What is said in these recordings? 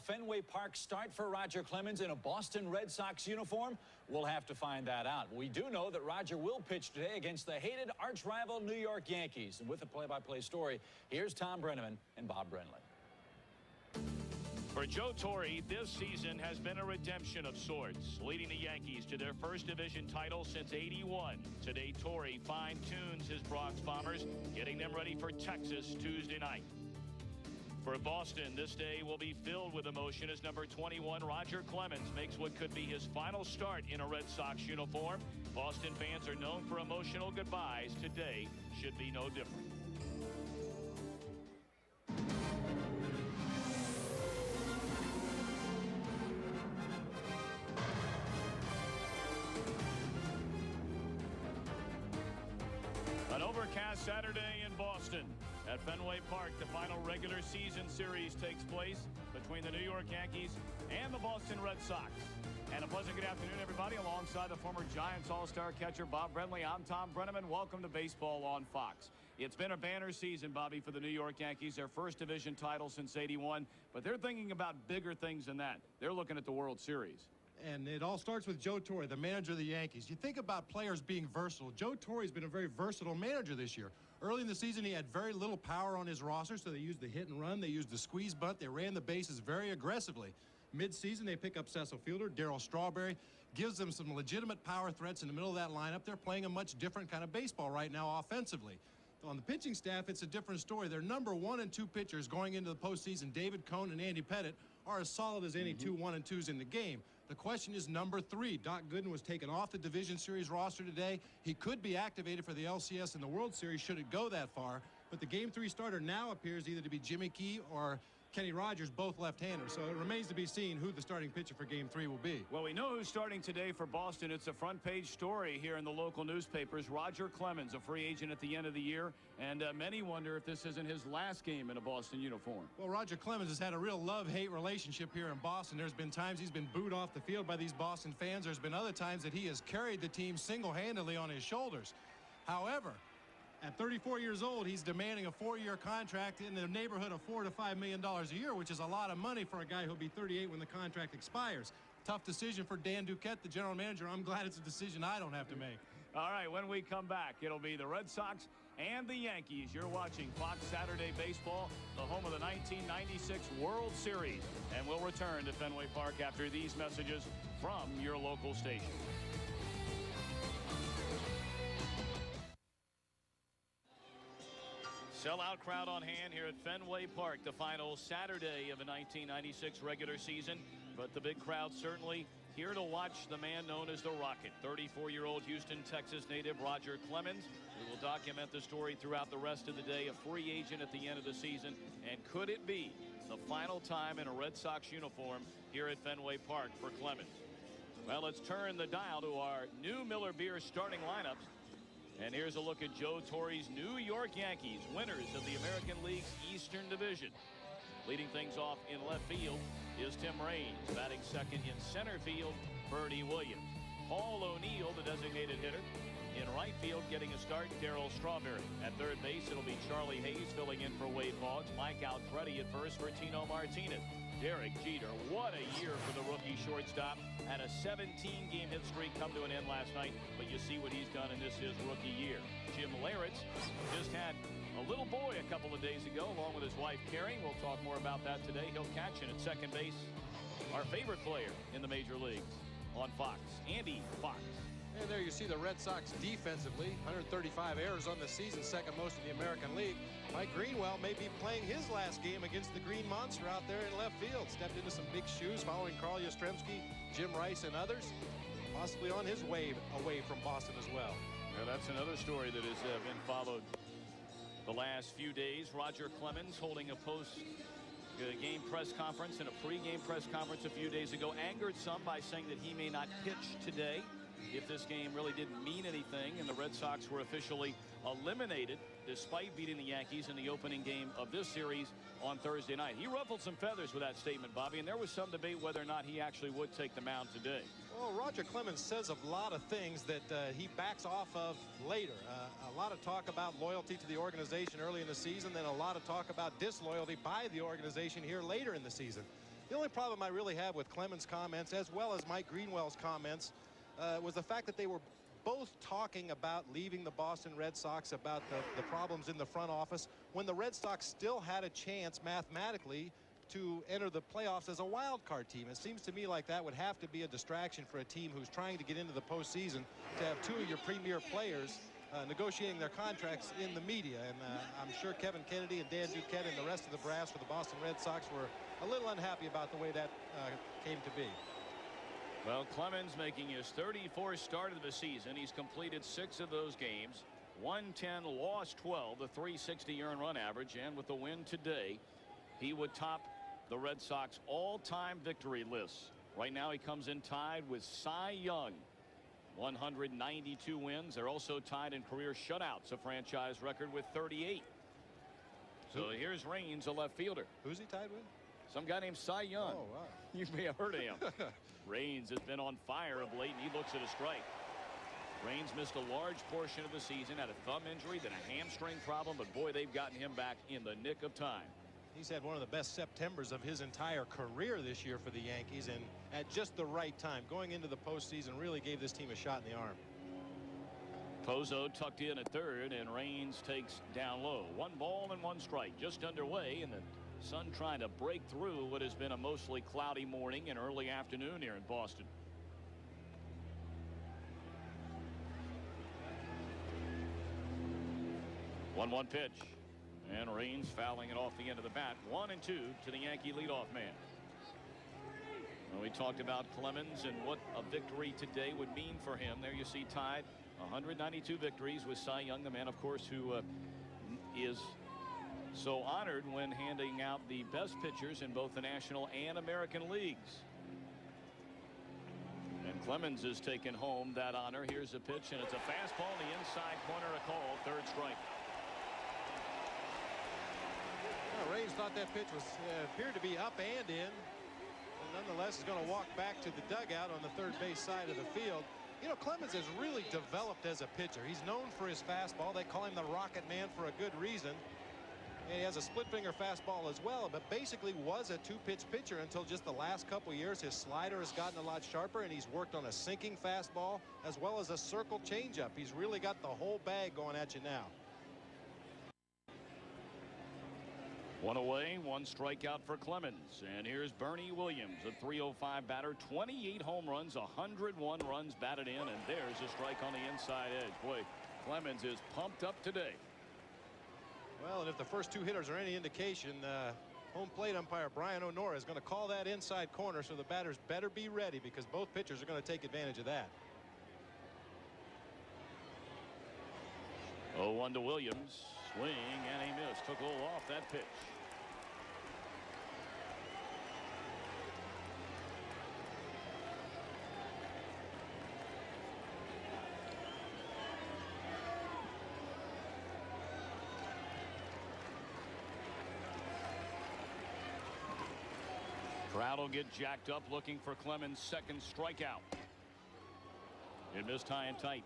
Fenway Park start for Roger Clemens in a Boston Red Sox uniform? We'll have to find that out. We do know that Roger will pitch today against the hated arch-rival New York Yankees. And with the play-by-play story, here's Tom Brenneman and Bob Brenly. For Joe Torre, this season has been a redemption of sorts, leading the Yankees to their first division title since '81. Today, Torre fine-tunes his Bronx Bombers, getting them ready for Texas Tuesday night. For Boston, this day will be filled with emotion as number 21, Roger Clemens, makes what could be his final start in a Red Sox uniform. Boston fans are known for emotional goodbyes. Today should be no different. An overcast Saturday in Boston. At Fenway Park, the final regular season series takes place between the New York Yankees and the Boston Red Sox. And a pleasant good afternoon, everybody. Alongside the former Giants All-Star catcher Bob Brenly, I'm Tom Brenneman. Welcome to Baseball on Fox. It's been a banner season, Bobby, for the New York Yankees. Their first division title since '81. But they're thinking about bigger things than that. They're looking at the World Series. And it all starts with Joe Torre, the manager of the Yankees. You think about players being versatile. Joe Torre's been a very versatile manager this year. Early in the season, he had very little power on his roster, so they used the hit and run. They used the squeeze bunt. They ran the bases very aggressively. Mid-season, they pick up Cecil Fielder. Darryl Strawberry gives them some legitimate power threats in the middle of that lineup. They're playing a much different kind of baseball right now offensively. On the pitching staff, it's a different story. Their number 1 and 2 pitchers going into the postseason, David Cone and Andy Pettitte, are as solid as any 2 1 and 2s in the game. The question is number 3. Doc Gooden was taken off the Division Series roster today. He could be activated for the LCS in the World Series should it go that far. But the Game 3 starter now appears either to be Jimmy Key or Kenny Rogers, both left-handers. So it remains to be seen who the starting pitcher for Game 3 will be. Well, we know who's starting today for Boston. It's a front-page story here in the local newspapers. Roger Clemens, a free agent at the end of the year. And many wonder if this isn't his last game in a Boston uniform. Well, Roger Clemens has had a real love-hate relationship here in Boston. There's been times he's been booed off the field by these Boston fans. There's been other times that he has carried the team single-handedly on his shoulders. However, at 34 years old, he's demanding a 4-year contract in the neighborhood of $4 to $5 million a year, which is a lot of money for a guy who'll be 38 when the contract expires. Tough decision for Dan Duquette, the general manager. I'm glad it's a decision I don't have to make. All right, when we come back, it'll be the Red Sox and the Yankees. You're watching Fox Saturday Baseball, the home of the 1996 World Series. And we'll return to Fenway Park after these messages from your local station. Sellout crowd on hand here at Fenway Park, the final Saturday of the 1996 regular season. But the big crowd certainly here to watch the man known as the Rocket, 34-year-old Houston, Texas native Roger Clemens. We will document the story throughout the rest of the day, a free agent at the end of the season. And could it be the final time in a Red Sox uniform here at Fenway Park for Clemens? Well, let's turn the dial to our new Miller Beer starting lineups. And here's a look at Joe Torre's New York Yankees, winners of the American League's Eastern Division. Leading things off in left field is Tim Raines. Batting second in center field, Bernie Williams. Paul O'Neill, the designated hitter. In right field, getting a start, Darryl Strawberry. At third base, it'll be Charlie Hayes filling in for Wade Boggs. Mike Alcredi at first for Tino Martinez. Derek Jeter, what a year for the rookie shortstop. Had a 17-game hit streak come to an end last night, but you see what he's done in this his rookie year. Jim Leyritz just had a little boy a couple of days ago, along with his wife, Carrie. We'll talk more about that today. He'll catch in at second base. Our favorite player in the major leagues on Fox, Andy Fox. And there you see the Red Sox defensively, 135 errors on the season, second most in the American League. Mike Greenwell may be playing his last game against the Green Monster out there in left field. Stepped into some big shoes following Carl Yastrzemski, Jim Rice, and others. Possibly on his way away from Boston as well. Well, that's another story that has been followed the last few days. Roger Clemens holding a post-game press conference and a pre-game press conference a few days ago. Angered some by saying that he may not pitch today if this game really didn't mean anything, and the Red Sox were officially eliminated despite beating the Yankees in the opening game of this series on Thursday night. He ruffled some feathers with that statement, Bobby, and there was some debate whether or not he actually would take the mound today. Well, Roger Clemens says a lot of things that he backs off of later. A lot of talk about loyalty to the organization early in the season, then a lot of talk about disloyalty by the organization here later in the season. The only problem I really have with Clemens' comments, as well as Mike Greenwell's comments, was the fact that they were both talking about leaving the Boston Red Sox, about the problems in the front office, when the Red Sox still had a chance mathematically to enter the playoffs as a wild card team. It seems to me like that would have to be a distraction for a team who's trying to get into the postseason, to have two of your premier players negotiating their contracts in the media. And I'm sure Kevin Kennedy and Dan Duquette and the rest of the brass for the Boston Red Sox were a little unhappy about the way that came to be. Well, Clemens making his 34th start of the season. He's completed 6 of those games. 110, lost 12, the 360 earned run average. And with the win today, he would top the Red Sox all-time victory lists. Right now he comes in tied with Cy Young. 192 wins. They're also tied in career shutouts, a franchise record with 38. So here's Raines, a left fielder. Who's he tied with? Some guy named Cy Young. Oh, wow. You may have heard of him. Raines has been on fire of late, and he looks at a strike. Raines missed a large portion of the season, had a thumb injury, then a hamstring problem, but boy, they've gotten him back in the nick of time. He's had one of the best Septembers of his entire career this year for the Yankees, and at just the right time, going into the postseason, really gave this team a shot in the arm. Pozo tucked in at third, and Raines takes down low. 1 ball and 1 strike just underway, and the sun trying to break through what has been a mostly cloudy morning and early afternoon here in Boston. One pitch. And Raines fouling it off the end of the bat. 1-2 to the Yankee leadoff man. Well, we talked about Clemens and what a victory today would mean for him. There you see tied 192 victories with Cy Young, the man, of course, who is so honored when handing out the best pitchers in both the National and American leagues. And Clemens has taken home that honor. Here's a pitch, and it's a fastball in the inside corner, a call, 3rd strike. Raines thought that pitch was appeared to be up and in, and nonetheless is going to walk back to the dugout on the 3rd base side of the field. You know, Clemens has really developed as a pitcher. He's known for his fastball. They call him the Rocket Man for a good reason. And he has a split finger fastball as well, but basically was a 2-pitch pitcher until just the last couple years. His slider has gotten a lot sharper, and he's worked on a sinking fastball as well as a circle changeup. He's really got the whole bag going at you now. 1 away, 1 strikeout for Clemens. And here's Bernie Williams, a .305 batter, 28 home runs, 101 runs batted in, and there's a strike on the inside edge. Boy, Clemens is pumped up today. Well, and if the first 2 hitters are any indication, home plate umpire Brian O'Nora is going to call that inside corner, so the batters better be ready because both pitchers are going to take advantage of that. 0-1 to Williams. Swing, and he missed. Took a little off that pitch. Crowd will get jacked up looking for Clemens' 2nd strikeout. It missed high and tight.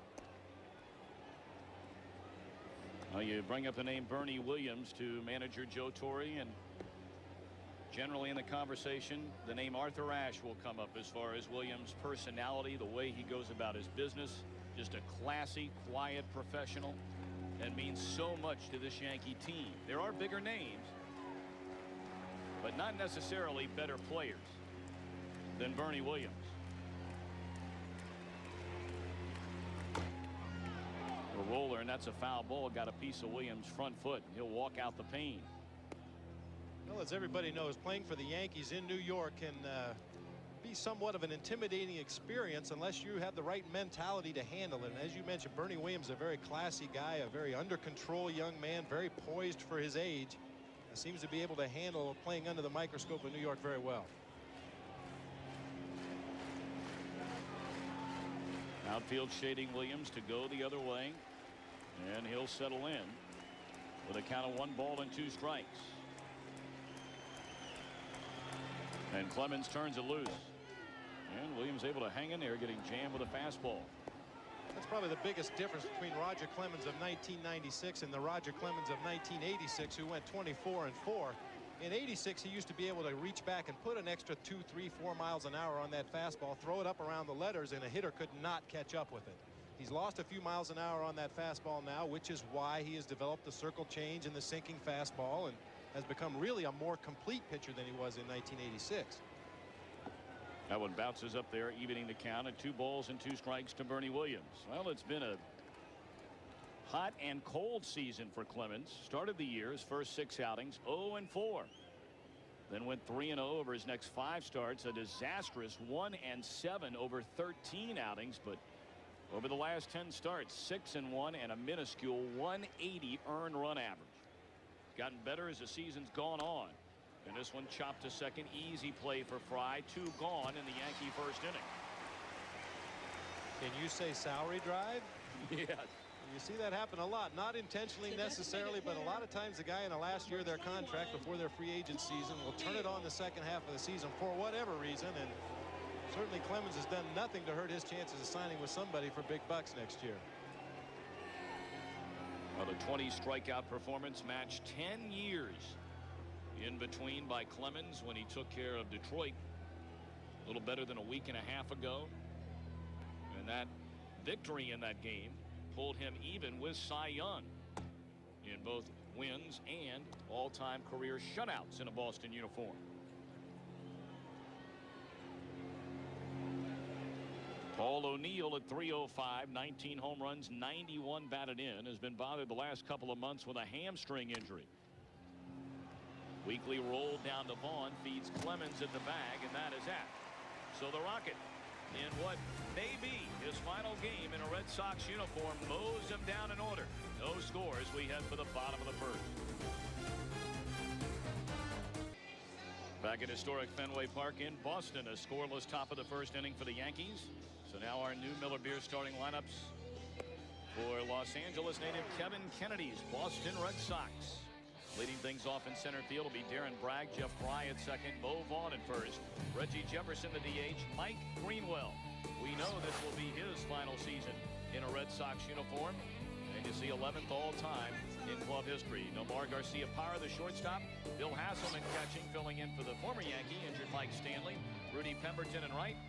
Well, you bring up the name Bernie Williams to manager Joe Torre, and generally in the conversation the name Arthur Ashe will come up as far as Williams' personality, the way he goes about his business. Just a classy, quiet professional, and means so much to this Yankee team. There are bigger names, but not necessarily better players than Bernie Williams. A roller, and that's a foul ball. Got a piece of Williams' front foot. He'll walk out the pane. Well, as everybody knows, playing for the Yankees in New York can be somewhat of an intimidating experience unless you have the right mentality to handle it. And as you mentioned, Bernie Williams, a very classy guy, a very under control young man, very poised for his age. Seems to be able to handle playing under the microscope in New York very well. Outfield shading Williams to go the other way, and he'll settle in with a count of 1 ball and 2 strikes. And Clemens turns it loose, and Williams able to hang in there, getting jammed with a fastball. That's probably the biggest difference between Roger Clemens of 1996 and the Roger Clemens of 1986, who went 24-4. In '86, he used to be able to reach back and put an extra 2, 3, 4 miles an hour on that fastball, throw it up around the letters, and a hitter could not catch up with it. He's lost a few miles an hour on that fastball now, which is why he has developed the circle change and the sinking fastball and has become really a more complete pitcher than he was in 1986. That one bounces up there, evening the count at 2 balls and 2 strikes to Bernie Williams. Well, it's been a hot and cold season for Clemens. Started the year, his first 6 outings, 0-4. Then went 3-0 over his next 5 starts. A disastrous 1-7 over 13 outings. But over the last 10 starts, 6-1 and a minuscule 180 earned run average. Gotten better as the season's gone on. And this one chopped to second. Easy play for Fry. 2 gone in the Yankee first inning. Can you say salary drive? Yes. You see that happen a lot, not intentionally necessarily, but a lot of times the guy in the last year of their contract before their free agent season will turn it on the second half of the season for whatever reason. And certainly Clemens has done nothing to hurt his chances of signing with somebody for big bucks next year. Well, the 20 strikeout performance matched 10 years in between by Clemens when he took care of Detroit a little better than a week and a half ago. And that victory in that game pulled him even with Cy Young in both wins and all-time career shutouts in a Boston uniform. Paul O'Neill at 305, 19 home runs, 91 batted in, has been bothered the last couple of months with a hamstring injury. Weekly roll down to Vaughn, feeds Clemens in the bag, and that is that. So the Rocket, in what may be his final game in a Red Sox uniform, mows him down in order. No scores. We head for the bottom of the first. Back at historic Fenway Park in Boston, a scoreless top of the first inning for the Yankees. So now our new Miller Beer starting lineups for Los Angeles native Kevin Kennedy's Boston Red Sox. Leading things off in center field will be Darren Bragg, Jeff Fry at second, Bo Vaughn at first, Reggie Jefferson the DH, Mike Greenwell. We know this will be his final season in a Red Sox uniform, and you see 11th all-time in club history. Nomar Garcia-Parra, the shortstop, Bill Hasselman catching, filling in for the former Yankee, injured Mike Stanley, Rudy Pemberton in right,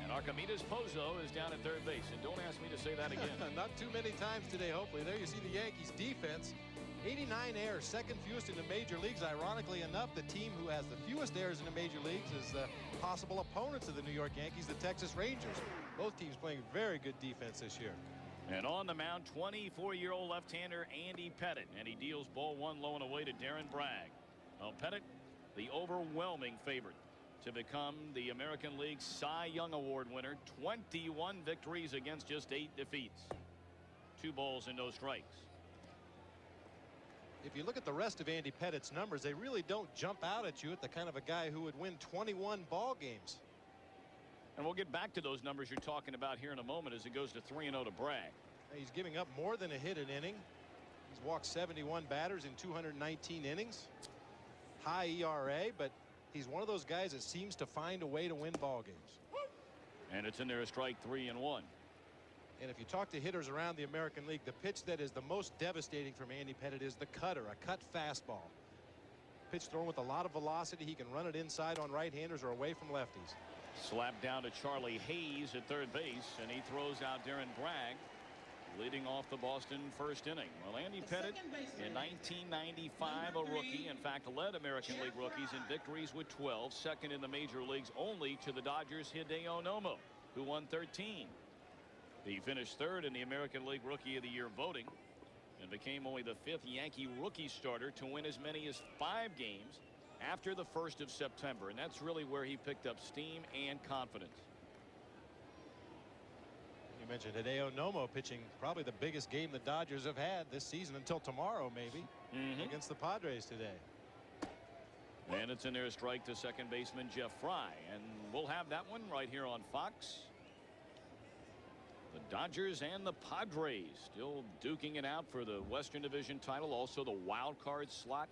and Archimedes Pozo is down at third base. And don't ask me to say that again. Not too many times today, hopefully. There you see the Yankees defense. 89 errors, second fewest in the major leagues. Ironically enough, the team who has the fewest errors in the major leagues is the possible opponents of the New York Yankees, the Texas Rangers. Both teams playing very good defense this year. And on the mound, 24-year-old left-hander Andy Pettitte, and he deals ball 1 low and away to Darren Bragg. Well, Pettitte, the overwhelming favorite to become the American League Cy Young Award winner. 21 victories against just 8 defeats. 2 balls and no strikes. If you look at the rest of Andy Pettitte's numbers, they really don't jump out at you at the kind of a guy who would win 21 ball games. And we'll get back to those numbers you're talking about here in a moment as it goes to 3-0 to Bragg. He's giving up more than a hit an inning. He's walked 71 batters in 219 innings. High ERA, but he's one of those guys that seems to find a way to win ball games. And it's in there, a strike 3-1. And if you talk to hitters around the American League, the pitch that is the most devastating from Andy Pettitte is the cutter, a cut fastball. Pitch thrown with a lot of velocity. He can run it inside on right-handers or away from lefties. Slapped down to Charlie Hayes at third base, and he throws out Darren Bragg, leading off the Boston first inning. Well, Andy Pettitte in 1995 a rookie, in fact led American League rookies in victories with 12, second in the major leagues only to the Dodgers' Hideo Nomo, who won 13. He finished third in the American League Rookie of the Year voting and became only the 5th Yankee rookie starter to win as many as 5 games after the 1st of September. And that's really where he picked up steam and confidence. You mentioned Hideo Nomo pitching probably the biggest game the Dodgers have had this season until tomorrow, maybe, against the Padres today. And it's in there, a strike to second baseman Jeff Fry. And we'll have that one right here on Fox. The Dodgers and the Padres still duking it out for the Western Division title. Also the wild card slot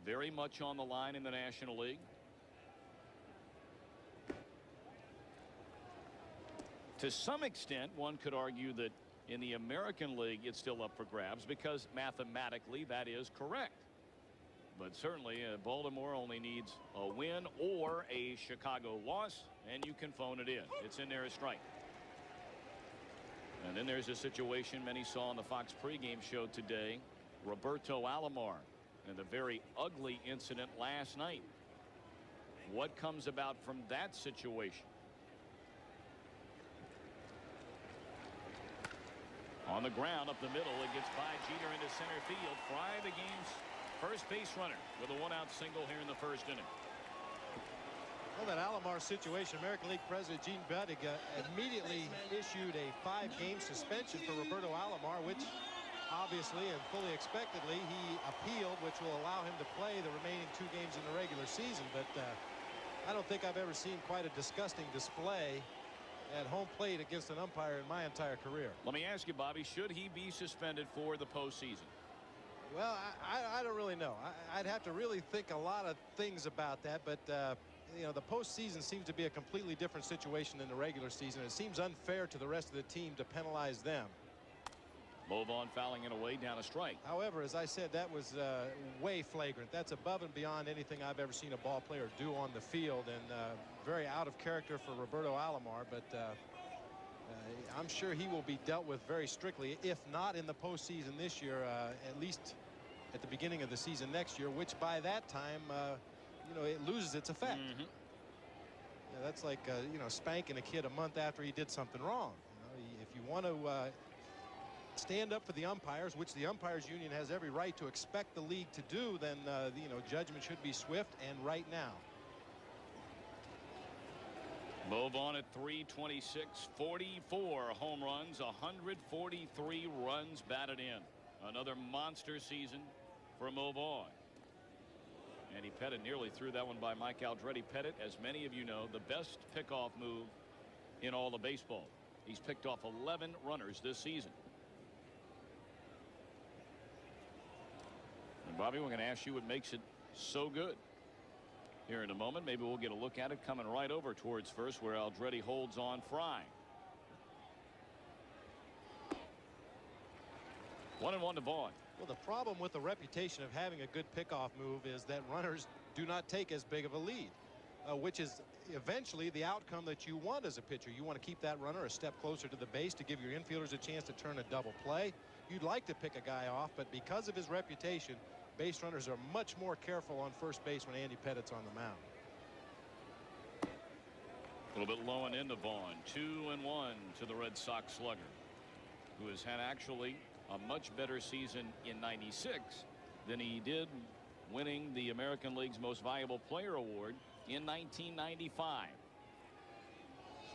very much on the line in the National League. To some extent, one could argue that in the American League it's still up for grabs because mathematically that is correct. But certainly Baltimore only needs a win or a Chicago loss, and you can phone it in. It's in there a strike. And then there's a situation many saw on the Fox pregame show today. Roberto Alomar and the very ugly incident last night. What comes about from that situation? On the ground up the middle, it gets by Jeter into center field. Fry, the game's first base runner, with a one-out single here in the first inning. Well, that Alomar situation, American League President Gene Buddig immediately issued a 5-game suspension for Roberto Alomar, which obviously and fully expectedly he appealed, which will allow him to play the remaining 2 games in the regular season. But I don't think I've ever seen quite a disgusting display at home plate against an umpire in my entire career. Let me ask you, Bobby, should he be suspended for the postseason? Well, I don't really know. I'd have to really think a lot of things about that, but you know, the postseason seems to be a completely different situation than the regular season. It seems unfair to the rest of the team to penalize them. Movon fouling it away, down a strike. However, as I said, that was way flagrant. That's above and beyond anything I've ever seen a ball player do on the field, and very out of character for Roberto Alomar. But I'm sure he will be dealt with very strictly, if not in the postseason this year, at least at the beginning of the season next year, which by that time, you know, it loses its effect. Yeah, that's like you know, spanking a kid a month after he did something wrong. You know, if you want to stand up for the umpires, which the umpires union has every right to expect the league to do, then you know, judgment should be swift and right now. Move on at 326, 44 home runs, 143 runs batted in. Another monster season for Move on. And he Pettit nearly threw that one by Mike Aldretti. Pettit, as many of you know, the best pickoff move in all of baseball. He's picked off 11 runners this season. And Bobby, we're going to ask you what makes it so good. Here in a moment, maybe we'll get a look at it coming right over towards first, where Aldretti holds on Fry. 1-1 to Vaughn. Well, the problem with the reputation of having a good pickoff move is that runners do not take as big of a lead, which is eventually the outcome that you want as a pitcher. You want to keep that runner a step closer to the base to give your infielders a chance to turn a double play. You'd like to pick a guy off, but because of his reputation, base runners are much more careful on first base when Andy Pettit's on the mound. A little bit low and into Vaughn. 2-1 to the Red Sox slugger, who has had actually a much better season in '96 than he did winning the American League's Most Valuable Player Award in 1995,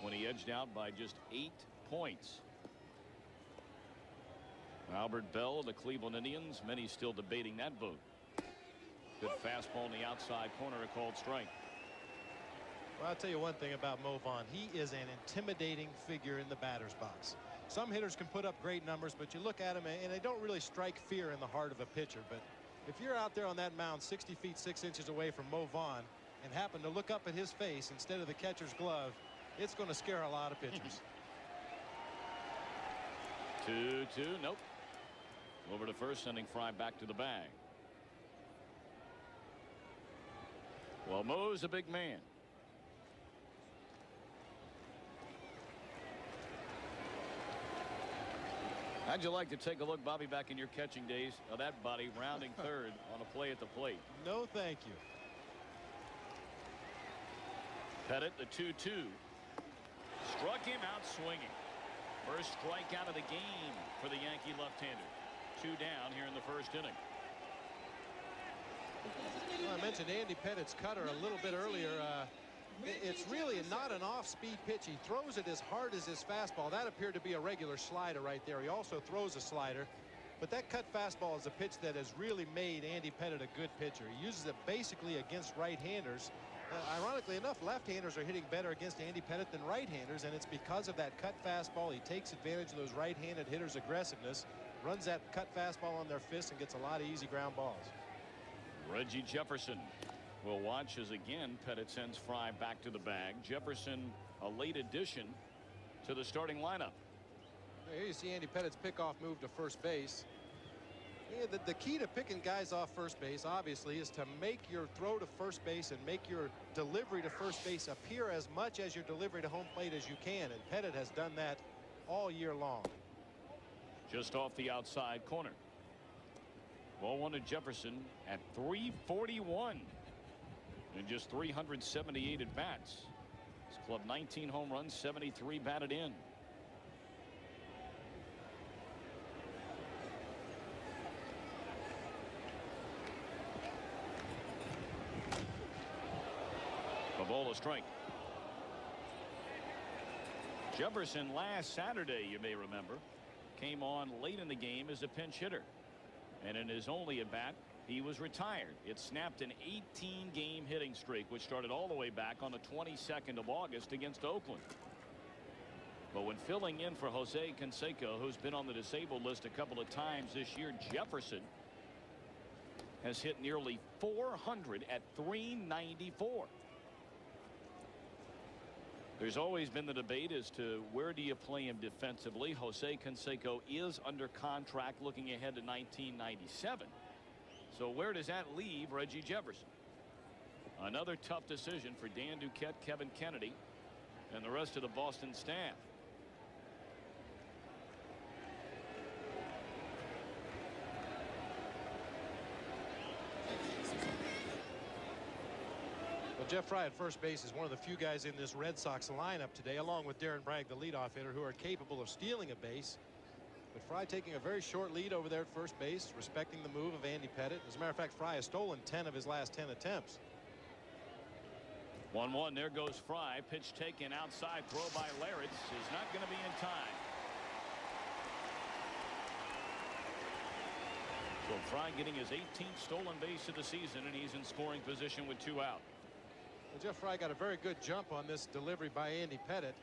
when he edged out by just 8 points. Albert Bell of the Cleveland Indians, many still debating that vote. Good fastball in the outside corner, a called strike. Well, I'll tell you one thing about Mo Vaughn. He is an intimidating figure in the batter's box. Some hitters can put up great numbers, but you look at him and they don't really strike fear in the heart of a pitcher. But if you're out there on that mound 60 feet 6 inches away from Mo Vaughn and happen to look up at his face instead of the catcher's glove, it's going to scare a lot of pitchers. 2-2, nope. Over to first, sending Fry back to the bag. Well, Mo's a big man. How'd you like to take a look, Bobby, back in your catching days of that body rounding third on a play at the plate? No, thank you. Pettit, the 2-2. Struck him out swinging. First strikeout of the game for the Yankee left-hander. 2 down here in the first inning. Well, I mentioned Andy Pettit's cutter a little bit earlier. It's really not an off-speed pitch. He throws it as hard as his fastball. That appeared to be a regular slider right there. He also throws a slider. But that cut fastball is a pitch that has really made Andy Pettit a good pitcher. He uses it basically against right-handers. Ironically enough, left-handers are hitting better against Andy Pettit than right-handers, and it's because of that cut fastball. He takes advantage of those right-handed hitters' aggressiveness, runs that cut fastball on their fists, and gets a lot of easy ground balls. Reggie Jefferson will watch as again Pettit sends Fry back to the bag. Jefferson, a late addition to the starting lineup. Here you see Andy Pettit's pickoff move to first base. Yeah, the key to picking guys off first base, obviously, is to make your throw to first base and make your delivery to first base appear as much as your delivery to home plate as you can. And Pettit has done that all year long. Just off the outside corner. Ball one to Jefferson at 341 and just 378 at bats. His club 19 home runs, 73 batted in. A ball, a strike. Jefferson last Saturday, you may remember, came on late in the game as a pinch hitter. And in his only at bat, he was retired. It snapped an 18-game hitting streak, which started all the way back on the 22nd of August against Oakland. But when filling in for Jose Canseco, who's been on the disabled list a couple of times this year, Jefferson has hit nearly 400 at 394. There's always been the debate as to where do you play him defensively. Jose Canseco is under contract looking ahead to 1997. So where does that leave Reggie Jefferson? Another tough decision for Dan Duquette, Kevin Kennedy, and the rest of the Boston staff. Jeff Fry at first base is one of the few guys in this Red Sox lineup today, along with Darren Bragg, the leadoff hitter, who are capable of stealing a base. But Fry taking a very short lead over there at first base, respecting the move of Andy Pettit. As a matter of fact, Fry has stolen 10 of his last 10 attempts. 1-1. There goes Fry. Pitch taken outside. Throw by Larritz is not going to be in time. So Fry getting his 18th stolen base of the season, and he's in scoring position with 2 out. Well, Jeff Fry got a very good jump on this delivery by Andy Pettit.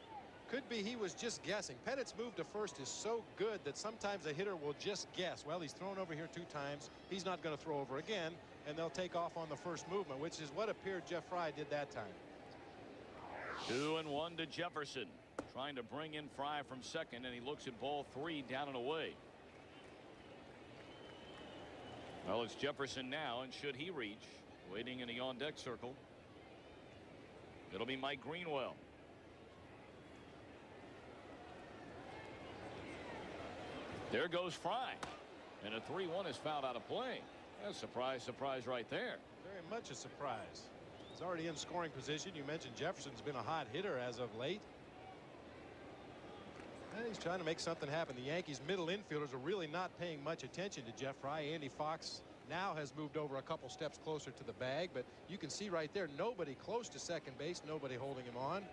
Could be he was just guessing. Pettit's move to first is so good that sometimes a hitter will just guess. Well, he's thrown over here 2 times. He's not going to throw over again, and they'll take off on the first movement, which is what appeared Jeff Fry did that time. 2-1 to Jefferson, trying to bring in Fry from second, and he looks at ball 3 down and away. Well, it's Jefferson now, and should he reach, waiting in the on-deck circle, it'll be Mike Greenwell. There goes Fry, and a 3-1 is fouled out of play. That's surprise right there. Very much a surprise. He's already in scoring position. You mentioned Jefferson's been a hot hitter as of late. And he's trying to make something happen. The Yankees middle infielders are really not paying much attention to Jeff Fry. Andy Fox now has moved over a couple steps closer to the bag, but you can see right there, nobody close to second base, nobody holding him on.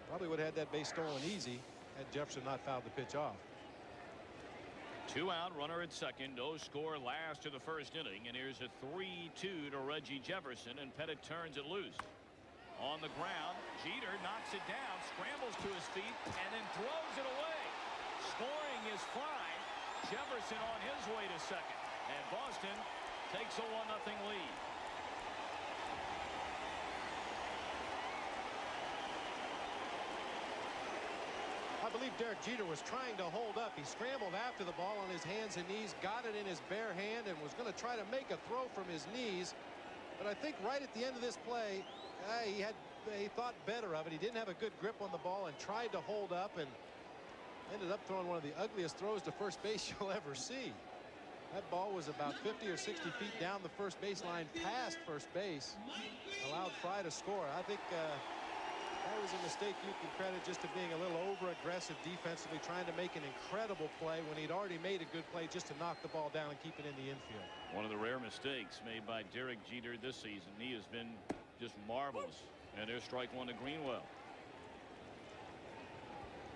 Probably would have had that base stolen easy had Jefferson not fouled the pitch off. 2 out, runner at second. No score last to the first inning, and here's a 3-2 to Reggie Jefferson, and Pettit turns it loose. On the ground, Jeter knocks it down, scrambles to his feet, and then throws it away. Scoring is Fry. Jefferson on his way to second. And Boston takes a 1-0 lead. I believe Derek Jeter was trying to hold up. He scrambled after the ball on his hands and knees, got it in his bare hand, and was going to try to make a throw from his knees. But I think right at the end of this play, he thought better of it. He didn't have a good grip on the ball and tried to hold up and ended up throwing one of the ugliest throws to first base you'll ever see. That ball was about 50 or 60 feet down the first baseline past first base. Allowed Fry to score. I think that was a mistake you can credit just to being a little over-aggressive defensively, trying to make an incredible play when he'd already made a good play just to knock the ball down and keep it in the infield. One of the rare mistakes made by Derek Jeter this season. He has been just marvelous. And there's strike 1 to Greenwell.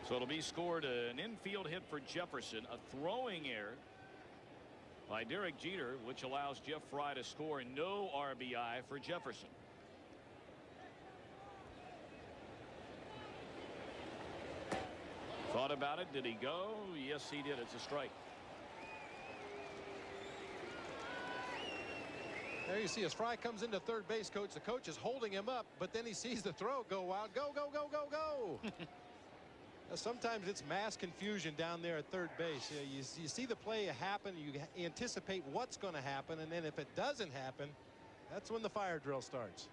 So it'll be scored an infield hit for Jefferson, a throwing error by Derek Jeter, which allows Jeff Fry to score. No RBI for Jefferson. Thought about it. Did he go? Yes, he did. It's a strike. There you see as Fry comes into third base, coach. The coach is holding him up, but then he sees the throw go out. Go, go, go, go, go. Sometimes it's mass confusion down there at third base. You see the play happen, you anticipate what's going to happen, and then if it doesn't happen, that's when the fire drill starts.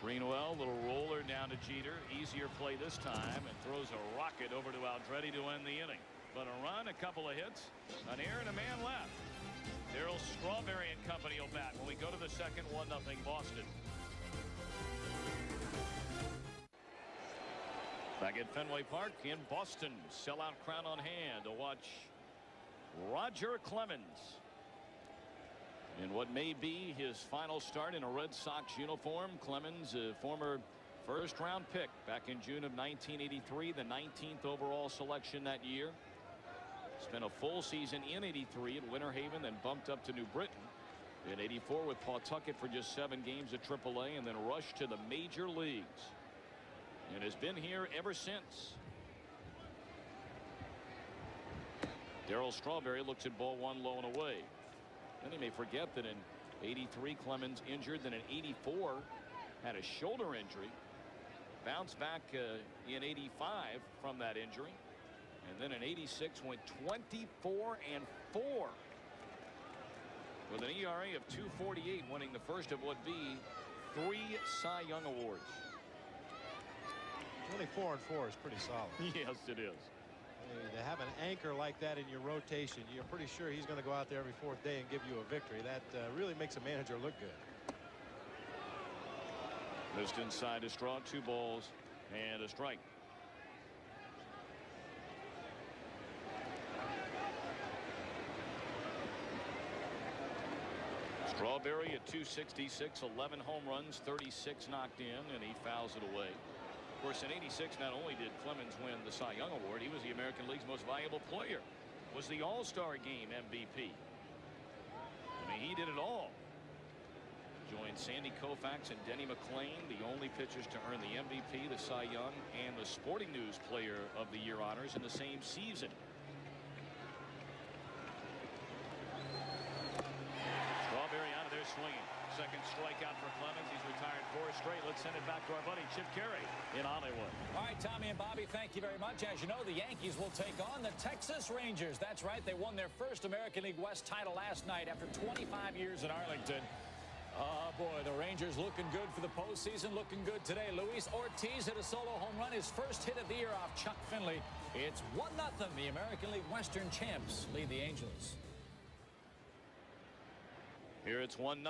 Greenwell, little roller down to Jeter. Easier play this time, and throws a rocket over to Aldrete to end the inning. But a run, a couple of hits, an error, and a man left. Darryl Strawberry and company will bat when we go to the second. 1-0 Boston. Back at Fenway Park in Boston, sellout crowd on hand to watch Roger Clemens in what may be his final start in a Red Sox uniform. Clemens, a former first-round pick back in June of 1983, the 19th overall selection that year. Spent a full season in '83 at Winter Haven, then bumped up to New Britain in '84 with Pawtucket for just 7 games at AAA, and then rushed to the major leagues. And has been here ever since. Darryl Strawberry looks at ball 1 low and away. Then he may forget that in '83 Clemens injured, then in '84 had a shoulder injury, bounced back in '85 from that injury, and then in '86 went 24-4 with an ERA of 2.48, winning the first of what be 3 Cy Young awards. 24-4 is pretty solid. Yes, it is. To have an anchor like that in your rotation, you're pretty sure he's going to go out there every 4th day and give you a victory. That really makes a manager look good. Just inside to Straw, 2 balls and a strike. Strawberry at 266, 11 home runs, 36 knocked in, and he fouls it away. Of course, in '86, not only did Clemens win the Cy Young Award, he was the American League's most valuable player, was the All-Star Game MVP. I mean, he did it all. Joined Sandy Koufax and Denny McClain, the only pitchers to earn the MVP, the Cy Young, and the Sporting News Player of the Year honors in the same season. Strawberry out of there swinging. Second strikeout for Clemens. He's retired 4 straight. Let's send it back to our buddy Chip Carey in Hollywood. All right, Tommy and Bobby, thank you very much. As you know, the Yankees will take on the Texas Rangers. That's right. They won their first American League West title last night after 25 years in Arlington. Oh, boy, the Rangers looking good for the postseason, looking good today. Luis Ortiz hit a solo home run, his first hit of the year off Chuck Finley. It's 1-0. The American League Western champs lead the Angels. Here it's 1-0.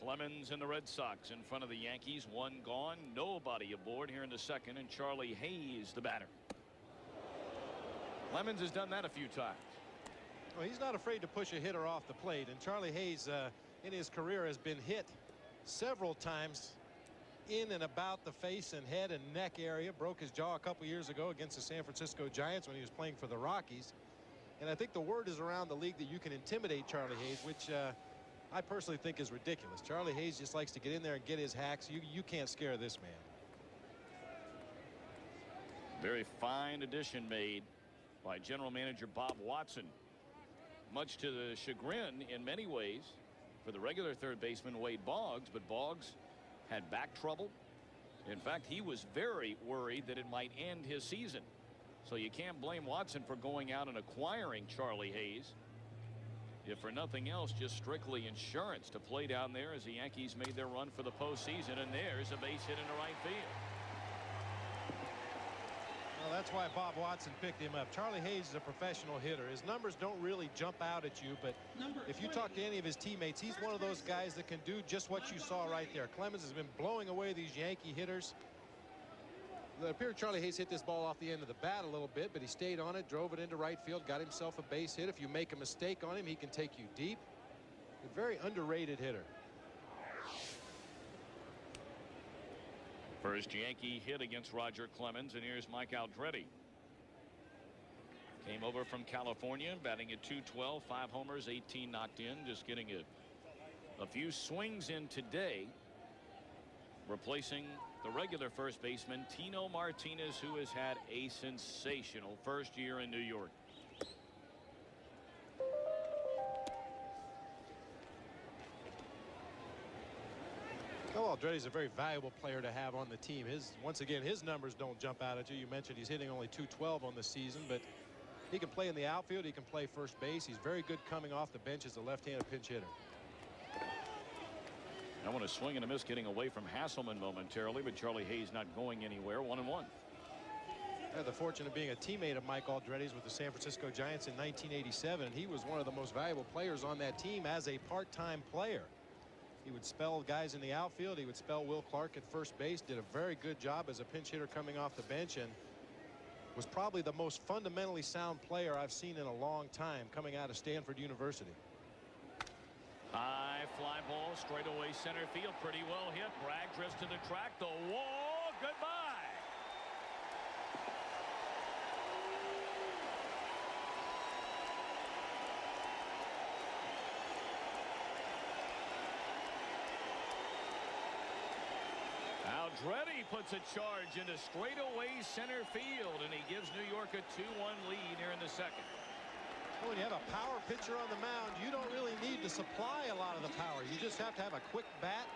Clemens and the Red Sox in front of the Yankees. 1 gone, nobody aboard here in the second, and Charlie Hayes the batter. Clemens has done that a few times. Well, he's not afraid to push a hitter off the plate, and Charlie Hayes in his career has been hit several times in and about the face and head and neck area. Broke his jaw a couple years ago against the San Francisco Giants when he was playing for the Rockies. And I think the word is around the league that you can intimidate Charlie Hayes, which I personally think is ridiculous. Charlie Hayes just likes to get in there and get his hacks. You can't scare this man. Very fine addition made by general manager Bob Watson, much to the chagrin in many ways for the regular third baseman Wade Boggs. But Boggs had back trouble. In fact, he was very worried that it might end his season. So you can't blame Watson for going out and acquiring Charlie Hayes, if for nothing else, just strictly insurance to play down there as the Yankees made their run for the postseason. And there's a base hit into right field. Well, that's why Bob Watson picked him up. Charlie Hayes is a professional hitter. His numbers don't really jump out at you, but if you talk to any of his teammates, he's one of those guys that can do just what you saw right there. Clemens has been blowing away these Yankee hitters. It appeared Charlie Hayes hit this ball off the end of the bat a little bit, but he stayed on it, drove it into right field, got himself a base hit. If you make a mistake on him, he can take you deep. A very underrated hitter. First Yankee hit against Roger Clemens, and here's Mike Aldrete. Came over from California, batting at .212, 5 homers, 18 knocked in, just getting a few swings in today, replacing the regular first baseman Tino Martinez, who has had a sensational first year in New York. Oh, well, Aldredi's a very valuable player to have on the team. Once again, his numbers don't jump out at you. You mentioned he's hitting only .212 on the season, but he can play in the outfield. He can play first base. He's very good coming off the bench as a left-handed pinch hitter. I want to swing and a miss getting away from Hasselman momentarily, but Charlie Hayes not going anywhere. 1-1. I had the fortune of being a teammate of Mike Aldredi's with the San Francisco Giants in 1987. He was one of the most valuable players on that team as a part-time player. He would spell guys in the outfield. He would spell Will Clark at first base. Did a very good job as a pinch hitter coming off the bench, and was probably the most fundamentally sound player I've seen in a long time coming out of Stanford University. High fly ball straightaway center field. Pretty well hit. Bragg drifts to the track. The wall. Goodbye. Aldredi puts a charge into straightaway center field, and he gives New York a 2-1 lead here in the second. When you have a power pitcher on the mound, you don't really need to supply a lot of the power. You just have to have a quick bat,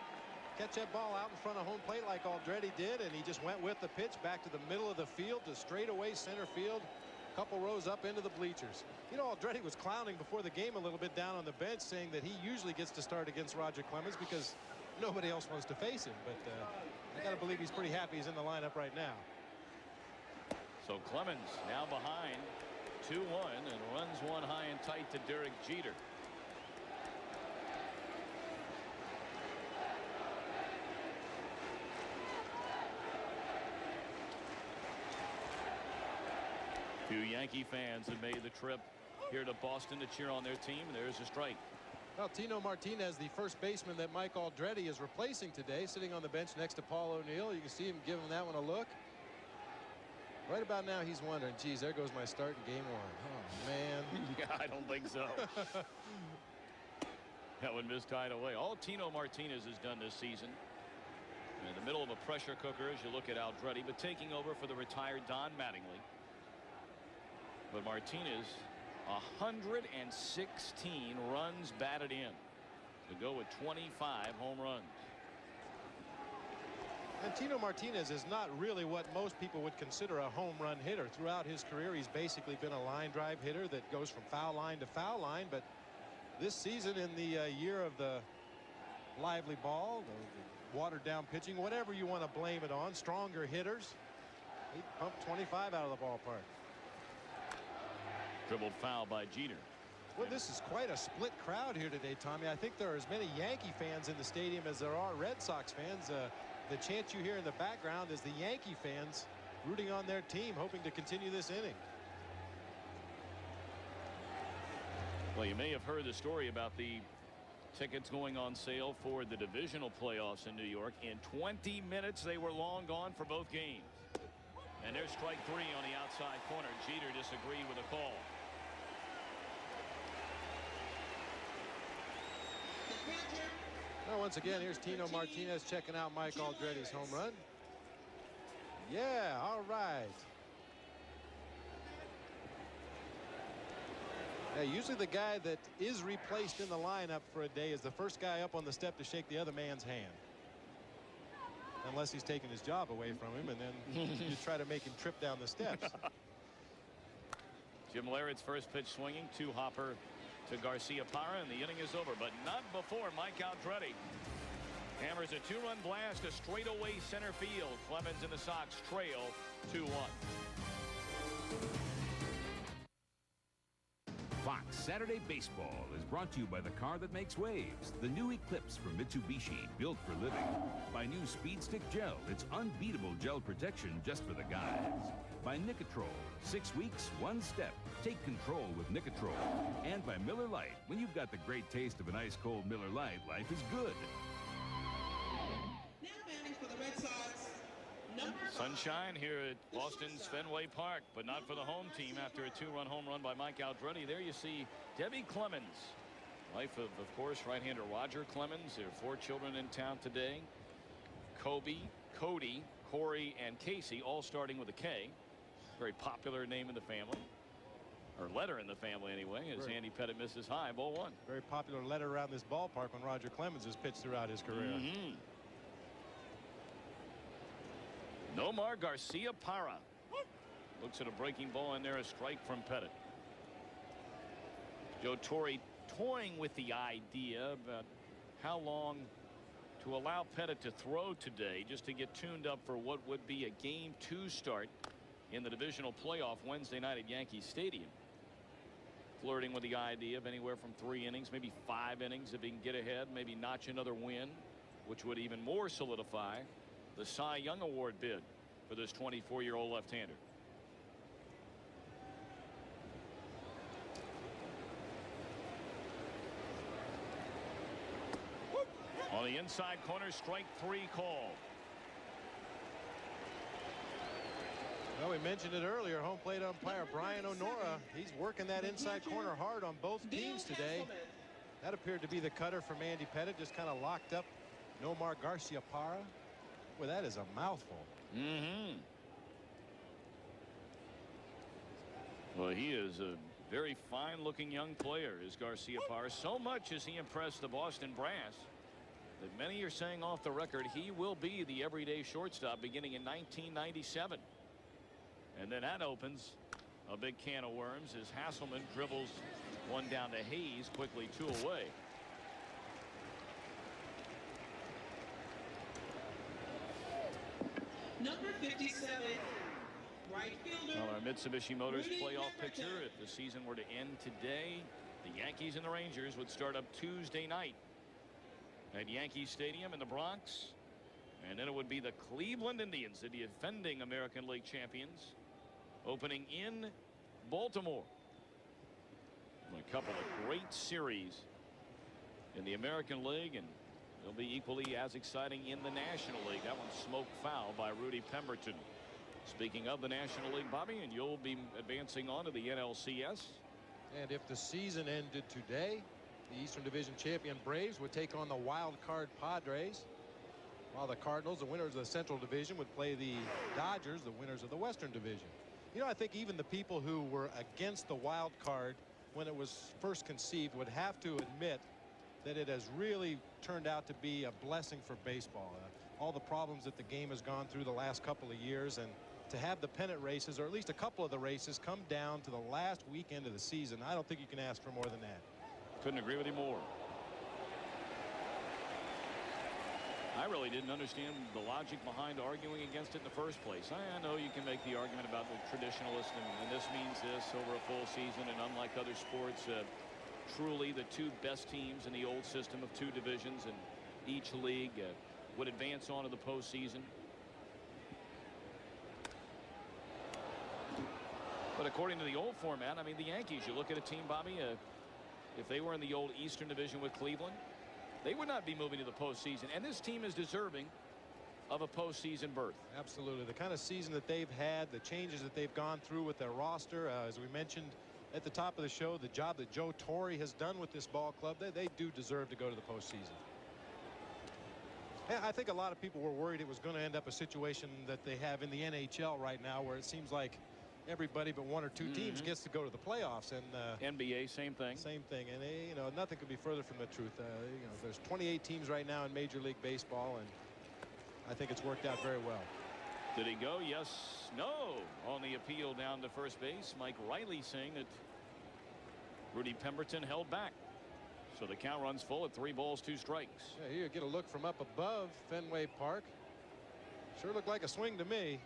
catch that ball out in front of home plate like Aldredi did, and he just went with the pitch back to the middle of the field to straightaway center field, a couple rows up into the bleachers. You know, Aldredi was clowning before the game a little bit down on the bench, saying that he usually gets to start against Roger Clemens because nobody else wants to face him. But I gotta believe he's pretty happy he's in the lineup right now. So Clemens now behind 2-1 and runs one high and tight to Derek Jeter. Few Yankee fans have made the trip here to Boston to cheer on their team. There's a strike. Well, Tino Martinez, the first baseman that Mike Aldredi is replacing today, sitting on the bench next to Paul O'Neill. You can see him giving that one a look. Right about now, he's wondering, geez, there goes my start in game one. Oh, man. Yeah, I don't think so. That one mistied away. All Tino Martinez has done this season, in the middle of a pressure cooker as you look at Aldredi, but taking over for the retired Don Mattingly. But Martinez, 116 runs batted in to go with 25 home runs. And Tino Martinez is not really what most people would consider a home run hitter. Throughout his career, he's basically been a line drive hitter that goes from foul line to foul line. But this season, in the year of the lively ball, the watered down pitching, whatever you want to blame it on, stronger hitters, he pumped 25 out of the ballpark. Dribbled foul by Jeter. Well, this is quite a split crowd here today, Tommy. I think there are as many Yankee fans in the stadium as there are Red Sox fans. The chant you hear in the background is the Yankee fans rooting on their team, hoping to continue this inning. Well, you may have heard the story about the tickets going on sale for the divisional playoffs in New York. In 20 minutes, they were long gone for both games. And there's strike three on the outside corner. Jeter disagreed with the call. Well, once again, here's Tino Martinez checking out Mike Aldredi's home run. Yeah, all right. Yeah, usually the guy that is replaced in the lineup for a day is the first guy up on the step to shake the other man's hand. Unless he's taking his job away from him, and then you try to make him trip down the steps. Jim Leyrit's first pitch swinging, two-hopper to Garcia Parra, and the inning is over, but not before Mike Aldredi hammers a two-run blast to straightaway center field. Clemens and the Sox trail 2-1. Fox Saturday Baseball is brought to you by the car that makes waves, the new Eclipse from Mitsubishi, built for living. By new Speed Stick Gel, it's unbeatable gel protection just for the guys. By Nicotrol, 6 weeks, 1 step. Take control with Nicotrol. And by Miller Lite, when you've got the great taste of an ice cold Miller Lite, life is good. Now batting for the Red Sox, Sunshine here at Boston's Fenway Park, but not for the home team after a two-run home run by Mike Aldredi. There you see Debbie Clemens, wife of course, right-hander Roger Clemens. There are 4 children in town today. Kobe, Cody, Corey, and Casey, all starting with a K. Very popular name in the family, or letter in the family anyway, as Andy Pettit misses high. Ball 1. Very popular letter around this ballpark when Roger Clemens has pitched throughout his career. Nomar Garcia Parra looks at a breaking ball in there, a strike from Pettit. Joe Torre toying with the idea about how long to allow Pettit to throw today, just to get tuned up for what would be a Game 2 start in the divisional playoff Wednesday night at Yankee Stadium. Flirting with the idea of anywhere from 3 innings, maybe 5 innings if he can get ahead, maybe notch another win, which would even more solidify the Cy Young Award bid for this 24-year-old left-hander. On the inside corner, strike 3 call. Well, we mentioned it earlier. Home plate umpire Brian O'Nora. He's working that inside corner hard on both teams today. That appeared to be the cutter from Andy Pettit. Just kind of locked up Nomar Garcia Parra. Well, that is a mouthful. Well, he is a very fine-looking young player, is Garcia Parra. So much as he impressed the Boston Brass that many are saying off the record he will be the everyday shortstop beginning in 1997. And then that opens a big can of worms as Hasselman dribbles one down to Hayes, quickly 2 away. Number 57, right fielder. Well, our Mitsubishi Motors playoff picture, if the season were to end today, the Yankees and the Rangers would start up Tuesday night at Yankee Stadium in the Bronx. And then it would be the Cleveland Indians, the defending American League champions, opening in Baltimore. A couple of great series in the American League, and they'll be equally as exciting in the National League. That one smoked foul by Rudy Pemberton. Speaking of the National League, Bobby, and you'll be advancing on to the NLCS. And if the season ended today, the Eastern Division champion Braves would take on the wild card Padres, while the Cardinals, the winners of the Central Division, would play the Dodgers, the winners of the Western Division. You know, I think even the people who were against the wild card when it was first conceived would have to admit that it has really turned out to be a blessing for baseball. All the problems that the game has gone through the last couple of years, and to have the pennant races, or at least a couple of the races, come down to the last weekend of the season, I don't think you can ask for more than that. Couldn't agree with you more. I really didn't understand the logic behind arguing against it in the first place. I know you can make the argument about the traditionalist and this means this over a full season, and unlike other sports, truly the 2 best teams in the old system of 2 divisions in each league would advance on to the postseason. But according to the old format, I mean, the Yankees, you look at a team, Bobby, if they were in the old Eastern Division with Cleveland, they would not be moving to the postseason, and this team is deserving of a postseason berth. Absolutely. The kind of season that they've had, the changes that they've gone through with their roster, as we mentioned at the top of the show, the job that Joe Torre has done with this ball club, they do deserve to go to the postseason. And I think a lot of people were worried it was going to end up a situation that they have in the NHL right now, where it seems like everybody but 1 or 2 teams gets to go to the playoffs. And NBA, same thing. Same thing. And you know, nothing could be further from the truth. You know, there's 28 teams right now in Major League Baseball, and I think it's worked out very well. Did he go? Yes, no. On the appeal down to first base, Mike Riley saying that Rudy Pemberton held back. So the count runs full at 3 balls, 2 strikes. Yeah, here, get a look from up above Fenway Park. Sure looked like a swing to me.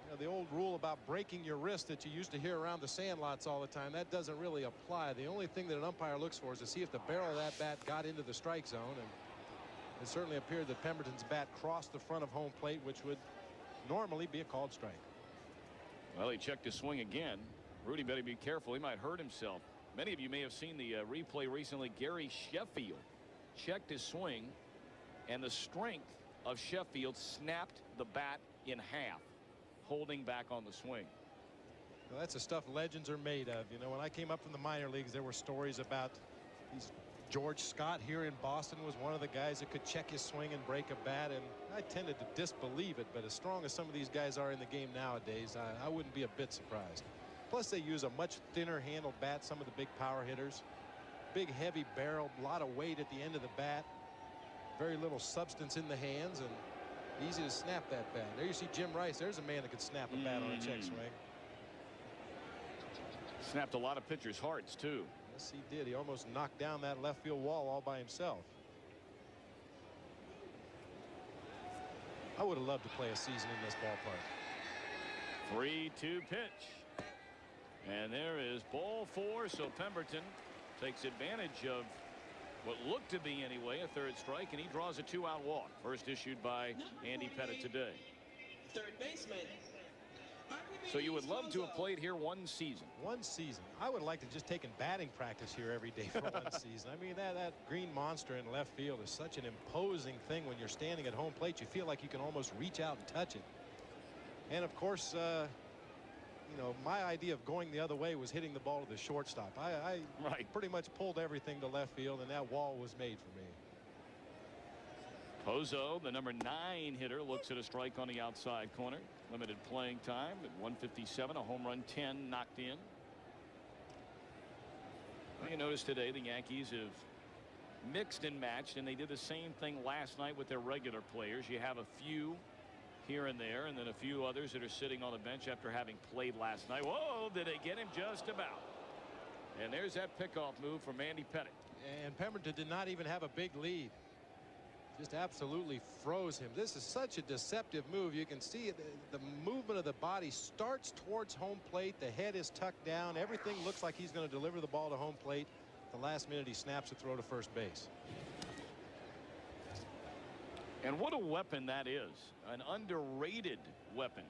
You know, the old rule about breaking your wrist that you used to hear around the sandlots all the time, that doesn't really apply. The only thing that an umpire looks for is to see if the barrel of that bat got into the strike zone, and it certainly appeared that Pemberton's bat crossed the front of home plate, which would normally be a called strike. Well, he checked his swing again. Rudy better be careful. He might hurt himself. Many of you may have seen the replay recently. Gary Sheffield checked his swing, and the strength of Sheffield snapped the bat in half, holding back on the swing. Well, that's the stuff legends are made of. You know, when I came up from the minor leagues, there were stories about these. George Scott here in Boston was one of the guys that could check his swing and break a bat, and I tended to disbelieve it. But as strong as some of these guys are in the game nowadays, I wouldn't be a bit surprised. Plus, they use a much thinner handled bat, some of the big power hitters. Big, heavy barrel, a lot of weight at the end of the bat. Very little substance in the hands, and Easy to snap that bat. There you see Jim Rice. There's a man that could snap a bat on a check swing. Snapped a lot of pitchers' hearts, too. Yes, he did. He almost knocked down that left field wall all by himself. I would have loved to play a season in this ballpark. 3-2 pitch. And there is ball 4. So Pemberton takes advantage of what looked to be anyway a third strike, and he draws a 2-out walk. First issued by Andy Pettitte today. Third baseman. So you would love to have played here one season. One season. I would like to just take batting practice here every day for one season. I mean, that green monster in left field is such an imposing thing when you're standing at home plate. You feel like you can almost reach out and touch it. And of course, you know, my idea of going the other way was hitting the ball to the shortstop. I pretty much pulled everything to left field, and that wall was made for me. Pozo, the number 9 hitter, looks at a strike on the outside corner. Limited playing time at 157, a home run 10 knocked in. Well, you notice today the Yankees have mixed and matched, and they did the same thing last night with their regular players. You have a few here and there, and then a few others that are sitting on the bench after having played last night. Whoa, did they get him? Just about. And there's that pickoff move from Andy Pettitte. And Pemberton did not even have a big lead. Just absolutely froze him. This is such a deceptive move. You can see the movement of the body starts towards home plate. The head is tucked down. Everything looks like he's going to deliver the ball to home plate. At the last minute, he snaps a throw to first base. And what a weapon that is. An underrated weapon.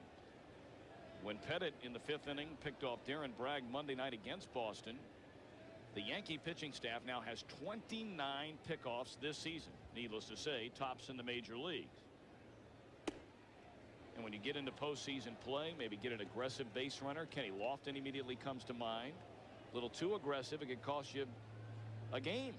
When Pettitte in the 5th inning picked off Darren Bragg Monday night against Boston, the Yankee pitching staff now has 29 pickoffs this season. Needless to say, tops in the major leagues. And when you get into postseason play, maybe get an aggressive base runner. Kenny Lofton immediately comes to mind. A little too aggressive, it could cost you a game.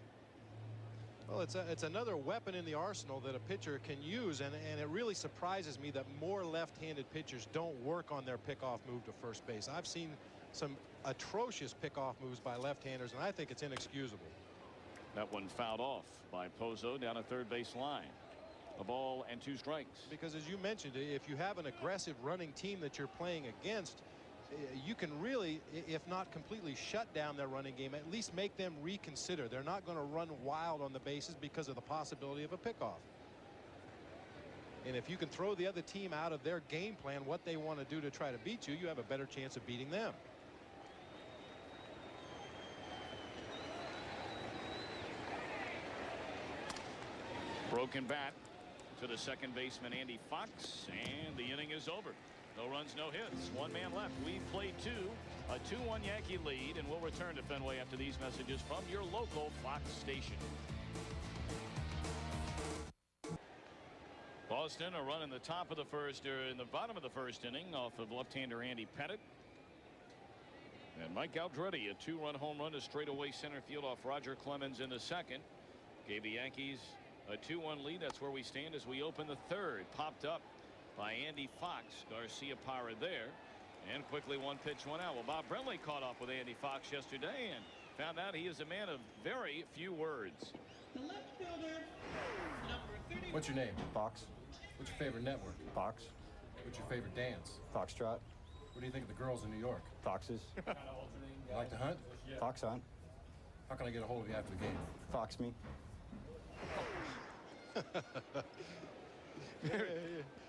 Well, it's another weapon in the arsenal that a pitcher can use, and it really surprises me that more left-handed pitchers don't work on their pickoff move to first base. I've seen some atrocious pickoff moves by left-handers, and I think it's inexcusable. That one fouled off by Pozo down a third base line. A ball and 2 strikes. Because as you mentioned, if you have an aggressive running team that you're playing against, you can really, if not completely shut down their running game, at least make them reconsider. They're not going to run wild on the bases because of the possibility of a pickoff. And if you can throw the other team out of their game plan, what they want to do to try to beat you, you have a better chance of beating them. Broken bat to the second baseman Andy Fox, and the inning is over. No runs, no hits, 1 man left. We've played 2, a 2-1 Yankee lead, and we'll return to Fenway after these messages from your local Fox station. Boston a run in the top of the first, or in the bottom of the first inning off of left-hander Andy Pettitte. And Mike Aldretti, a 2-run home run to straightaway center field off Roger Clemens in the second. Gave the Yankees a 2-1 lead. That's where we stand as we open the third. Popped up by Andy Fox. Garcia Parra there. And quickly 1 pitch, 1 out. Well, Bob Brenly caught up with Andy Fox yesterday and found out he is a man of very few words. The left fielder, number 30. What's your name? Fox. What's your favorite network? Fox. What's your favorite dance? Foxtrot. What do you think of the girls in New York? Foxes. You like to hunt? Fox hunt. How can I get a hold of you after the game? Fox me.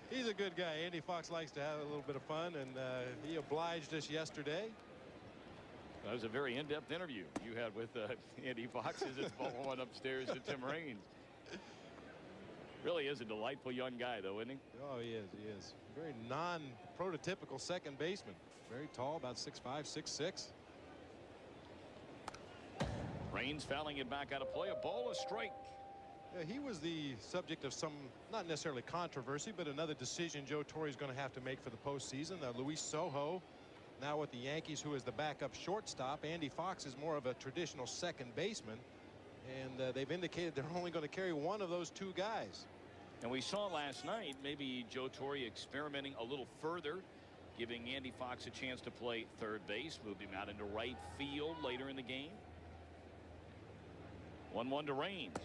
He's a good guy. Andy Fox likes to have a little bit of fun, and he obliged us yesterday. That was a very in-depth interview you had with Andy Fox as it's ball one upstairs to Tim Raines. Really is a delightful young guy, though, isn't he? Oh, he is. He is. Very non-prototypical second baseman. Very tall, about 6'5", 6'6". Raines fouling it back out of play. A ball, a strike. He was the subject of some, not necessarily controversy, but another decision Joe Torre is going to have to make for the postseason. Luis Sojo, now with the Yankees, who is the backup shortstop. Andy Fox is more of a traditional second baseman, and they've indicated they're only going to carry one of those 2 guys. And we saw last night maybe Joe Torre experimenting a little further, giving Andy Fox a chance to play third base, moved him out into right field later in the game. 1-1 to Raines.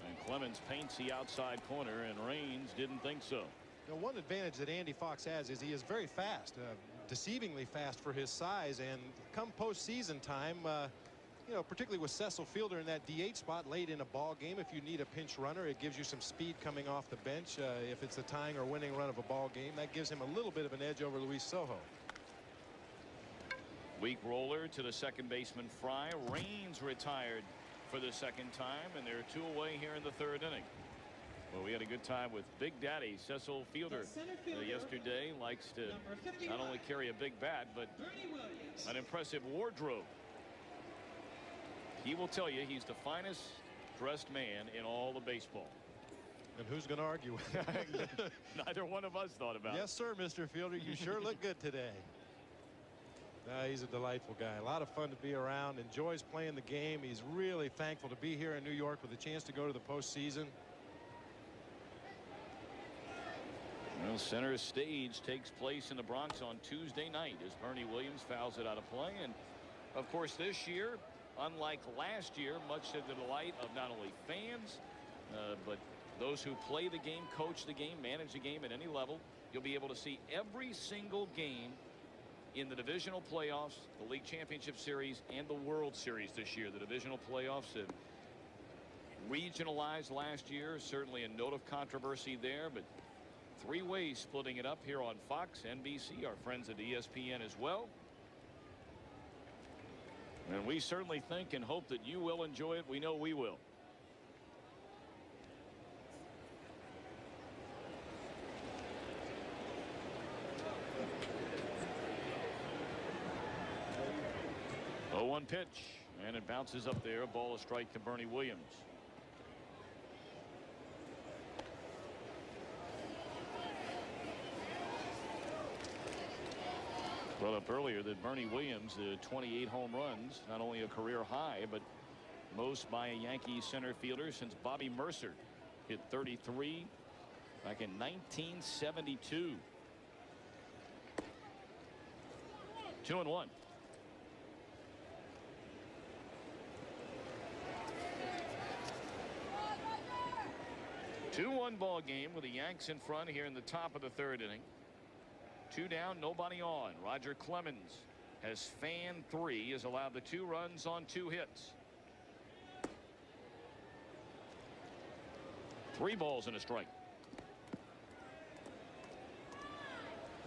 And Clemens paints the outside corner, and Raines didn't think so. Now, one advantage that Andy Fox has is he is very fast, deceivingly fast for his size, and come postseason time, you know, particularly with Cecil Fielder in that DH spot late in a ball game, if you need a pinch runner, it gives you some speed coming off the bench. If it's a tying or winning run of a ball game, that gives him a little bit of an edge over Luis Sojo. Weak roller to the second baseman Fry. Raines retired for the second time, and they're 2 away here in the 3rd inning. Well, we had a good time with Big Daddy Cecil Fielder yesterday. Likes to not only carry a big bat, but an impressive wardrobe. He will tell you he's the finest dressed man in all of baseball. And who's going to argue with that? Neither one of us thought about it. Yes, sir, Mr. Fielder. You sure look good today. He's a delightful guy. A lot of fun to be around. Enjoys playing the game. He's really thankful to be here in New York with a chance to go to the postseason. Well, center stage takes place in the Bronx on Tuesday night as Bernie Williams fouls it out of play. And of course, this year, unlike last year, much to the delight of not only fans, but those who play the game, coach the game, manage the game at any level, you'll be able to see every single game in the divisional playoffs, the League Championship Series, and the World Series this year. The divisional playoffs have regionalized last year, certainly a note of controversy there, but 3 ways splitting it up here on Fox, NBC, our friends at ESPN as well. And we certainly think and hope that you will enjoy it. We know we will. Oh, 1 pitch, and it bounces up there. Ball, a strike to Bernie Williams. Brought up earlier that Bernie Williams, 28 home runs, not only a career high, but most by a Yankee center fielder since Bobby Mercer hit 33 back in 1972. 2-1. Two-one ball game with the Yanks in front here in the top of the 3rd inning. 2 down, nobody on. Roger Clemens has fanned 3, has allowed the 2 runs on 2 hits. 3 balls and a strike.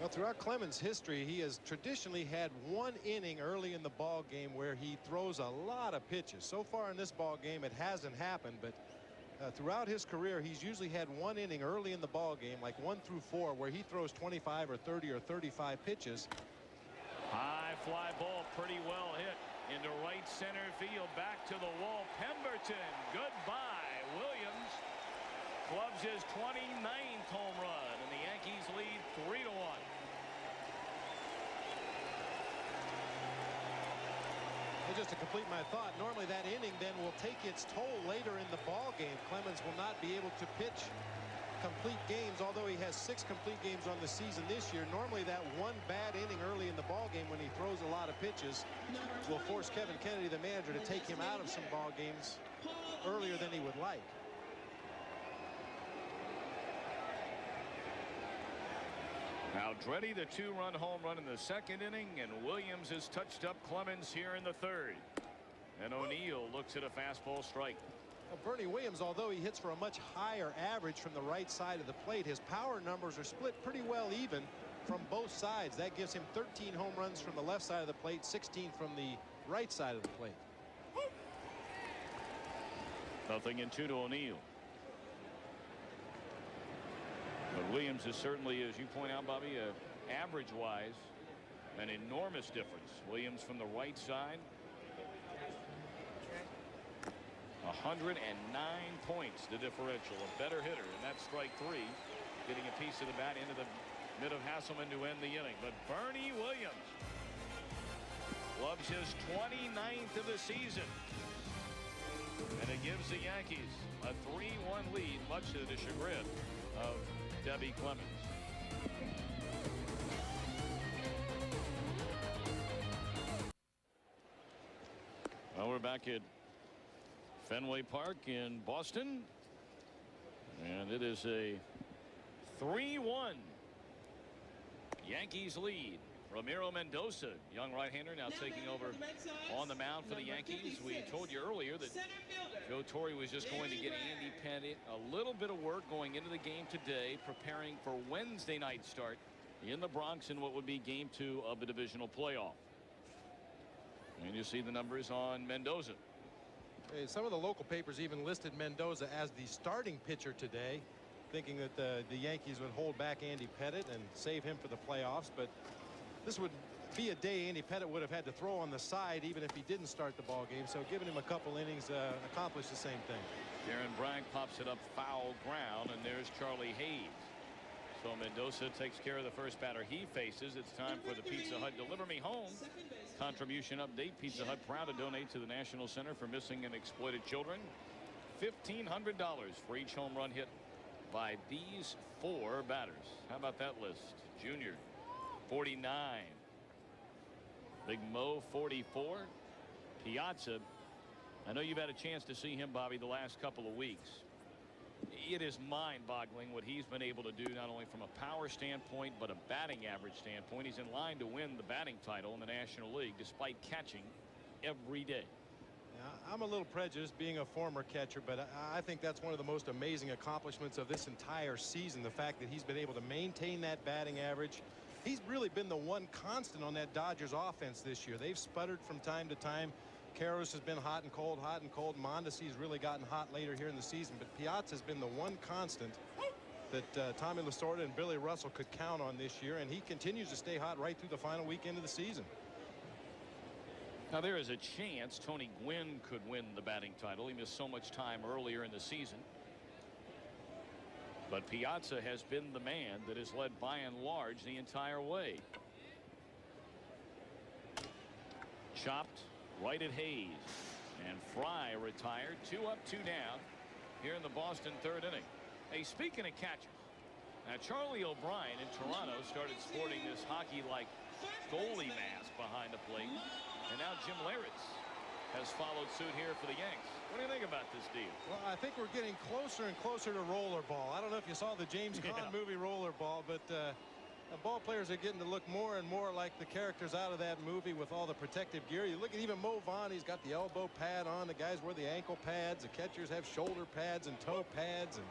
Well, throughout Clemens' history, he has traditionally had 1 inning early in the ball game where he throws a lot of pitches. So far in this ball game, it hasn't happened, but throughout his career, he's usually had 1 inning early in the ball game, like 1 through 4, where he throws 25 or 30 or 35 pitches. High fly ball, pretty well hit into right center field, back to the wall. Pemberton, goodbye. Williams clubs his 29th home run, and the Yankees lead 3-1. Just to complete my thought, normally that inning then will take its toll later in the ball game. Clemens will not be able to pitch complete games, although he has 6 complete games on the season this year. Normally that 1 bad inning early in the ball game when he throws a lot of pitches will force Kevin Kennedy, the manager, to take him out of some ball games earlier than he would like. Now Andretti, the 2-run home run in the 2nd inning, and Williams has touched up Clemens here in the 3rd. And O'Neill looks at a fastball strike. Well, Bernie Williams, although he hits for a much higher average from the right side of the plate, his power numbers are split pretty well even from both sides. That gives him 13 home runs from the left side of the plate, 16 from the right side of the plate. 0-2 to O'Neill. But Williams is certainly, as you point out, Bobby, average-wise, an enormous difference. Williams from the right side, 109 points, the differential. A better hitter, and that's strike 3, getting a piece of the bat into the mid of Hasselman to end the inning. But Bernie Williams clubs his 29th of the season, and it gives the Yankees a 3-1 lead, much to the chagrin of Debbie Clemens. Well, we're back at Fenway Park in Boston. And it is a 3-1 Yankees lead. Ramiro Mendoza, young right-hander, now taking over on the mound for the Yankees. We told you earlier that Joe Torre was just going to get Andy Pettitte a little bit of work going into the game today, preparing for Wednesday night start in the Bronx in what would be game 2 of the divisional playoff. And you see the numbers on Mendoza. Hey, some of the local papers even listed Mendoza as the starting pitcher today, thinking that the Yankees would hold back Andy Pettitte and save him for the playoffs. But this would be a day Andy Pettitte would have had to throw on the side even if he didn't start the ball game. So giving him a couple innings accomplished the same thing. Darren Bragg pops it up foul ground, and there's Charlie Hayes. So Mendoza takes care of the first batter he faces. It's time for the Pizza Hut Deliver Me Home contribution update. Pizza Hut proud to donate to the National Center for Missing and Exploited Children. $1,500 for each home run hit by these 4 batters. How about that list? Junior, 49. Big Mo, 44. Piazza, I know you've had a chance to see him, Bobby, the last couple of weeks. It is mind-boggling what he's been able to do, not only from a power standpoint but a batting average standpoint. He's in line to win the batting title in the National League despite catching every day. I'm a little prejudiced being a former catcher, but I think that's one of the most amazing accomplishments of this entire season. The fact that he's been able to maintain that batting average. He's really been the one constant on that Dodgers offense this year. They've sputtered from time to time. Karros has been hot and cold, hot and cold. Mondesi's really gotten hot later here in the season, but Piazza has been the one constant that Tommy Lasorda and Billy Russell could count on this year, and he continues to stay hot right through the final weekend of the season. Now there is a chance Tony Gwynn could win the batting title. He missed so much time earlier in the season. But Piazza has been the man that has led by and large the entire way. Chopped right at Hayes, and Fry retired. 2 up, 2 down here in the Boston 3rd inning. Hey, speaking of catchers, now Charlie O'Brien in Toronto started sporting this hockey-like goalie mask behind the plate, and now Jim Leyritz has followed suit here for the Yanks. What do you think about this deal? Well, I think we're getting closer and closer to rollerball. I don't know if you saw the James Caan movie Rollerball, but the ball players are getting to look more and more like the characters out of that movie with all the protective gear. You look at even Mo Vaughn, he's got the elbow pad on. The guys wear the ankle pads. The catchers have shoulder pads and toe pads and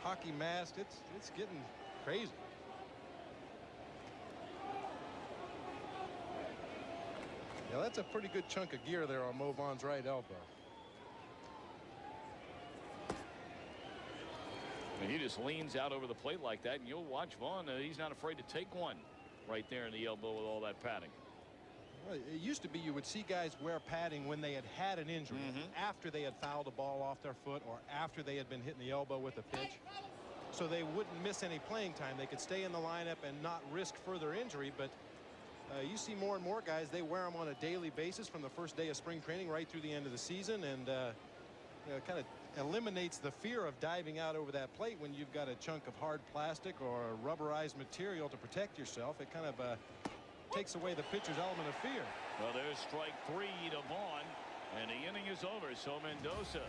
hockey masks. It's getting crazy. Yeah, that's a pretty good chunk of gear there on Mo Vaughn's right elbow. He just leans out over the plate like that, and you'll watch Vaughn. He's not afraid to take one right there in the elbow with all that padding. Well, it used to be you would see guys wear padding when they had an injury, after they had fouled a ball off their foot or after they had been hit in the elbow with a pitch, so they wouldn't miss any playing time. They could stay in the lineup and not risk further injury. But you see more and more guys, they wear them on a daily basis from the first day of spring training right through the end of the season, and kind of eliminates the fear of diving out over that plate when you've got a chunk of hard plastic or rubberized material to protect yourself. It kind of takes away the pitcher's element of fear. Well, there's strike 3 to Vaughn, and the inning is over. So Mendoza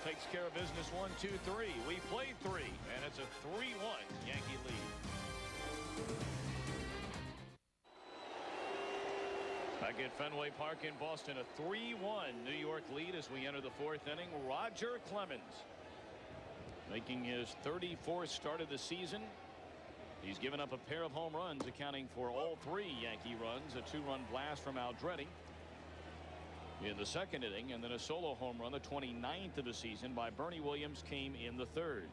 takes care of business. 1, 2, 3. We played 3, and it's a 3-1 Yankee lead. Back at Fenway Park in Boston, a 3-1 New York lead as we enter the 4th inning. Roger Clemens making his 34th start of the season. He's given up a pair of home runs, accounting for all 3 Yankee runs. A 2-run blast from Aldrete in the 2nd inning, and then a solo home run, the 29th of the season, by Bernie Williams, came in the 3rd.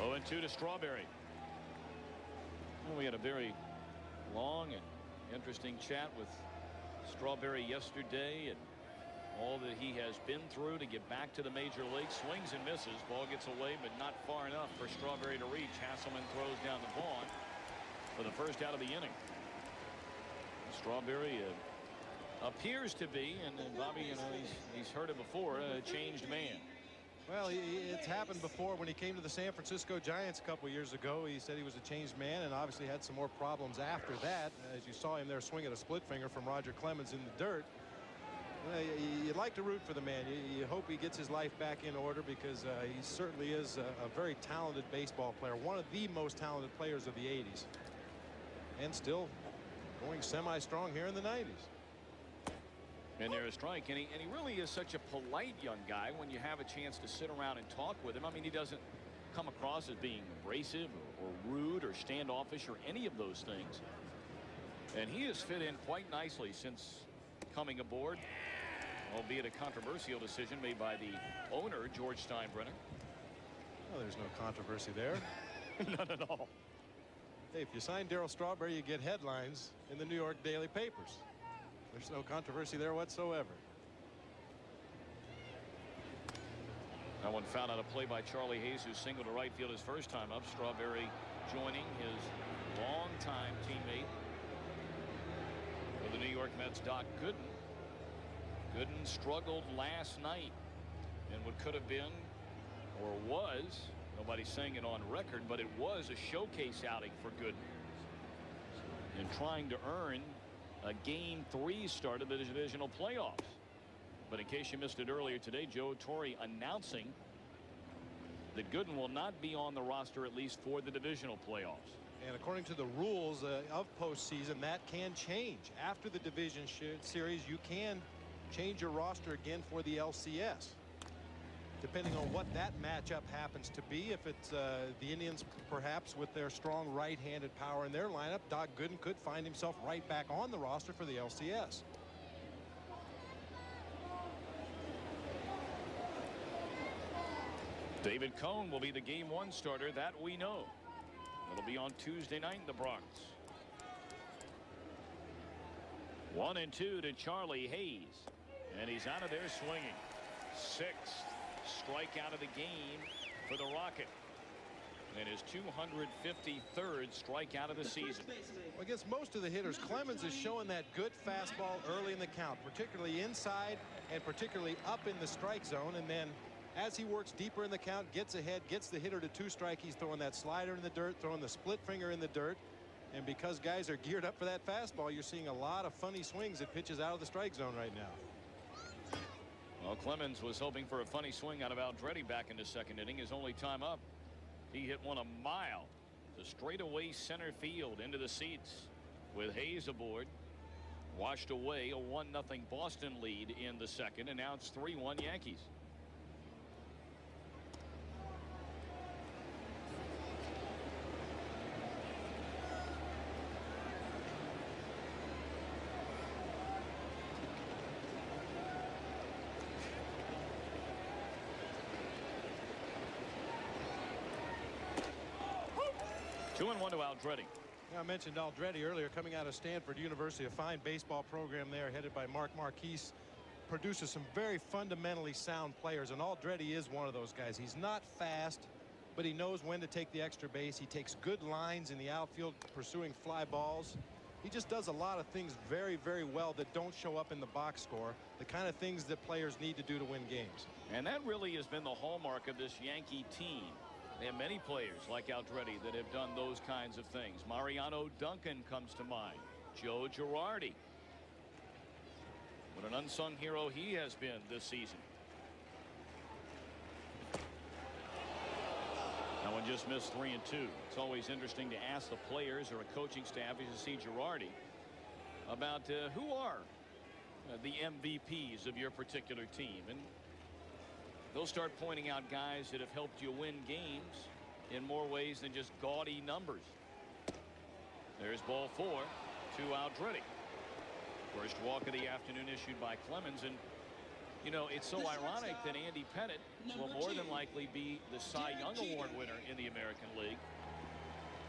Oh, and 2 to Strawberry. Well, we had a very long and interesting chat with Strawberry yesterday, and all that he has been through to get back to the major league. Swings and misses. Ball gets away, but not far enough for Strawberry to reach. Hasselman throws down the Vaughn for the first out of the inning. Strawberry appears to be, and Bobby, you know, he's heard it before, a changed man. Well, it's happened before when he came to the San Francisco Giants a couple years ago. He said he was a changed man and obviously had some more problems after that. As you saw him there swing at a split finger from Roger Clemens in the dirt. You'd like to root for the man. You hope he gets his life back in order because he certainly is a very talented baseball player. One of the most talented players of the 80s. And still going semi-strong here in the 90s. And there's a strike, and he really is such a polite young guy when you have a chance to sit around and talk with him. I mean, he doesn't come across as being abrasive or rude or standoffish or any of those things. And he has fit in quite nicely since coming aboard, albeit a controversial decision made by the owner, George Steinbrenner. Well, there's no controversy there. None at all. Hey, if you sign Darryl Strawberry, you get headlines in the New York daily papers. There's no controversy there whatsoever. That one found out a play by Charlie Hayes, who singled to right field his first time up. Strawberry joining his longtime teammate for the New York Mets, Doc Gooden. Gooden struggled last night in what could have been, or was, nobody's saying it on record, but it was a showcase outing for Gooden in trying to earn a Game 3 start of the divisional playoffs. But in case you missed it earlier today, Joe Torre announcing that Gooden will not be on the roster at least for the divisional playoffs. And according to the rules of postseason, that can change. After the division series, you can change your roster again for the LCS. Depending on what that matchup happens to be, if it's the Indians perhaps with their strong right-handed power in their lineup, Doc Gooden could find himself right back on the roster for the LCS. David Cone will be the Game 1 starter, that we know. It'll be on Tuesday night in the Bronx. 1-2 to Charlie Hayes, and he's out of there swinging. Sixth strikeout of the game for the Rocket, and his 253rd strikeout of the season. Well, against most of the hitters, Clemens is showing that good fastball early in the count, particularly inside and particularly up in the strike zone. And then as he works deeper in the count, gets ahead, gets the hitter to 2 strike, he's throwing that slider in the dirt, throwing the split finger in the dirt. And because guys are geared up for that fastball, you're seeing a lot of funny swings at pitches out of the strike zone right now. Well, Clemens was hoping for a funny swing out of Aldretti back in the second inning. His only time up, he hit one a mile to straightaway center field into the seats with Hayes aboard. Washed away a 1-0 Boston lead in the second, and now it's 3-1 Yankees. Two and one to Aldretti. I mentioned Aldretti earlier, coming out of Stanford University, a fine baseball program there headed by Mark Marquise. Produces some very fundamentally sound players, and Aldretti is one of those guys. He's not fast, but he knows when to take the extra base. He takes good lines in the outfield pursuing fly balls. He just does a lot of things very, very well that don't show up in the box score, the kind of things that players need to do to win games. And that really has been the hallmark of this Yankee team. They have many players like Aldretti that have done those kinds of things. Mariano Duncan comes to mind. Joe Girardi. What an unsung hero he has been this season. That one just missed 3-2. It's always interesting to ask the players or a coaching staff, as you see Girardi, about who are the MVPs of your particular team. And they'll start pointing out guys that have helped you win games in more ways than just gaudy numbers. There's ball 4 to Aldretti. First walk of the afternoon issued by Clemens. And you know, it's so ironic that Andy Pettitte will more than likely be the Cy Young Award winner in the American League.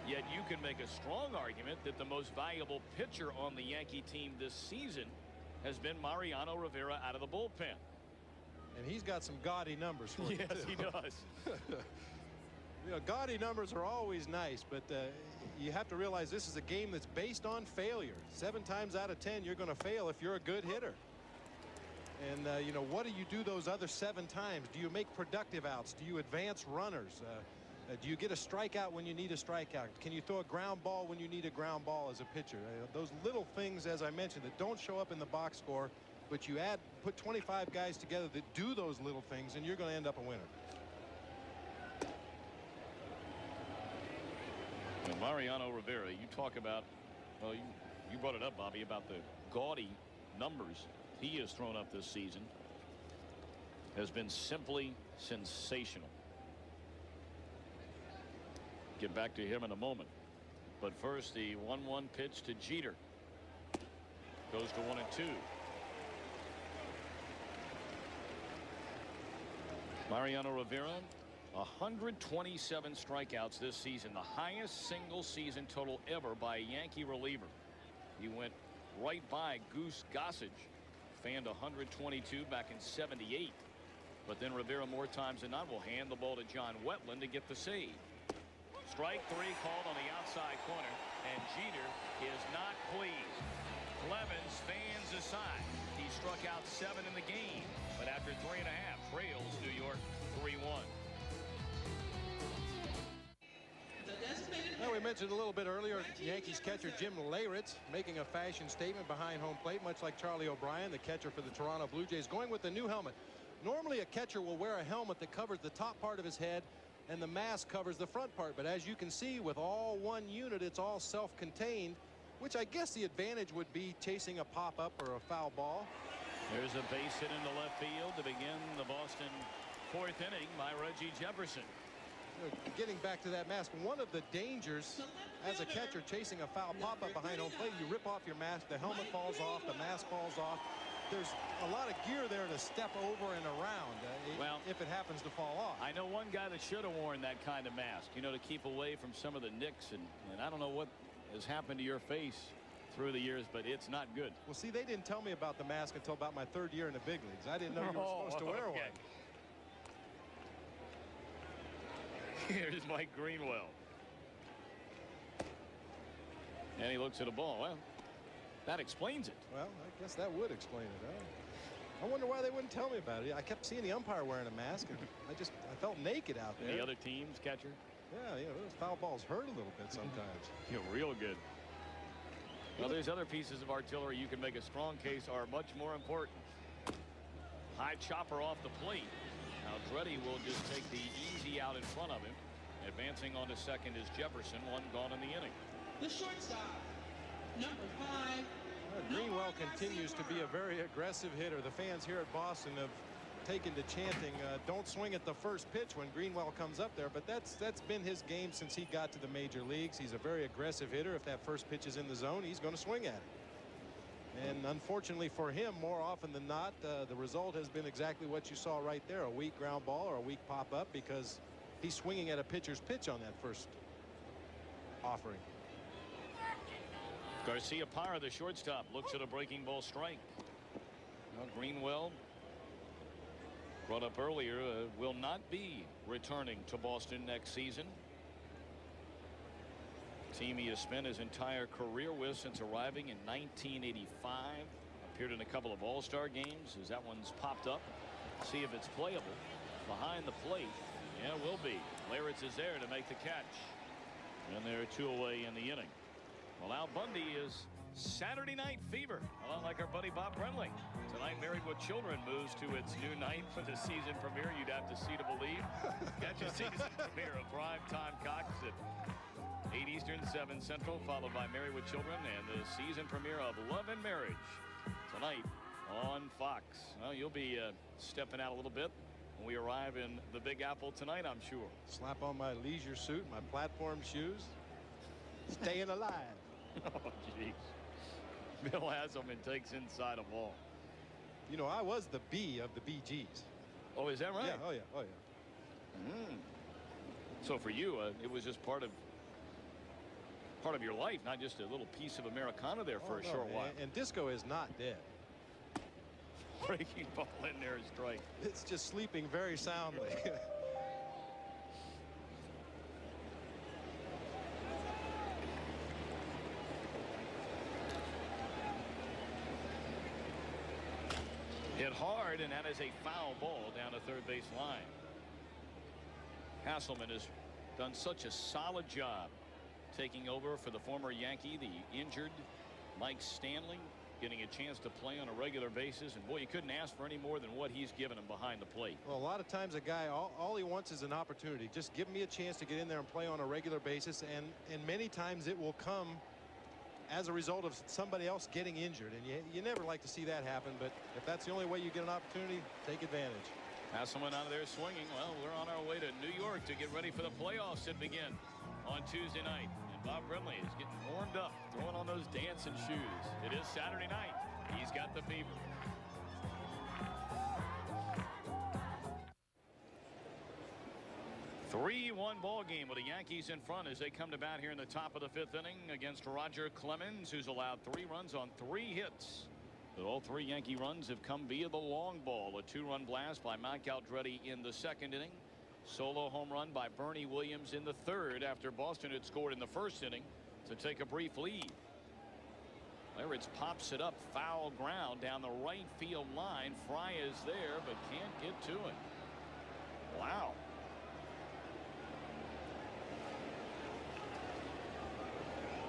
Yet you can make a strong argument that the most valuable pitcher on the Yankee team this season has been Mariano Rivera out of the bullpen. And he's got some gaudy numbers for you. Yes, he does. You know, gaudy numbers are always nice, but you have to realize this is a game that's based on failure. 7 times out of 10, you're going to fail if you're a good hitter. And, you know, what do you do those other 7 times? Do you make productive outs? Do you advance runners? Do you get a strikeout when you need a strikeout? Can you throw a ground ball when you need a ground ball as a pitcher? Those little things, as I mentioned, that don't show up in the box score, but you put 25 guys together that do those little things, and you're going to end up a winner. And Mariano Rivera, you talk about, well, you brought it up, Bobby, about the gaudy numbers he has thrown up this season. Has been simply sensational. Get back to him in a moment. But first, the 1-1 pitch to Jeter. Goes to 1-2. Mariano Rivera, 127 strikeouts this season, the highest single season total ever by a Yankee reliever. He went right by Goose Gossage, fanned 122 back in '78. But then Rivera, more times than not, will hand the ball to John Wetland to get the save. Strike 3 called on the outside corner, and Jeter is not pleased. Clemens fans aside. He struck out 7 in the game, but after 3.5, trails New York 3-1. Well, we mentioned a little bit earlier, Yankees catcher Jim Leyritz making a fashion statement behind home plate, much like Charlie O'Brien, the catcher for the Toronto Blue Jays, going with the new helmet. Normally, a catcher will wear a helmet that covers the top part of his head, and the mask covers the front part. But as you can see, with all one unit, it's all self-contained, which I guess the advantage would be chasing a pop-up or a foul ball. There's a base hit into left field to begin the Boston 4th inning by Reggie Jefferson. Getting back to that mask, one of the dangers as a catcher chasing a foul pop-up behind home plate, you rip off your mask, the helmet falls off, the mask falls off. There's a lot of gear there to step over and around well, if it happens to fall off. I know one guy that should have worn that kind of mask, you know, to keep away from some of the nicks, and I don't know what has happened to your face through the years, but it's not good. Well, see, they didn't tell me about the mask until about my 3rd year in the big leagues. I didn't know you were supposed to wear one. Here's Mike Greenwell. And he looks at a ball. Well, that explains it. Well, I guess that would explain it. Huh? I wonder why they wouldn't tell me about it. I kept seeing the umpire wearing a mask, and I felt naked out there. The other team's catcher? Yeah, you know, those foul balls hurt a little bit sometimes. You're real good. Well, there's other pieces of artillery you can make a strong case are much more important. High chopper off the plate. Now Dreddy will just take the easy out in front of him. Advancing on to second is Jefferson, 1 gone in the inning. The shortstop, number 5. Greenwell continues to be a very aggressive hitter. The fans here at Boston have taken to chanting, don't swing at the first pitch when Greenwell comes up there, but that's been his game since he got to the major leagues. He's a very aggressive hitter. If that first pitch is in the zone, he's going to swing at it. And unfortunately for him, more often than not, the result has been exactly what you saw right there, a weak ground ball or a weak pop-up, because he's swinging at a pitcher's pitch on that first offering. Garcia Parra, the shortstop, looks at a breaking ball strike. Well, Greenwell, brought up earlier, will not be returning to Boston next season. Team he has spent his entire career with since arriving in 1985. Appeared in a couple of all-star games as that one's popped up. See if it's playable. Behind the plate. Yeah, it will be. Leyritz is there to make the catch. And they're 2 away in the inning. Well, Al Bundy is Saturday Night Fever, a lot like our buddy Bob Brenly. Tonight, Married with Children moves to its new night for the season premiere. You'd have to see to believe. Catch a season premiere of Primetime Cox at 8 Eastern, 7 Central, followed by Married with Children and the season premiere of Love and Marriage tonight on Fox. Well, you'll be stepping out a little bit when we arrive in the Big Apple tonight, I'm sure. Slap on my leisure suit, my platform shoes. Staying alive. Oh, jeez. Bill Hasselman takes inside a ball. You know, I was the B of the Bee Gees. Oh, is that right? Yeah, oh yeah, oh yeah. So for you, it was just part of your life, not just a little piece of Americana there for a short while. And disco is not dead. Breaking ball in there, strike. It's just sleeping very soundly. Hit hard, and that is a foul ball down the third base line. Hasselman has done such a solid job taking over for the former Yankee, the injured Mike Stanley, getting a chance to play on a regular basis. And boy, you couldn't ask for any more than what he's given him behind the plate. Well, a lot of times a guy, all he wants is an opportunity. Just give me a chance to get in there and play on a regular basis, and many times it will come as a result of somebody else getting injured, and you never like to see that happen, but if that's the only way you get an opportunity, take advantage. Hasselman out of there swinging. Well, we're on our way to New York to get ready for the playoffs that begin on Tuesday night. And Bob Brenly is getting warmed up, throwing on those dancing shoes. It is Saturday night. He's got the fever. A 3-1 ball game with the Yankees in front as they come to bat here in the top of the 5th inning against Roger Clemens, who's allowed 3 runs on 3 hits. But all 3 Yankee runs have come via the long ball. A 2-run blast by Mike Aldrete in the 2nd inning. Solo home run by Bernie Williams in the 3rd after Boston had scored in the 1st inning to take a brief lead. Leyritz pops it up, foul ground down the right field line. Fry is there but can't get to it. Wow.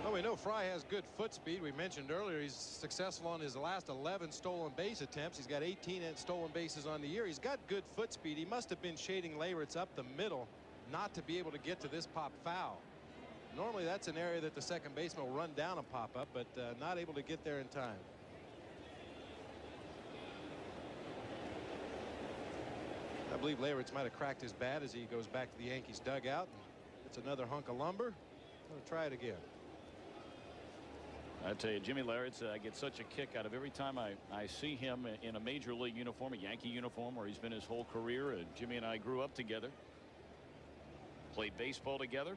Well, we know Fry has good foot speed. We mentioned earlier he's successful on his last 11 stolen base attempts. He's got 18 stolen bases on the year. He's got good foot speed. He must have been shading Leyritz up the middle not to be able to get to this pop foul. Normally that's an area that the second baseman will run down and pop up, but not able to get there in time. I believe Leyritz might have cracked his bat as he goes back to the Yankees dugout. It's another hunk of lumber. I'll try it again. I tell you, Jimmy Leyritz, I get such a kick out of every time I see him in a major league uniform, a Yankee uniform, where he's been his whole career. Jimmy and I grew up together, played baseball together,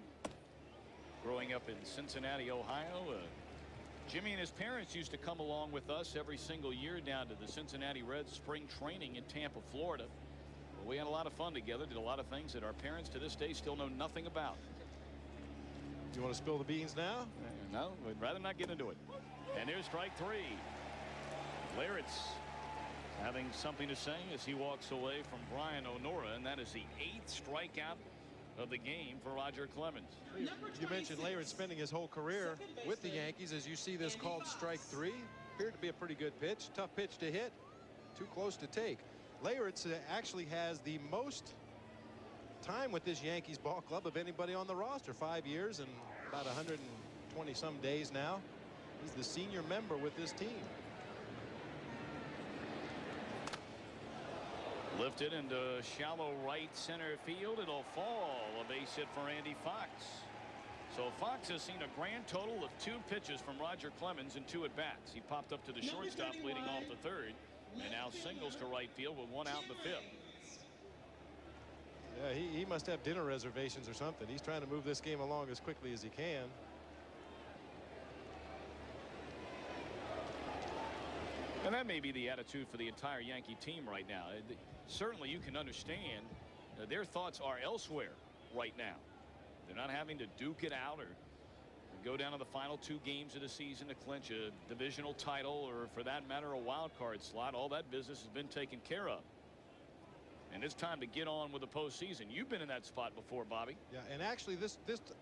growing up in Cincinnati, Ohio. Jimmy and his parents used to come along with us every single year down to the Cincinnati Reds spring training in Tampa, Florida. We had a lot of fun together, did a lot of things that our parents to this day still know nothing about. You want to spill the beans now? No, we'd rather not get into it. And here's strike 3. Leyritz having something to say as he walks away from Brian O'Nora, and that is the 8th strikeout of the game for Roger Clemens. You mentioned Leyritz spending his whole career with the Yankees. As you see this called strike 3, appeared to be a pretty good pitch. Tough pitch to hit, too close to take. Leyritz actually has the most time with this Yankees ball club of anybody on the roster. 5 years and about 120 some days now. He's the senior member with this team. Lifted into shallow right center field. It'll fall. A base hit for Andy Fox. So Fox has seen a grand total of 2 pitches from Roger Clemens in 2 at-bats. He popped up to the shortstop leading off the 3rd, and now singles to right field with 1 out in the 5th. Yeah, he must have dinner reservations or something. He's trying to move this game along as quickly as he can. And that may be the attitude for the entire Yankee team right now. Certainly you can understand their thoughts are elsewhere right now. They're not having to duke it out or go down to the final 2 games of the season to clinch a divisional title, or for that matter a wild card slot. All that business has been taken care of. And it's time to get on with the postseason. You've been in that spot before, Bobby. Yeah, and actually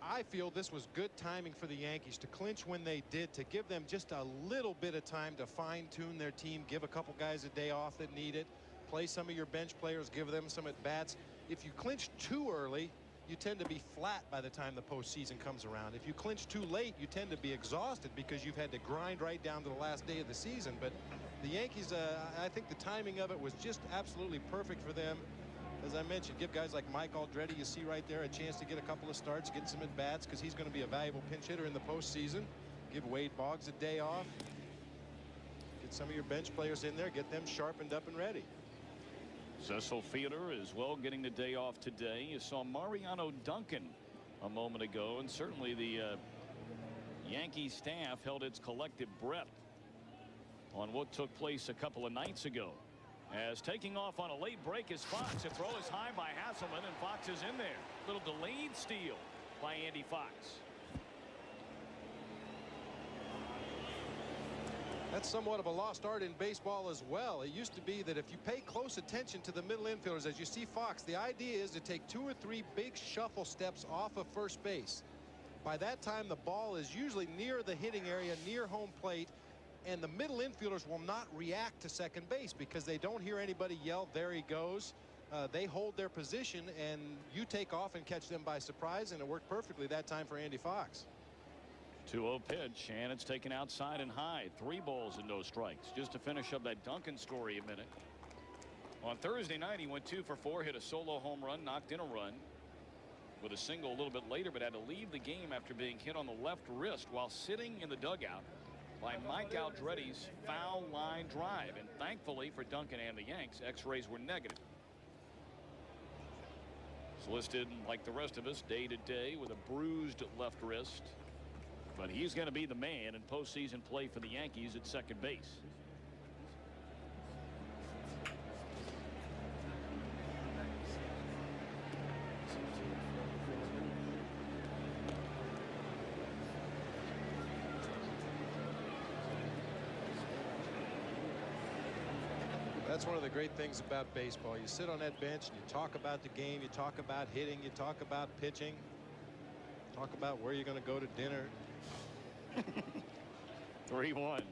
I feel this was good timing for the Yankees to clinch when they did, to give them just a little bit of time to fine-tune their team, give a couple guys a day off that need it, play some of your bench players, give them some at-bats. If you clinch too early, you tend to be flat by the time the postseason comes around. If you clinch too late, you tend to be exhausted because you've had to grind right down to the last day of the season. But the Yankees, I think the timing of it was just absolutely perfect for them. As I mentioned, give guys like Mike Aldrete, you see right there, a chance to get a couple of starts, get some at-bats, because he's going to be a valuable pinch hitter in the postseason. Give Wade Boggs a day off. Get some of your bench players in there, get them sharpened up and ready. Cecil Fielder as well getting the day off today. You saw Mariano Duncan a moment ago, and certainly the Yankee staff held its collective breath on what took place a couple of nights ago. As taking off on a late break is Fox. A throw is high by Hasselman, and Fox is in there. Little delayed steal by Andy Fox. That's somewhat of a lost art in baseball as well. It used to be that if you pay close attention to the middle infielders, as you see Fox, the idea is to take 2 or 3 big shuffle steps off of first base. By that time, the ball is usually near the hitting area, near home plate, and the middle infielders will not react to second base because they don't hear anybody yell, "There he goes." They hold their position, and you take off and catch them by surprise, and it worked perfectly that time for Andy Fox. 2-0 pitch, and it's taken outside and high. 3 balls and no strikes. Just to finish up that Duncan story a minute. On Thursday night, he went 2 for 4, hit a solo home run, knocked in a run with a single a little bit later, but had to leave the game after being hit on the left wrist while sitting in the dugout by Mike Aldretti's foul line drive. And thankfully for Duncan and the Yanks, x-rays were negative. He's listed like the rest of us day to day with a bruised left wrist. But he's going to be the man in postseason play for the Yankees at second base. That's one of the great things about baseball. You sit on that bench and you talk about the game, you talk about hitting, you talk about pitching, talk about where you're going to go to dinner. 3-1,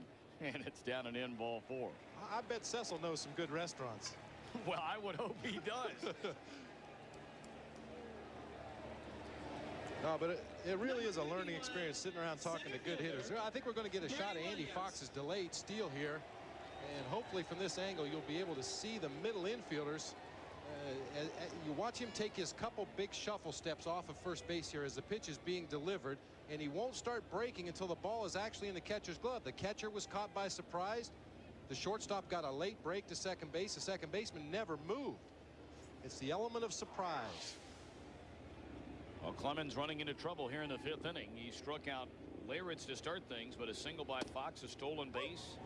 and it's down and in, ball 4. I bet Cecil knows some good restaurants. Well, I would hope he does. No, but it really is a learning experience sitting around talking to good hitters. I think we're going to get a shot of Andy Fox's delayed steal here. And hopefully from this angle, you'll be able to see the middle infielders. You watch him take his couple big shuffle steps off of first base here as the pitch is being delivered. And he won't start breaking until the ball is actually in the catcher's glove. The catcher was caught by surprise. The shortstop got a late break to second base. The second baseman never moved. It's the element of surprise. Well, Clemens running into trouble here in the 5th inning. He struck out Leyritz to start things, but a single by Fox, a stolen base.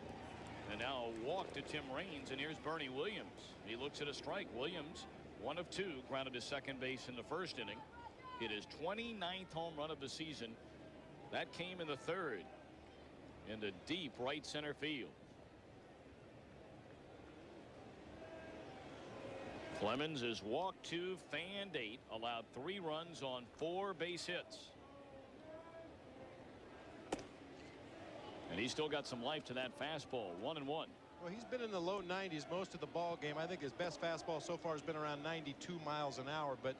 And now a walk to Tim Raines, and here's Bernie Williams. He looks at a strike. Williams, 1 of 2, grounded to second base in the 1st inning. Hit his 29th home run of the season. That came in the 3rd into deep right center field. Clemens is walked 2, fanned 8, allowed 3 runs on 4 base hits. And he's still got some life to that fastball. 1-1. Well, he's been in the low 90s most of the ball game. I think his best fastball so far has been around 92 miles an hour, but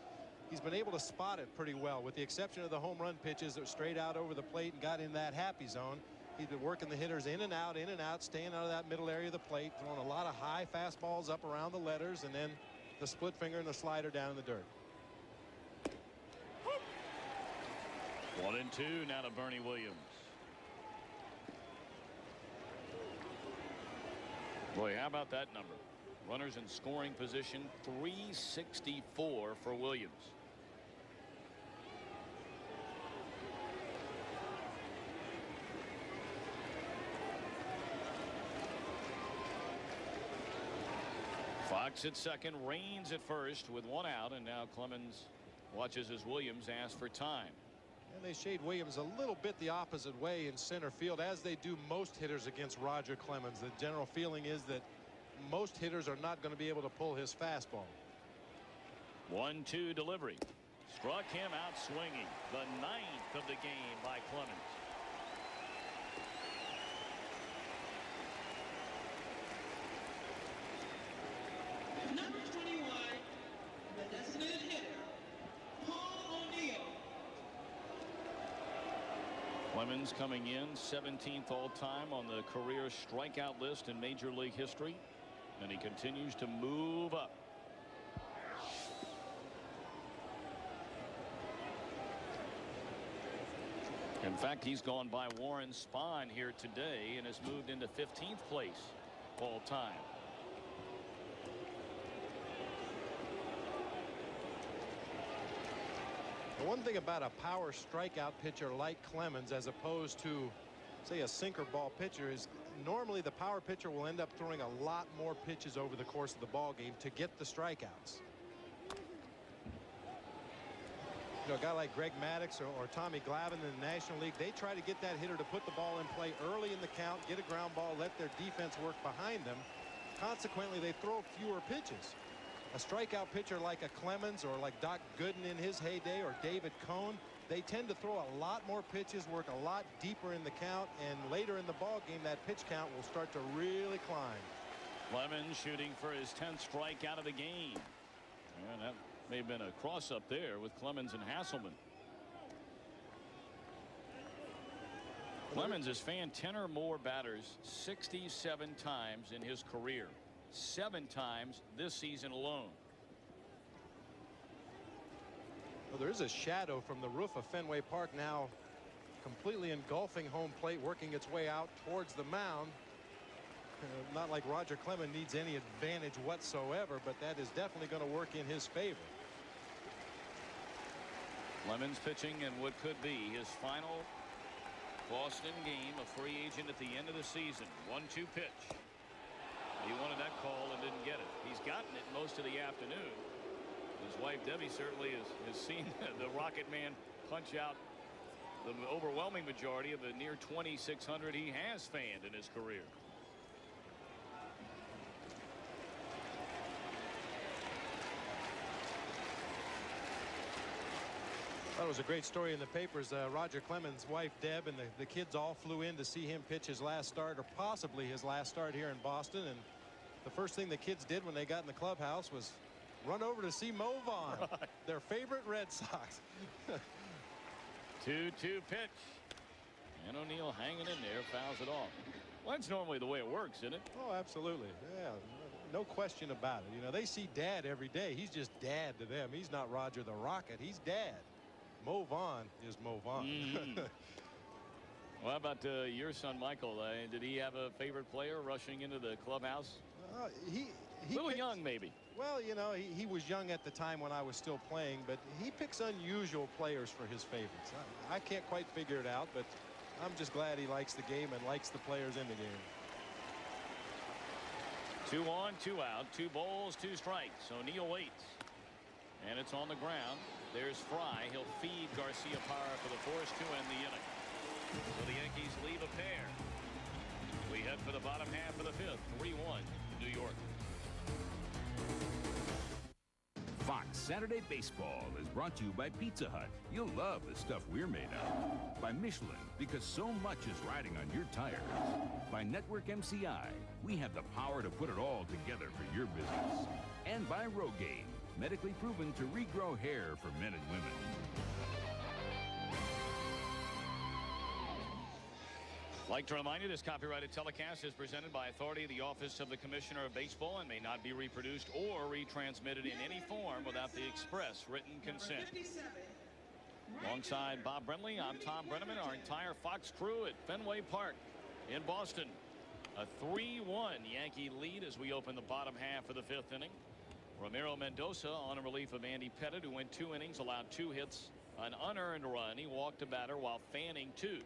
he's been able to spot it pretty well, with the exception of the home run pitches that were straight out over the plate and got in that happy zone. He's been working the hitters in and out, staying out of that middle area of the plate, throwing a lot of high fastballs up around the letters, and then the split finger and the slider down in the dirt. 1-2 now to Bernie Williams. Boy, how about that number? Runners in scoring position, 364 for Williams. Fox at second, Raines at first with 1 out, and now Clemens watches as Williams asks for time. And they shade Williams a little bit the opposite way in center field, as they do most hitters against Roger Clemens. The general feeling is that most hitters are not going to be able to pull his fastball. 1-2 delivery. Struck him out swinging. The 9th of the game by Clemens. Number 21, the designated hitter, Paul O'Neill. Clemens coming in 17th all-time on the career strikeout list in Major League history, and he continues to move up. In fact, he's gone by Warren Spahn here today and has moved into 15th place all time. The one thing about a power strikeout pitcher like Clemens, as opposed to, say, a sinker ball pitcher, is normally the power pitcher will end up throwing a lot more pitches over the course of the ball game to get the strikeouts. You know, a guy like Greg Maddux or Tommy Glavine in the National League, they try to get that hitter to put the ball in play early in the count, get a ground ball, let their defense work behind them. Consequently, they throw fewer pitches. A strikeout pitcher like a Clemens or like Doc Gooden in his heyday or David Cohn, they tend to throw a lot more pitches, work a lot deeper in the count, and later in the ball game, that pitch count will start to really climb. Clemens shooting for his 10th strikeout of the game. And that may have been a cross up there with Clemens and Hasselman. Clemens has fanned 10 or more batters 67 times in his career. 7 times this season alone. Well, there is a shadow from the roof of Fenway Park now completely engulfing home plate, working its way out towards the mound. Not like Roger Clemens needs any advantage whatsoever, but that is definitely going to work in his favor. Clemens pitching in what could be his final Boston game, a free agent at the end of the season. 1-2 pitch. He wanted that call and didn't get it. He's gotten it most of the afternoon. His wife Debbie certainly has seen the Rocket Man punch out the overwhelming majority of the near 2,600 he has fanned in his career. That was a great story in the papers. Roger Clemens' wife Deb and the kids all flew in to see him pitch his last start, or possibly his last start here in Boston. And the first thing the kids did when they got in the clubhouse was run over to see Mo Vaughn, right, their favorite Red Sox. 2-2 pitch. And O'Neill hanging in there, fouls it off. Well, that's normally the way it works, isn't it? Oh, absolutely. Yeah, no question about it. You know, they see Dad every day. He's just Dad to them. He's not Roger the Rocket. He's Dad. Mo Vaughn is Mo Vaughn. Well, how about your son Michael? Did he have a favorite player rushing into the clubhouse? He a little picks, young, maybe. Well, you know, he was young at the time when I was still playing, but he picks unusual players for his favorites. I can't quite figure it out, but I'm just glad he likes the game and likes the players in the game. 2 on, 2 out, 2 balls, 2 strikes. O'Neill waits. And it's on the ground. There's Fry. He'll feed Garcia Parra for the force to end the inning. So the Yankees leave a pair. We head for the bottom half of the 5th. 3-1 New York. Fox Saturday Baseball is brought to you by Pizza Hut. You'll love the stuff we're made of. By Michelin, because so much is riding on your tires. By Network MCI, we have the power to put it all together for your business. And by Rogaine, medically proven to regrow hair for men and women. Like to remind you, this copyrighted telecast is presented by authority of the Office of the Commissioner of Baseball and may not be reproduced or retransmitted in any form without the express written consent. Alongside Bob Brentley, I'm Tom Brenneman, our entire Fox crew at Fenway Park in Boston. A 3-1 Yankee lead as we open the bottom half of the 5th inning. Ramiro Mendoza on a relief of Andy Pettit, who went 2 innings, allowed 2 hits, an unearned run. He walked a batter while fanning 2.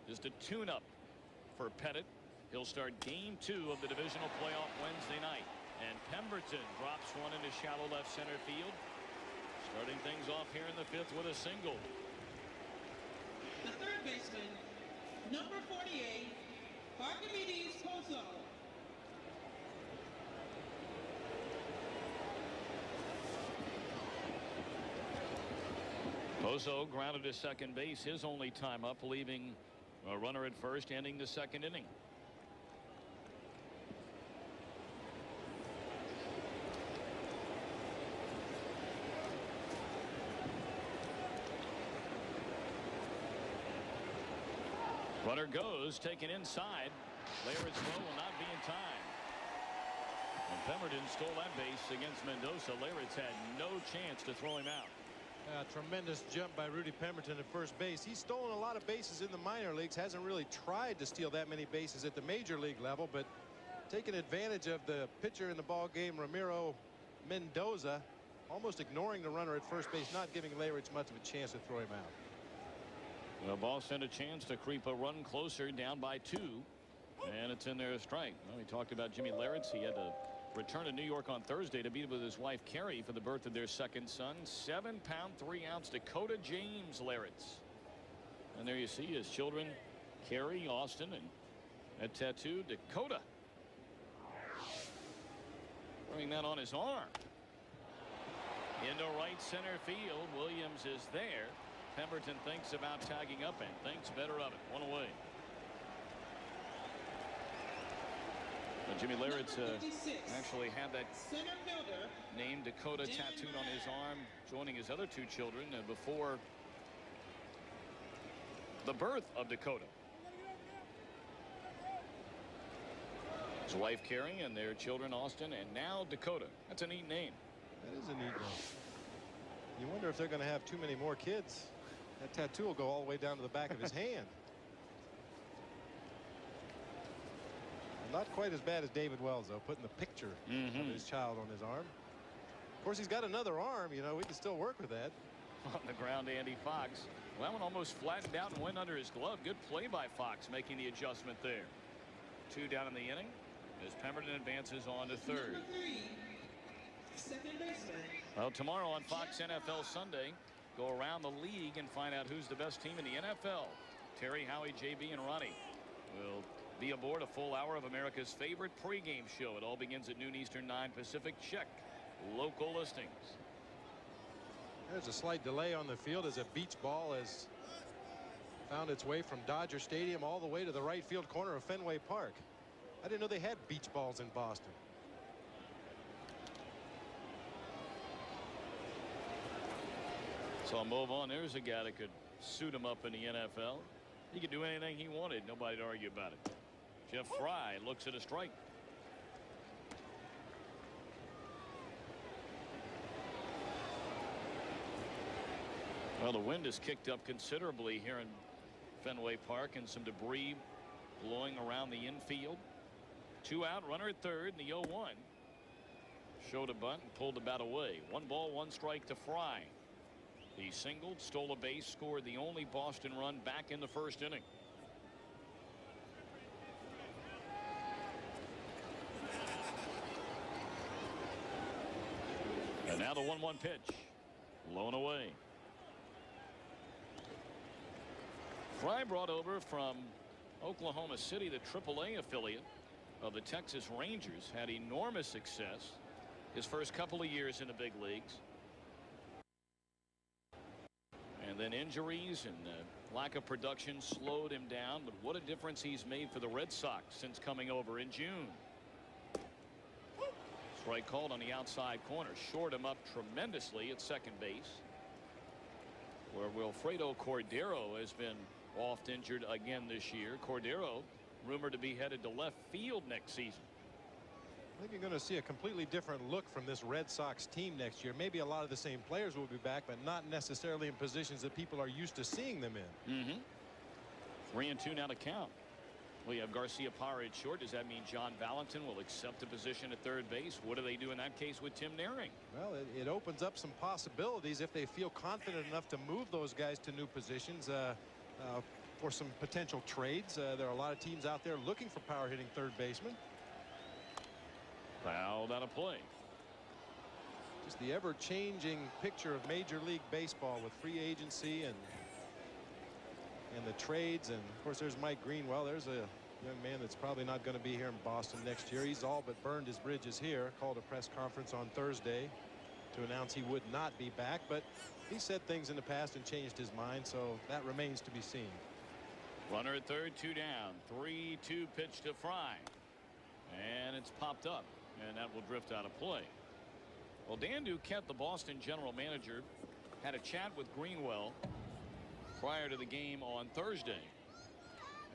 Just a tune-up for Pettit. He'll start game 2 of the divisional playoff Wednesday night. And Pemberton drops one into shallow left center field. Starting things off here in the 5th with a single. The third baseman, number 48, Archimedes Pozo. Pozo grounded to second base, his only time up, leaving a runner at first, ending the 2nd inning. Runner goes, taken inside. Laird's throw will not be in time. And Pemberton stole that base against Mendoza. Laird's had no chance to throw him out. Tremendous jump by Rudy Pemberton at first base. He's stolen a lot of bases in the minor leagues, hasn't really tried to steal that many bases at the major league level, but taking advantage of the pitcher in the ball game, Ramiro Mendoza, almost ignoring the runner at first base, not giving Lairich much of a chance to throw him out. Well, Boston a chance to creep a run closer, down by 2, and it's in there a strike. Well, we talked about Jimmy Laird's. He had to return to New York on Thursday to be with his wife Carrie for the birth of their second son, 7-pound 3-ounce Dakota James Larritz. And there you see his children, Carrie, Austin, and that tattoo, Dakota. Wearing that on his arm. Into right center field. Williams is there. Pemberton thinks about tagging up and thinks better of it. One away. Well, Jimmy Larritz actually had that name Dakota tattooed on his arm, joining his other two children before the birth of Dakota. His wife Carrie and their children Austin, and now Dakota. That's a neat name. That is a neat name. You wonder if they're going to have too many more kids. That tattoo will go all the way down to the back of his hand. Not quite as bad as David Wells, though, putting the picture of his child on his arm. Of course, he's got another arm. You know, we can still work with that. On the ground, Andy Fox. Well, that one almost flattened out and went under his glove. Good play by Fox, making the adjustment there. 2 down in the inning as Pemberton advances on to third. Number 3, second baseman. Well, tomorrow on Fox NFL Sunday, go around the league and find out who's the best team in the NFL. Terry, Howie, JB, and Ronnie will be aboard a full hour of America's favorite pregame show. It all begins at noon Eastern, 9 Pacific. Check local listings. There's a slight delay on the field as a beach ball has found its way from Dodger Stadium all the way to the right field corner of Fenway Park. I didn't know they had beach balls in Boston. So I'll move on. There's a guy that could suit him up in the NFL. He could do anything he wanted. Nobody'd argue about it. Jeff Fry looks at a strike. Well, the wind has kicked up considerably here in Fenway Park, and some debris blowing around the infield. 2 out, runner at third in the 0-1. Showed a bunt and pulled the bat away. 1 ball, 1 strike to Fry. He singled, stole a base, scored the only Boston run back in the first inning. And now the 1-1 pitch. Blown away. Fry brought over from Oklahoma City, the AAA affiliate of the Texas Rangers, had enormous success his first couple of years in the big leagues. And then injuries and lack of production slowed him down. But what a difference he's made for the Red Sox since coming over in June. Strike called on the outside corner. Shored him up tremendously at second base, where Wilfredo Cordero has been oft injured again this year. Cordero rumored to be headed to left field next season. I think you're going to see a completely different look from this Red Sox team next year. Maybe a lot of the same players will be back, but not necessarily in positions that people are used to seeing them in. 3-2 now to count. We have Garcia Parra at short. Does that mean John Valentin will accept a position at third base? What do they do in that case with Tim Naehring? Well, it opens up some possibilities if they feel confident enough to move those guys to new positions for some potential trades. There are a lot of teams out there looking for power hitting third baseman. Fouled out of play. Just the ever-changing picture of Major League Baseball with free agency and the trades. And of course there's Mike Greenwell. There's a young man that's probably not going to be here in Boston next year. He's all but burned his bridges here. Called a press conference on Thursday to announce he would not be back, but he said things in the past and changed his mind, so that remains to be seen. Runner at third, 2 down. 3-2 pitch to Fry, and it's popped up, and that will drift out of play. Well, Dan Duquette, the Boston general manager, had a chat with Greenwell prior to the game on Thursday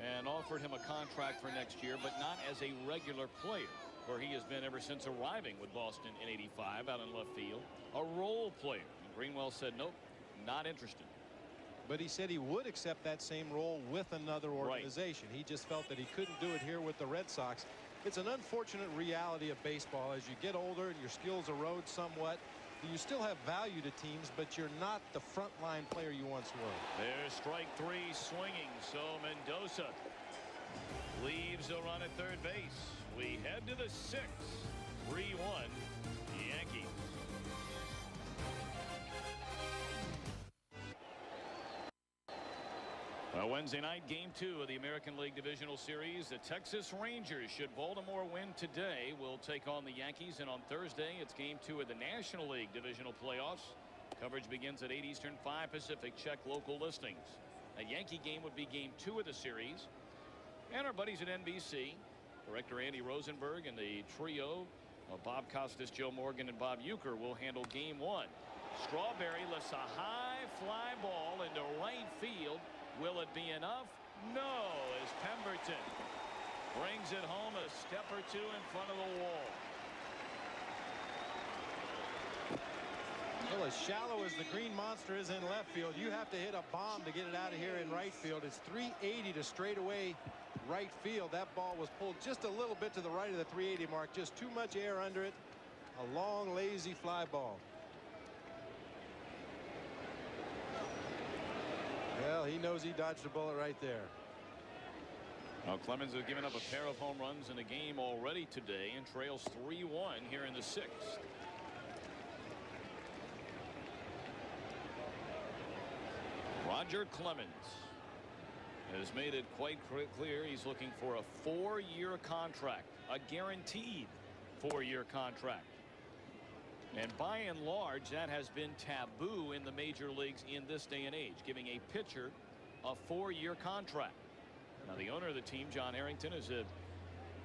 and offered him a contract for next year, but not as a regular player, where he has been ever since arriving with Boston in '85 out in left field. A role player. And Greenwell said, nope, not interested. But he said he would accept that same role with another organization. Right. He just felt that he couldn't do it here with the Red Sox. It's an unfortunate reality of baseball. As you get older and your skills erode somewhat, you still have value to teams, but you're not the frontline player you once were. There's strike 3 swinging. So Mendoza leaves a run at third base. We head to the 6th. 3-1 Yankees. Wednesday night, Game 2 of the American League Divisional Series. The Texas Rangers, should Baltimore win today, will take on the Yankees. And on Thursday, it's Game 2 of the National League Divisional Playoffs. Coverage begins at 8 Eastern, 5 Pacific. Check local listings. A Yankee game would be Game 2 of the series. And our buddies at NBC, Director Andy Rosenberg and the trio of Bob Costas, Joe Morgan, and Bob Uecker will handle Game 1. Strawberry lifts a high fly ball into right field. Will it be enough? No, as Pemberton brings it home a step or two in front of the wall. Well, as shallow as the Green Monster is in left field, you have to hit a bomb to get it out of here in right field. It's 380 to straightaway right field. That ball was pulled just a little bit to the right of the 380 mark. Just too much air under it. A long, lazy fly ball. Well, he knows he dodged the bullet right there. Now Clemens has given up a pair of home runs in a game already today and trails 3-1 here in the 6th. Roger Clemens has made it quite clear he's looking for a 4-year contract, a guaranteed 4-year contract. And by and large, that has been taboo in the major leagues in this day and age, giving a pitcher a 4-year contract. Now, the owner of the team, John Harrington, has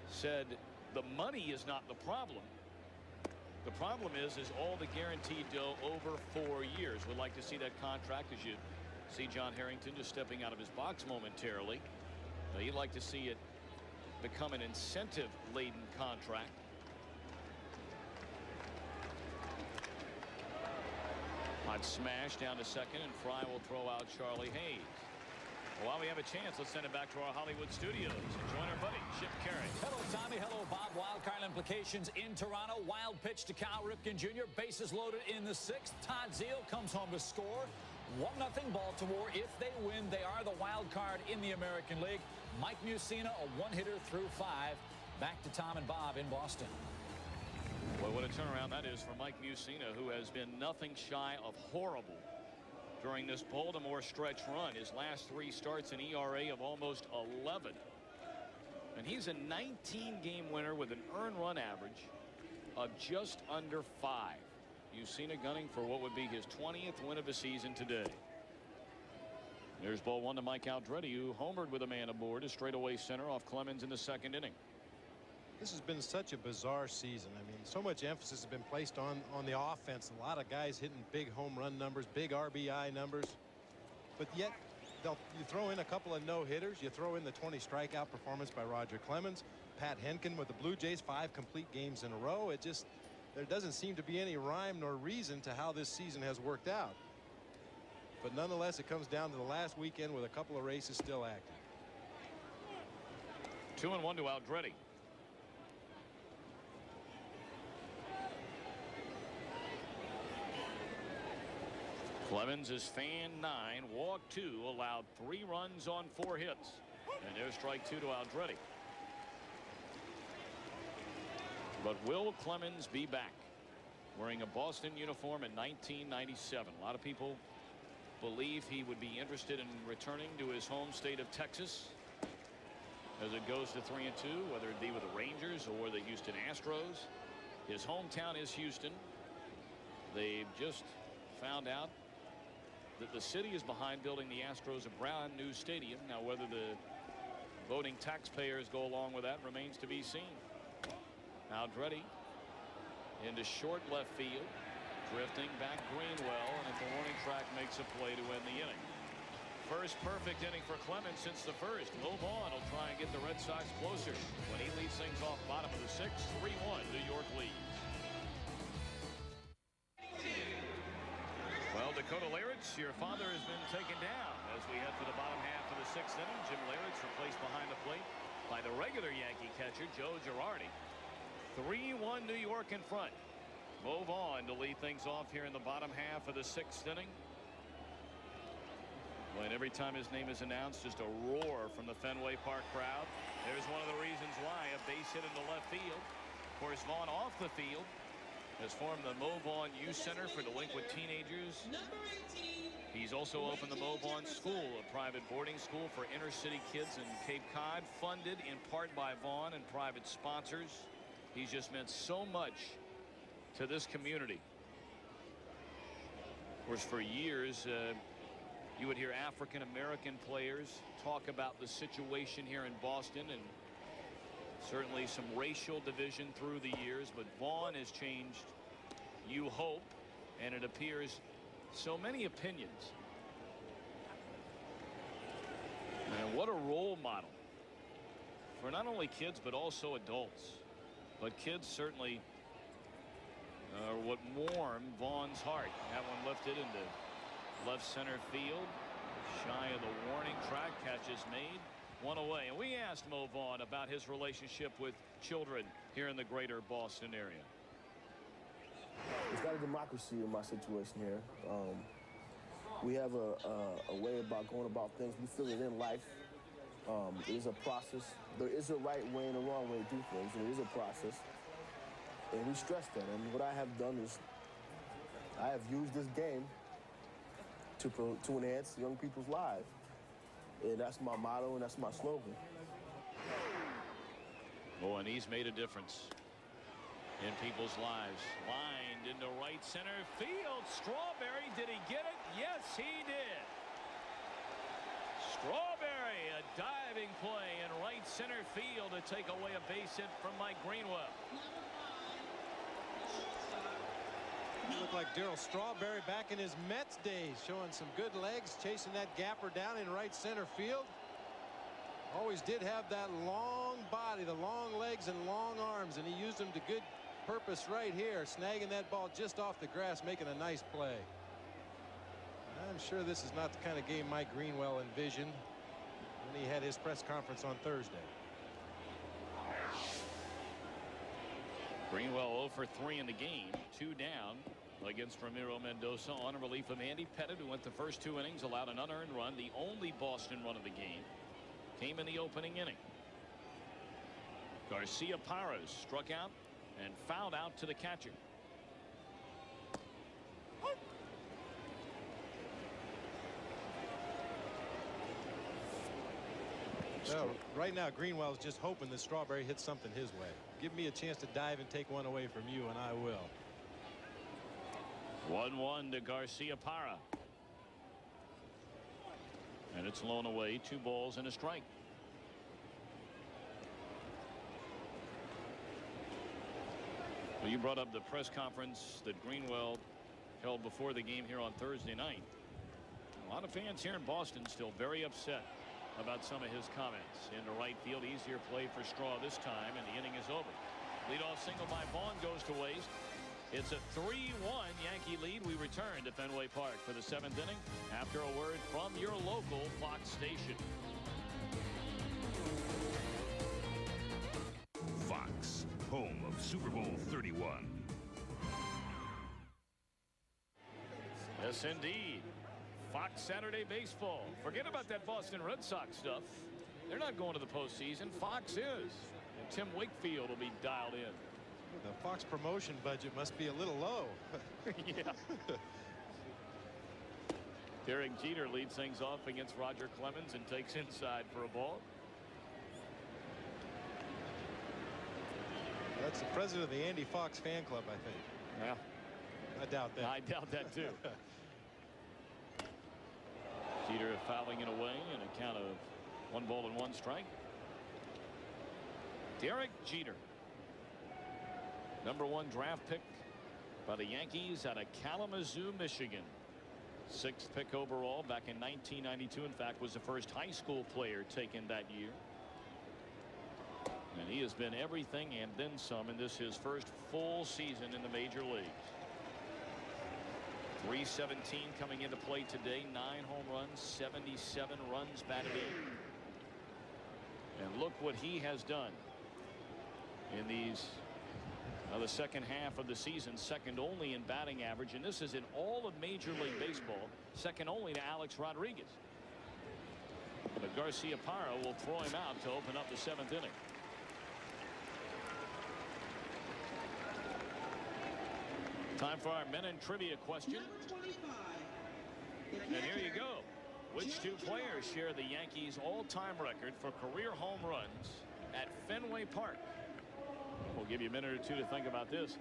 said the money is not the problem. The problem is all the guaranteed dough over 4 years. Would like to see that contract, as you see John Harrington just stepping out of his box momentarily. He'd like to see it become an incentive-laden contract. Hot smash down to second, and Fry will throw out Charlie Hayes. While we have a chance, let's send it back to our Hollywood studios and join our buddy Chip Carey. Hello, Tommy. Hello, Bob. Wild card implications in Toronto. Wild pitch to Cal Ripken Jr. Bases loaded in the 6th. Todd Zeile comes home to score. 1-0 Baltimore. If they win, they are the wild card in the American League. Mike Mussina, a one-hitter through 5. Back to Tom and Bob in Boston. Well, what a turnaround that is for Mike Mussina, who has been nothing shy of horrible during this Baltimore stretch run. His last 3 starts, an ERA of almost 11. And he's a 19-game winner with an earned run average of just under 5. Mussina gunning for what would be his 20th win of the season today. There's ball 1 to Mike Aldretti, who homered with a man aboard, a straightaway center off Clemens in the 2nd inning. This has been such a bizarre season. I mean, so much emphasis has been placed on the offense. A lot of guys hitting big home run numbers, big RBI numbers. But yet, you throw in a couple of no-hitters. You throw in the 20 strikeout performance by Roger Clemens. Pat Henkin with the Blue Jays, 5 complete games in a row. There doesn't seem to be any rhyme nor reason to how this season has worked out. But nonetheless, it comes down to the last weekend with a couple of races still active. 2-1 to Aldretti. Clemens is fan 9, walk 2, allowed 3 runs on 4 hits. And there's strike 2 to Aldretti. But will Clemens be back wearing a Boston uniform in 1997? A lot of people believe he would be interested in returning to his home state of Texas as it goes to 3-2, whether it be with the Rangers or the Houston Astros. His hometown is Houston. They've just found out that the city is behind building the Astros a brand new stadium. Now, whether the voting taxpayers go along with that remains to be seen. Aldretti into short left field, drifting back Greenwell, and at the warning track makes a play to end the inning. First perfect inning for Clemens since the first. Move on. He'll try and get the Red Sox closer when he leads things off bottom of the 6th. 3-1 New York leads. Well, Dakota Laritz, your father has been taken down as we head for the bottom half of the 6th inning. Jim Laritz replaced behind the plate by the regular Yankee catcher Joe Girardi. 3-1 New York in front. Move on to lead things off here in the bottom half of the 6th inning. When every time his name is announced, just a roar from the Fenway Park crowd. There's one of the reasons why, a base hit into left field. course, Vaughn off the field has formed the Mo Vaughn Youth Center for delinquent teenagers. Number 18. He's also opened the Mo Vaughn School, a private boarding school for inner city kids in Cape Cod, funded in part by Vaughn and private sponsors. He's just meant so much to this community. Of course, for years, you would hear African-American players talk about the situation here in Boston, and certainly some racial division through the years, but Vaughn has changed, you hope, and it appears so many opinions. And what a role model for not only kids but also adults. But kids certainly are what warm Vaughn's heart. That one lifted into left center field, shy of the warning track. Catch is made. One away. And we asked Mo Vaughn about his relationship with children here in the greater Boston area. It's not a democracy in my situation here. We have a way about going about things. We feel it in life. It is a process. There is a right way and a wrong way to do things. There is a process. And we stress that. And what I have done is I have used this game to enhance young people's lives. And that's my motto and that's my slogan. Oh, and he's made a difference in people's lives. Lined into right center field. Strawberry, did he get it? Yes, he did. Strawberry, a diving play in right center field to take away a base hit from Mike Greenwell. Looked like Darryl Strawberry back in his Mets days, showing some good legs, chasing that gapper down in right center field. Always did have that long body, the long legs and long arms, and he used them to good purpose right here, snagging that ball just off the grass, making a nice play. I'm sure this is not the kind of game Mike Greenwell envisioned when he had his press conference on Thursday. Greenwell 0 for 3 in the game, 2 down against Ramiro Mendoza on a relief of Andy Pettit, who went the first 2 innings, allowed an unearned run. The only Boston run of the game came in the opening inning. Garcia Parras struck out and fouled out to the catcher. Well, right now Greenwell's just hoping that Strawberry hits something his way. Give me a chance to dive and take one away from you, and I will. 1-1 to Garcia Parra. And it's blown away. 2 balls and a strike. Well, you brought up the press conference that Greenwell held before the game here on Thursday night. A lot of fans here in Boston still very upset about some of his comments. Into right field, easier play for Straw this time, and the inning is over. Leadoff single by Vaughn goes to waste. It's a 3-1 Yankee lead. We return to Fenway Park for the 7th inning after a word from your local Fox station. Fox, home of Super Bowl 31. Yes, indeed. Fox Saturday Baseball. Forget about that Boston Red Sox stuff. They're not going to the postseason. Fox is. And Tim Wakefield will be dialed in. The Fox promotion budget must be a little low. Yeah. Derek Jeter leads things off against Roger Clemens and takes inside for a ball. That's the president of the Andy Fox fan club, I think. Yeah. I doubt that. I doubt that too. Jeter fouling it away in a count of 1 ball and 1 strike. Derek Jeter, #1 draft pick by the Yankees out of Kalamazoo, Michigan. 6th pick overall back in 1992. In fact, was the first high school player taken that year. And he has been everything and then some in this his first full season in the major leagues. 317 coming into play today. 9 home runs, 77 runs batted in. And look what he has done in these the second half of the season, second only in batting average, and this is in all of Major League Baseball, second only to Alex Rodriguez. But Garcia Parra will throw him out to open up the 7th inning. Time for our men in trivia question. Number 25. And here you go. Which two players share the Yankees all-time record for career home runs at Fenway Park? We'll give you a minute or two to think about this.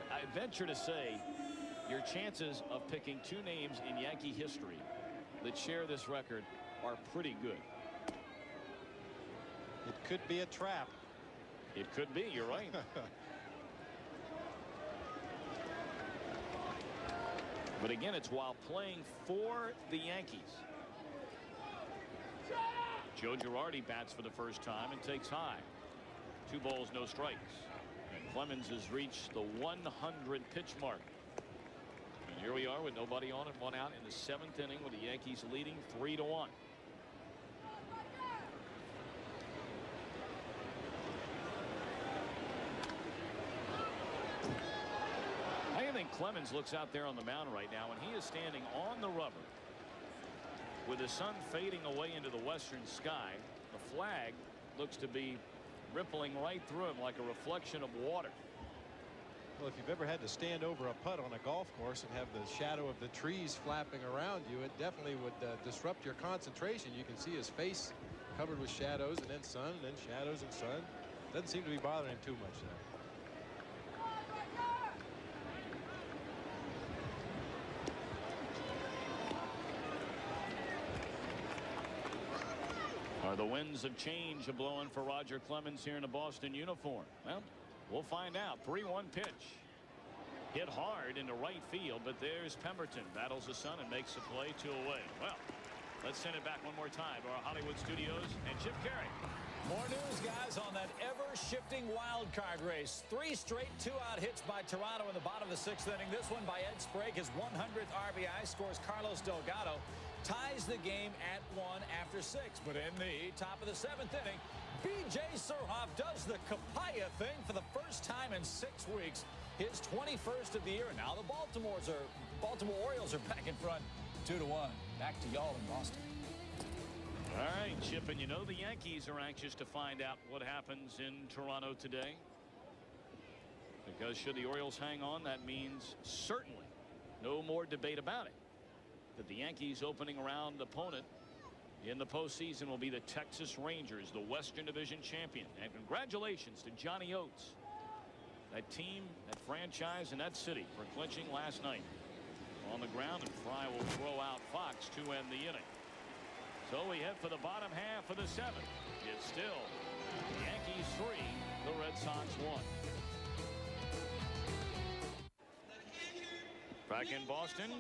I venture to say your chances of picking two names in Yankee history that share this record are pretty good. It could be a trap. It could be. You're right. But again, it's while playing for the Yankees. Joe Girardi bats for the first time and takes high. 2 balls, no strikes. And Clemens has reached the 100 pitch mark. And here we are with nobody on and 1 out in the 7th inning with the Yankees leading 3-1. I think Clemens looks out there on the mound right now, and he is standing on the rubber with the sun fading away into the western sky. The flag looks to be rippling right through him like a reflection of water. Well, if you've ever had to stand over a putt on a golf course and have the shadow of the trees flapping around you, it definitely would disrupt your concentration. You can see his face covered with shadows and then sun and then shadows and sun. Doesn't seem to be bothering him too much though. Are the winds of change blowing for Roger Clemens here in a Boston uniform? Well, we'll find out. 3-1 pitch. Hit hard into right field, but there's Pemberton. Battles the sun and makes the play 2 away. Well, let's send it back one more time to our Hollywood studios and Chip Carey. More news, guys, on that ever-shifting wild card race. 3 straight 2-out hits by Toronto in the bottom of the 6th inning. This one by Ed Sprague, his 100th RBI, scores Carlos Delgado. Ties the game at 1 after 6. But in the top of the 7th inning, B.J. Surhoff does the Capaya thing for the first time in 6 weeks. His 21st of the year. And now the Baltimore Orioles are back in front 2-1. Back to y'all in Boston. All right, Chip, and you know the Yankees are anxious to find out what happens in Toronto today. Because should the Orioles hang on, that means certainly no more debate about it, that the Yankees opening round opponent in the postseason will be the Texas Rangers, the Western Division champion. And congratulations to Johnny Oates, that team, that franchise, and that city for clinching last night. On the ground, and Fry will throw out Fox to end the inning. So we head for the bottom half of the 7th. It's still the Yankees 3, the Red Sox 1. Back in Boston,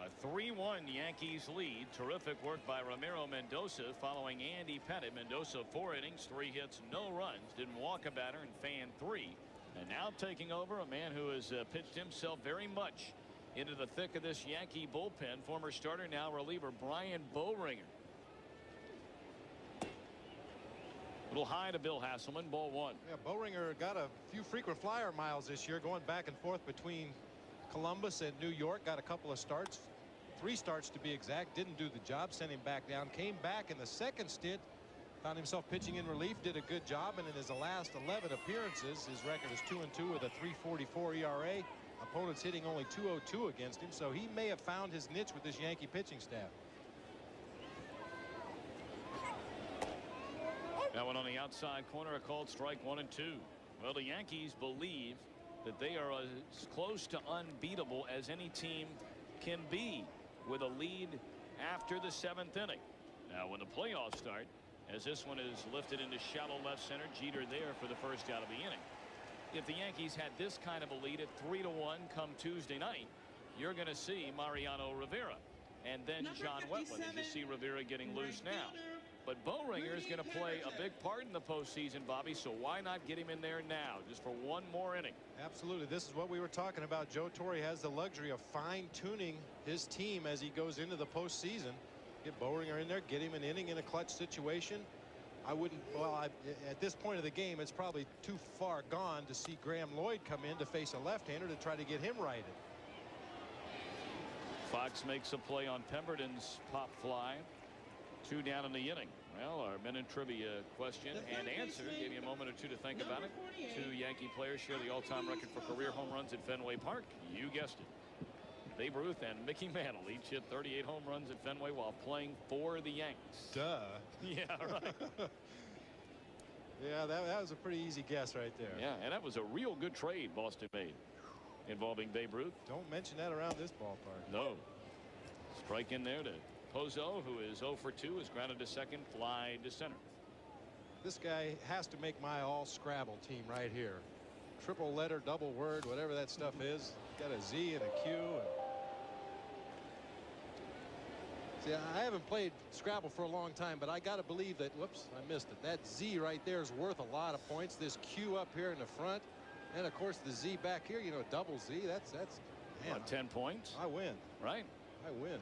a 3-1 Yankees lead. Terrific work by Ramiro Mendoza following Andy Pettit. Mendoza 4 innings, 3 hits, no runs, didn't walk a batter and fanned 3. And now taking over, a man who has pitched himself very much into the thick of this Yankee bullpen, former starter, now reliever Brian Boehringer. Little high to Bill Hasselman, ball 1. Yeah, Boehringer got a few frequent flyer miles this year, going back and forth between Columbus and New York. Got a couple of starts, 3 starts to be exact. Didn't do the job, sent him back down. Came back in the second stint, found himself pitching in relief, did a good job, and in his last 11 appearances, his record is 2-2 with a 3.44 ERA. Opponents hitting only .202 against him, so he may have found his niche with this Yankee pitching staff. That one on the outside corner, a called strike 1 and 2. Well, the Yankees believe that they are as close to unbeatable as any team can be with a lead after the 7th inning. Now, when the playoffs start, as this one is lifted into shallow left center, Jeter there for the first out of the inning. If the Yankees had this kind of a lead at 3-1 come Tuesday night, you're going to see Mariano Rivera and then John Wetland, as you see Rivera getting loose now. But Boehringer is going to play a big part in the postseason, Bobby, so why not get him in there now just for one more inning? Absolutely. This is what we were talking about. Joe Torre has the luxury of fine-tuning his team as he goes into the postseason. Get Boehringer in there, get him an inning in a clutch situation. I wouldn't, well, at this point of the game, it's probably too far gone to see Graham Lloyd come in to face a left-hander to try to get him righted. Fox makes a play on Pemberton's pop fly. 2 down in the inning. Well, our minute trivia question and answer gave you a moment or two to think about it. 2 Yankee players share the all-time record for career home runs at Fenway Park. You guessed it. Babe Ruth and Mickey Mantle each hit 38 home runs at Fenway while playing for the Yanks. Duh. Yeah, right. Yeah, that was a pretty easy guess right there. Yeah, and that was a real good trade Boston made involving Babe Ruth. Don't mention that around this ballpark. No. Strike in there to Pozo, who is 0 for 2, is grounded to second, fly to center. This guy has to make my all Scrabble team right here. Triple letter, double word, whatever that stuff is. Got a Z and a Q. See, I haven't played Scrabble for a long time, but I got to believe that, whoops, I missed it. That Z right there is worth a lot of points. This Q up here in the front, and of course the Z back here, you know, double Z, that's man, 10 points. I win. Right. I win.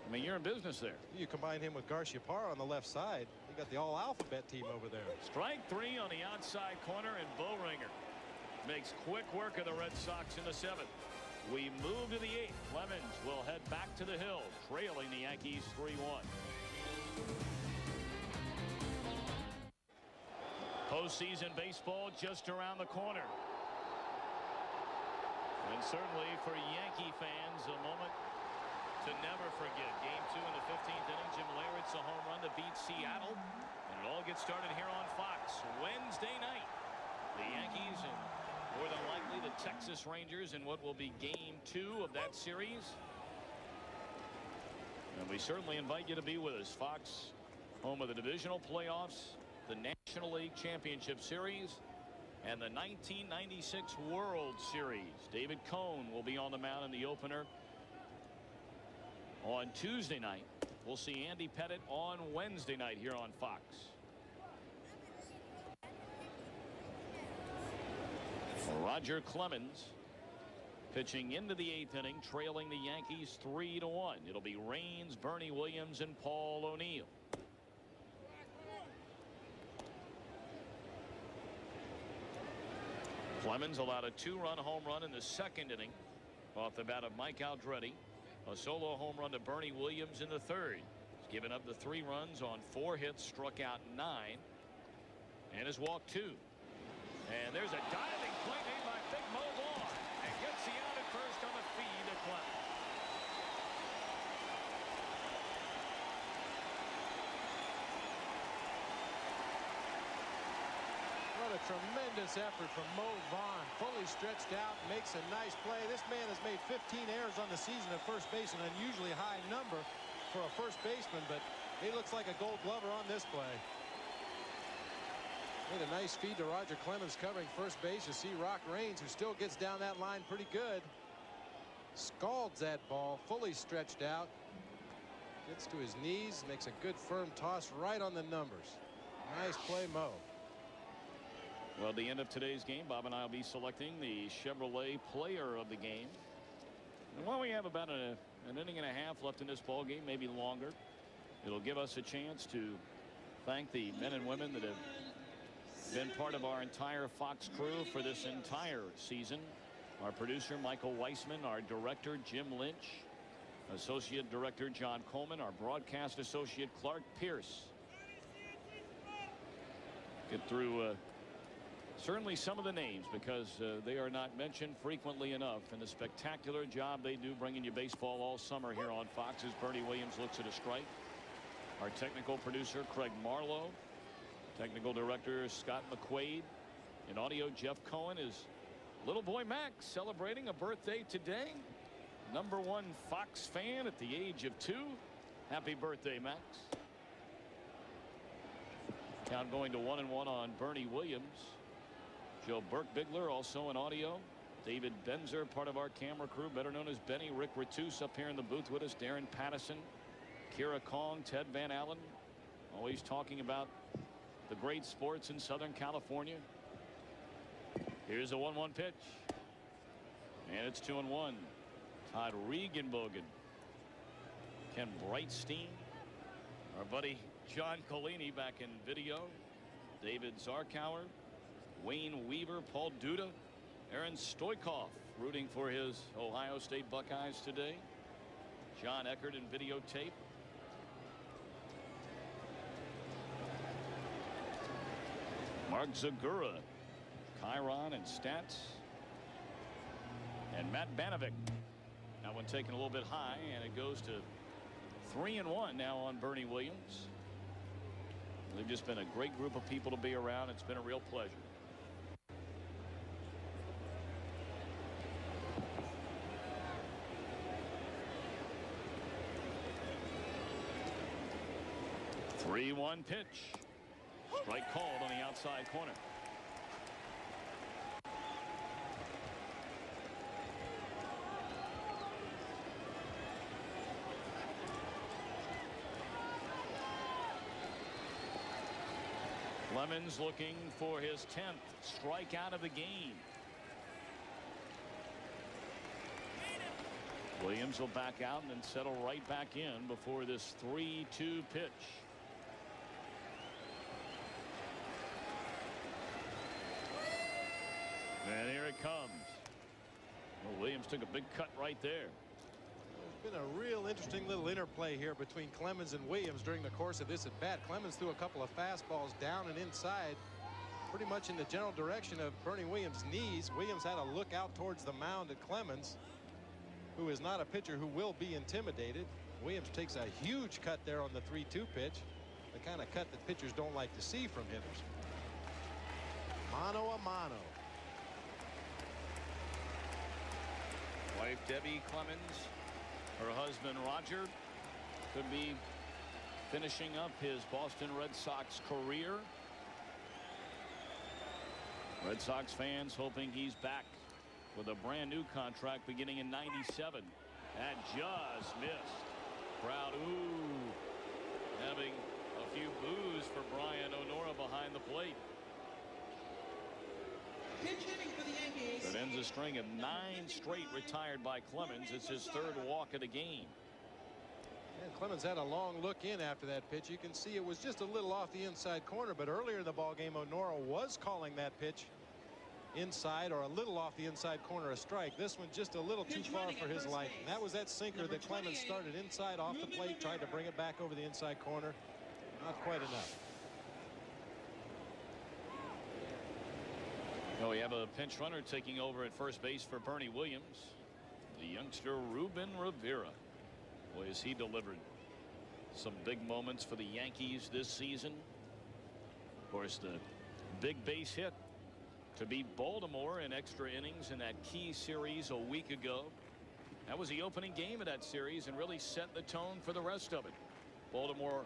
I mean, you're in business there. You combine him with Garcia Parra on the left side. You got the all alphabet team over there. Strike 3 on the outside corner, and Bowringer makes quick work of the Red Sox in the 7th. We move to the 8th. Clemens will head back to the hill, trailing the Yankees 3-1. Postseason baseball just around the corner. And certainly for Yankee fans, a moment to never forget. Game 2 in the 15th inning. Jim Leyrit's a home run to beat Seattle. And it all gets started here on Fox Wednesday night. The Yankees and more than likely the Texas Rangers in what will be game 2 of that series. And we certainly invite you to be with us. Fox, home of the divisional playoffs, the National League Championship Series, and the 1996 World Series. David Cone will be on the mound in the opener on Tuesday night. We'll see Andy Pettitte on Wednesday night here on Fox. Roger Clemens pitching into the 8th inning, trailing the Yankees 3-1. It'll be Raines, Bernie Williams, and Paul O'Neill. Clemens allowed a 2-run home run in the 2nd inning off the bat of Mike Aldrete. A solo home run to Bernie Williams in the 3rd. He's given up the 3 runs on 4 hits, struck out 9, and has walked 2. And there's a diving play made by Big Mo Vaughn, and gets the out at first on the feed to Clemens. What a tremendous effort from Mo Vaughn. Fully stretched out, makes a nice play. This man has made 15 errors on the season at first base, an unusually high number for a first baseman, but he looks like a Gold Glover on this play. Made a nice feed to Roger Clemens covering first base. You see Rock Raines, who still gets down that line pretty good. Scalds that ball, fully stretched out. Gets to his knees, makes a good firm toss right on the numbers. Nice play, Mo. Well, at the end of today's game, Bob and I will be selecting the Chevrolet player of the game. And while we have about an inning and a half left in this ball game, maybe longer, it'll give us a chance to thank the men and women that have been part of our entire Fox crew for this entire season. Our producer Michael Weissman, our director Jim Lynch, associate director John Coleman, our broadcast associate Clark Pierce. Get through certainly some of the names because they are not mentioned frequently enough, and the spectacular job they do bringing you baseball all summer here on Fox as Bernie Williams looks at a strike. Our technical producer Craig Marlowe, technical director Scott McQuaid, in audio Jeff Cohen. Is little boy Max celebrating a birthday today. #1 Fox fan at the age of 2. Happy birthday, Max. Count going to 1-1 on Bernie Williams. Joe Burke-Bigler also in audio. David Benzer, part of our camera crew, better known as Benny. Rick Ratus up here in the booth with us. Darren Pattison, Kira Kong, Ted Van Allen, always talking about the great sports in Southern California. Here's a 1-1 pitch, and it's 2-1. Todd Regenbogen, Ken Brightstein, our buddy John Collini back in video, David Zarkauer, Wayne Weaver, Paul Duda, Aaron Stoikov rooting for his Ohio State Buckeyes today, John Eckert in videotape. Mark Zagura, Chiron and Stats, and Matt Banovic. That one taken a little bit high, and it goes to 3-1 now on Bernie Williams. They've just been a great group of people to be around. It's been a real pleasure. Three-one pitch. Strike called on the outside corner. Clemens looking for his 10th strikeout of the game. Williams will back out and then settle right back in before this 3-2 pitch. And here it comes. Well, Williams took a big cut right there. There's been a real interesting little interplay here between Clemens and Williams during the course of this at bat. Clemens threw a couple of fastballs down and inside, pretty much in the general direction of Bernie Williams' knees. Williams had a look out towards the mound at Clemens, who is not a pitcher who will be intimidated. Williams takes a huge cut there on the 3-2 pitch, the kind of cut that pitchers don't like to see from hitters. Mano a mano. Wife Debbie Clemens, her husband Roger, could be finishing up his Boston Red Sox career. Red Sox fans hoping he's back with a brand new contract beginning in '97. That just missed. Crowd having a few boos for Brian O'Nora behind the plate. That ends a string of 9 straight retired by Clemens. It's his 3rd walk of the game. And Clemens had a long look in after that pitch. You can see it was just a little off the inside corner, but earlier in the ball game, O'Nora was calling that pitch inside or a little off the inside corner a strike. This one just a little too far for his liking. That was that sinker that Clemens started inside off the plate, tried to bring it back over the inside corner. Not quite enough. Well, we have a pinch runner taking over at first base for Bernie Williams. The youngster Ruben Rivera. Boy, has he delivered some big moments for the Yankees this season. Of course, the big base hit to beat Baltimore in extra innings in that key series a week ago. That was the opening game of that series and really set the tone for the rest of it. Baltimore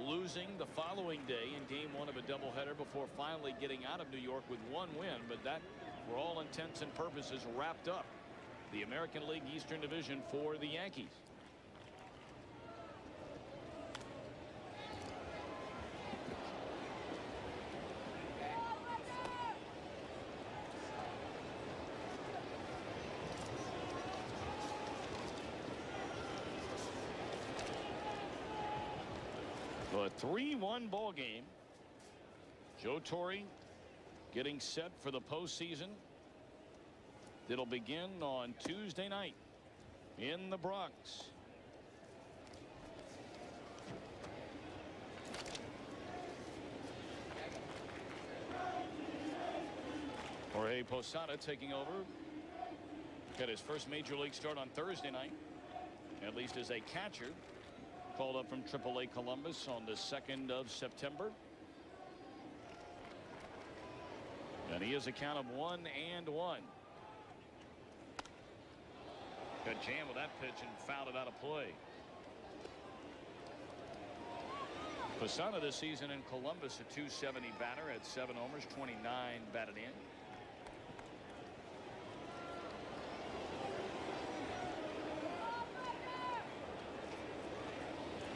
losing the following day in game 1 of a doubleheader before finally getting out of New York with 1 win. But that, for all intents and purposes, wrapped up the American League Eastern Division for the Yankees. A 3-1 ball game. Joe Torre getting set for the postseason. It'll begin on Tuesday night in the Bronx. Jorge Posada taking over. Got his first major league start on Thursday night, at least as a catcher. Called up from AAA Columbus on the 2nd of September. And he has a count of 1-1. Got jammed with that pitch and fouled it out of play. Posada this season in Columbus, a .270 batter, had 7 homers, 29 batted in.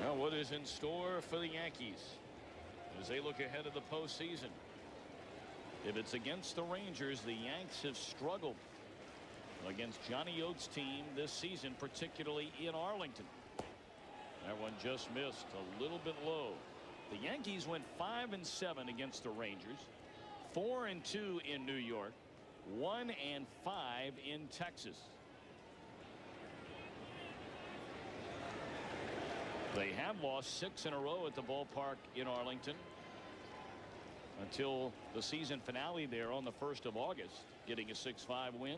Now, what is in store for the Yankees as they look ahead of the postseason? If it's against the Rangers, the Yanks have struggled against Johnny Oates' team this season, particularly in Arlington. That one just missed, a little bit low. The Yankees went 5-7 against the Rangers, 4-2 in New York, 1-5 in Texas. They have lost 6 in a row at the ballpark in Arlington. until the season finale there on the 1st of August, getting a 6-5 win.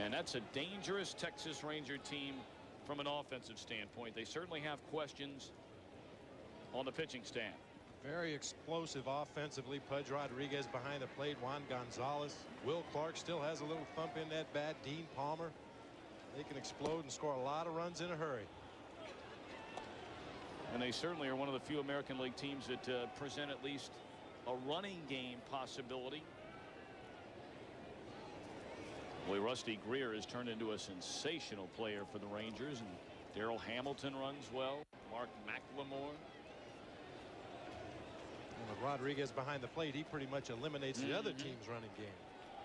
And that's a dangerous Texas Ranger team from an offensive standpoint. They certainly have questions on the pitching staff. Very explosive offensively. Pudge Rodriguez behind the plate. Juan Gonzalez. Will Clark still has a little thump in that bat. Dean Palmer. They can explode and score a lot of runs in a hurry. And they certainly are one of the few American League teams that present at least a running game possibility. Boy, Rusty Greer has turned into a sensational player for the Rangers, and Darrell Hamilton runs well. Mark McLemore. And with Rodriguez behind the plate, he pretty much eliminates the other team's running game.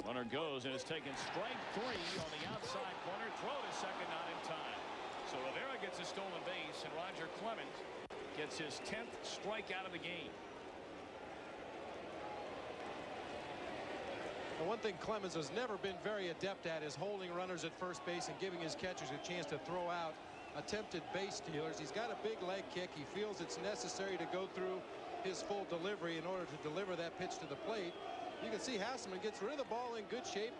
Runner goes and is taken strike 3 on the outside corner. Throw to second, not in time. So Rivera gets a stolen base, and Roger Clemens gets his 10th strikeout of the game. The one thing Clemens has never been very adept at is holding runners at first base and giving his catchers a chance to throw out attempted base stealers. He's got a big leg kick. He feels it's necessary to go through his full delivery in order to deliver that pitch to the plate. You can see Hasselman gets rid of the ball in good shape.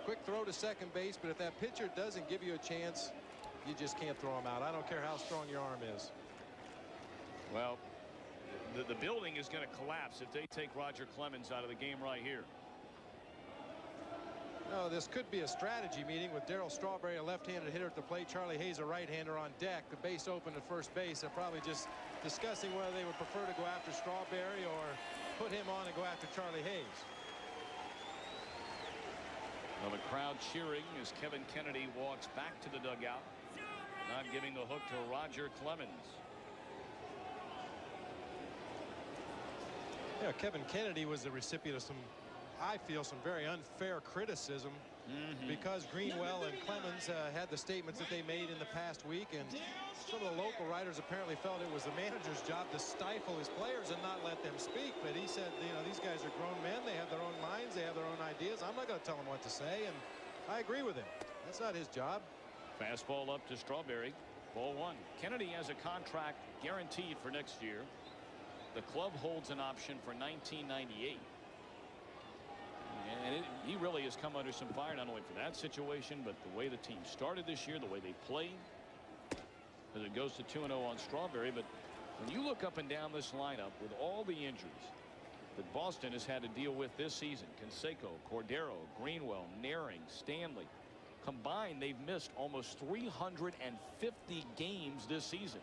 Quick throw to second base, but if that pitcher doesn't give you a chance, you just can't throw him out. I don't care how strong your arm is. Well, the building is going to collapse if they take Roger Clemens out of the game right here. No, this could be a strategy meeting with Darryl Strawberry, a left-handed hitter at the plate, Charlie Hayes, a right-hander on deck. The base open at first base. They're probably just discussing whether they would prefer to go after Strawberry or put him on and go after Charlie Hayes. Well, the crowd cheering as Kevin Kennedy walks back to the dugout, not giving the hook to Roger Clemens. Yeah, Kevin Kennedy was the recipient of some, I feel, some very unfair criticism because Greenwell and Clemens had the statements that they made in the past week, and some of the local writers apparently felt it was the manager's job to stifle his players and not let them speak. But he said, you know, these guys are grown men. They have their own minds. They have their own ideas. I'm not going to tell them what to say, and I agree with him. That's not his job. Fastball up to Strawberry. Ball 1. Kennedy has a contract guaranteed for next year. The club holds an option for 1998. And he really has come under some fire, not only for that situation, but the way the team started this year, the way they played. As it goes to 2-0 on Strawberry. But when you look up and down this lineup with all the injuries that Boston has had to deal with this season, Canseco, Cordero, Greenwell, Naring, Stanley, combined, they've missed almost 350 games this season.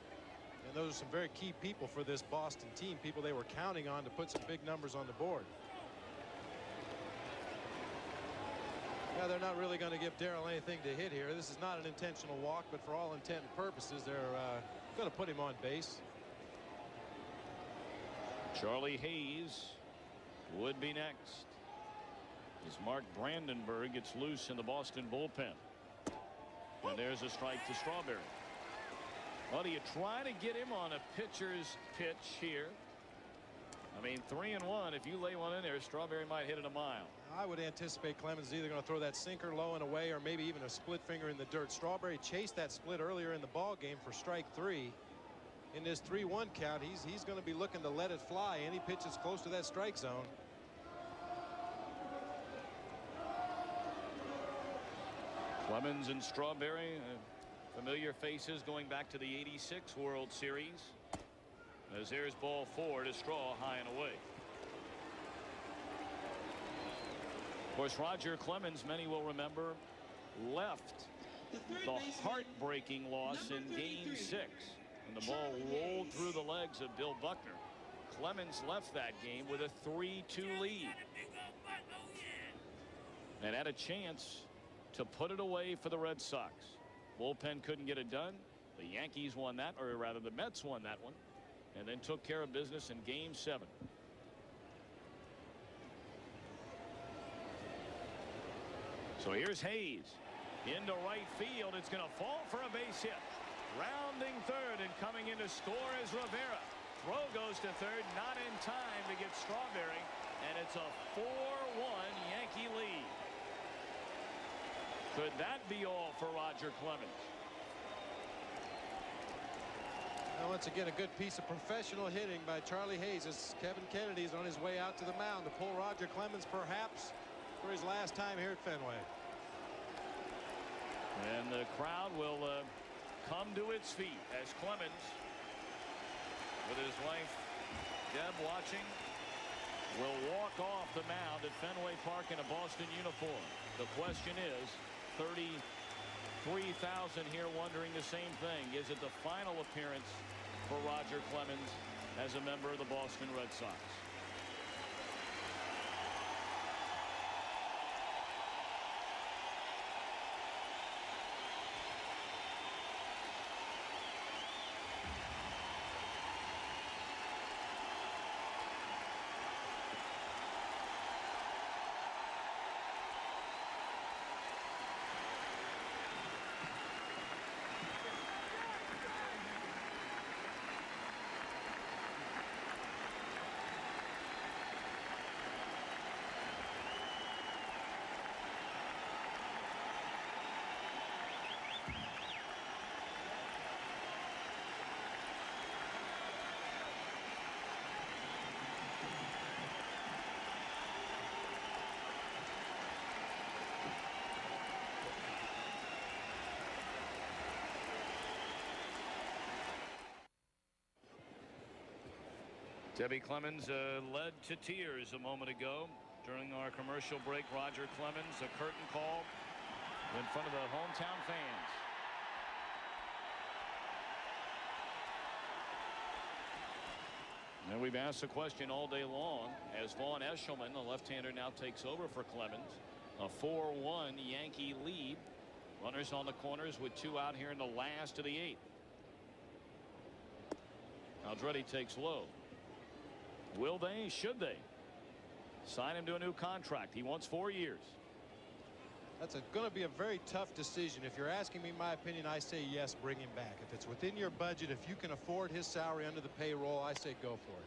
And those are some very key people for this Boston team, people they were counting on to put some big numbers on the board. Yeah, they're not really going to give Darryl anything to hit here. This is not an intentional walk, but for all intent and purposes, they're going to put him on base. Charlie Hayes would be next as Mark Brandenburg gets loose in the Boston bullpen. And there's a strike to Strawberry. Well, do you try to get him on a pitcher's pitch here? I mean, 3-1. If you lay one in there, Strawberry might hit it a mile. I would anticipate Clemens is either going to throw that sinker low and away or maybe even a split finger in the dirt. Strawberry chased that split earlier in the ball game for strike 3. In this 3-1 count, he's going to be looking to let it fly. Any pitch that's close to that strike zone. Clemens and Strawberry, familiar faces going back to the '86 World Series. As there's ball 4 to Straw, high and away. Of course, Roger Clemens, many will remember, left the heartbreaking loss in Game 6. And the ball rolled through the legs of Bill Buckner. Clemens left that game with a 3-2 lead. And had a chance to put it away for the Red Sox. Bullpen couldn't get it done. The Yankees won that, or rather the Mets won that one. And then took care of business in Game 7. So here's Hayes into right field. It's going to fall for a base hit. Rounding third and coming in to score is Rivera. Throw goes to third, not in time to get Strawberry. And it's a 4-1 Yankee lead. Could that be all for Roger Clemens? Well, once again, a good piece of professional hitting by Charlie Hayes as Kevin Kennedy is on his way out to the mound to pull Roger Clemens perhaps for his last time here at Fenway. And the crowd will come to its feet as Clemens, with his wife Deb watching, will walk off the mound at Fenway Park in a Boston uniform. The question is, 33,000 here wondering the same thing. Is it the final appearance for Roger Clemens as a member of the Boston Red Sox? Debbie Clemens led to tears a moment ago during our commercial break. Roger Clemens, a curtain call in front of the hometown fans. And we've asked the question all day long as Vaughn Eshelman, the left-hander, now takes over for Clemens. A 4-1 Yankee lead. Runners on the corners with 2 out here in the last of the 8th. Andretti takes low. Will they? Should they sign him to a new contract? He wants 4 years. That's going to be a very tough decision. If you're asking me my opinion, I say yes, bring him back. If it's within your budget, if you can afford his salary under the payroll, I say go for it.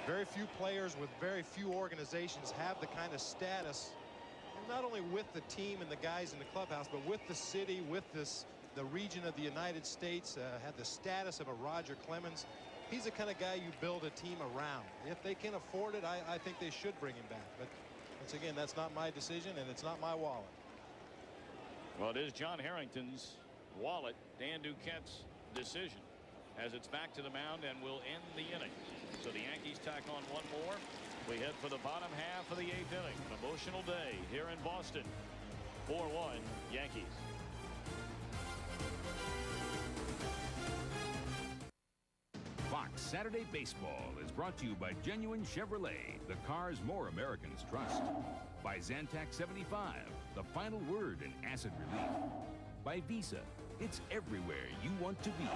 Very few players with very few organizations have the kind of status, not only with the team and the guys in the clubhouse, but with the city, with the region of the United States, had the status of a Roger Clemens. He's the kind of guy you build a team around. If they can afford it, I think they should bring him back. But once again, that's not my decision, and it's not my wallet. Well, it is John Harrington's wallet, Dan Duquette's decision, as it's back to the mound and will end the inning. So the Yankees tack on 1 more. We head for the bottom half of the 8th inning. An emotional day here in Boston. 4-1 Yankees. Fox Saturday Baseball is brought to you by Genuine Chevrolet, the cars more Americans trust. By Zantac 75, the final word in acid relief. By Visa, it's everywhere you want to be.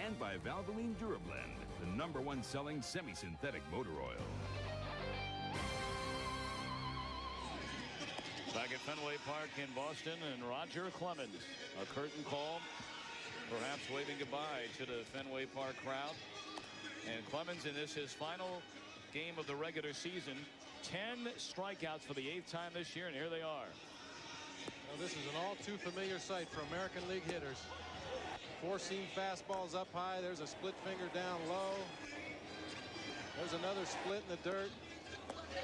And by Valvoline DuraBlend, the #1 selling semi-synthetic motor oil. Back at Fenway Park in Boston, and Roger Clemens, a curtain call, perhaps waving goodbye to the Fenway Park crowd. And Clemens in this, his final game of the regular season, 10 strikeouts for the 8th time this year, and here they are. Well, this is an all too familiar sight for American League hitters. 4-seam fastballs up high. There's a split finger down low. There's another split in the dirt.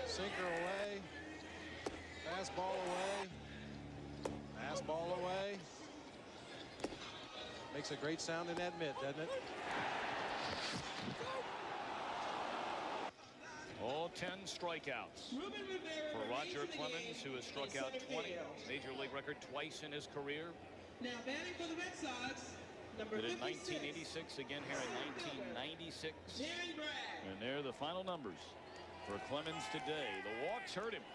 Sinker away. Fastball away. Fastball away. Makes a great sound in that mitt, doesn't it? All 10 strikeouts for Roger Clemens, who has struck out 20, major league record twice in his career. Now batting for the Red Sox, number Did it 56. in 1986, again here in 1996. Terry Bragg. And there are the final numbers for Clemens today. The walks hurt him,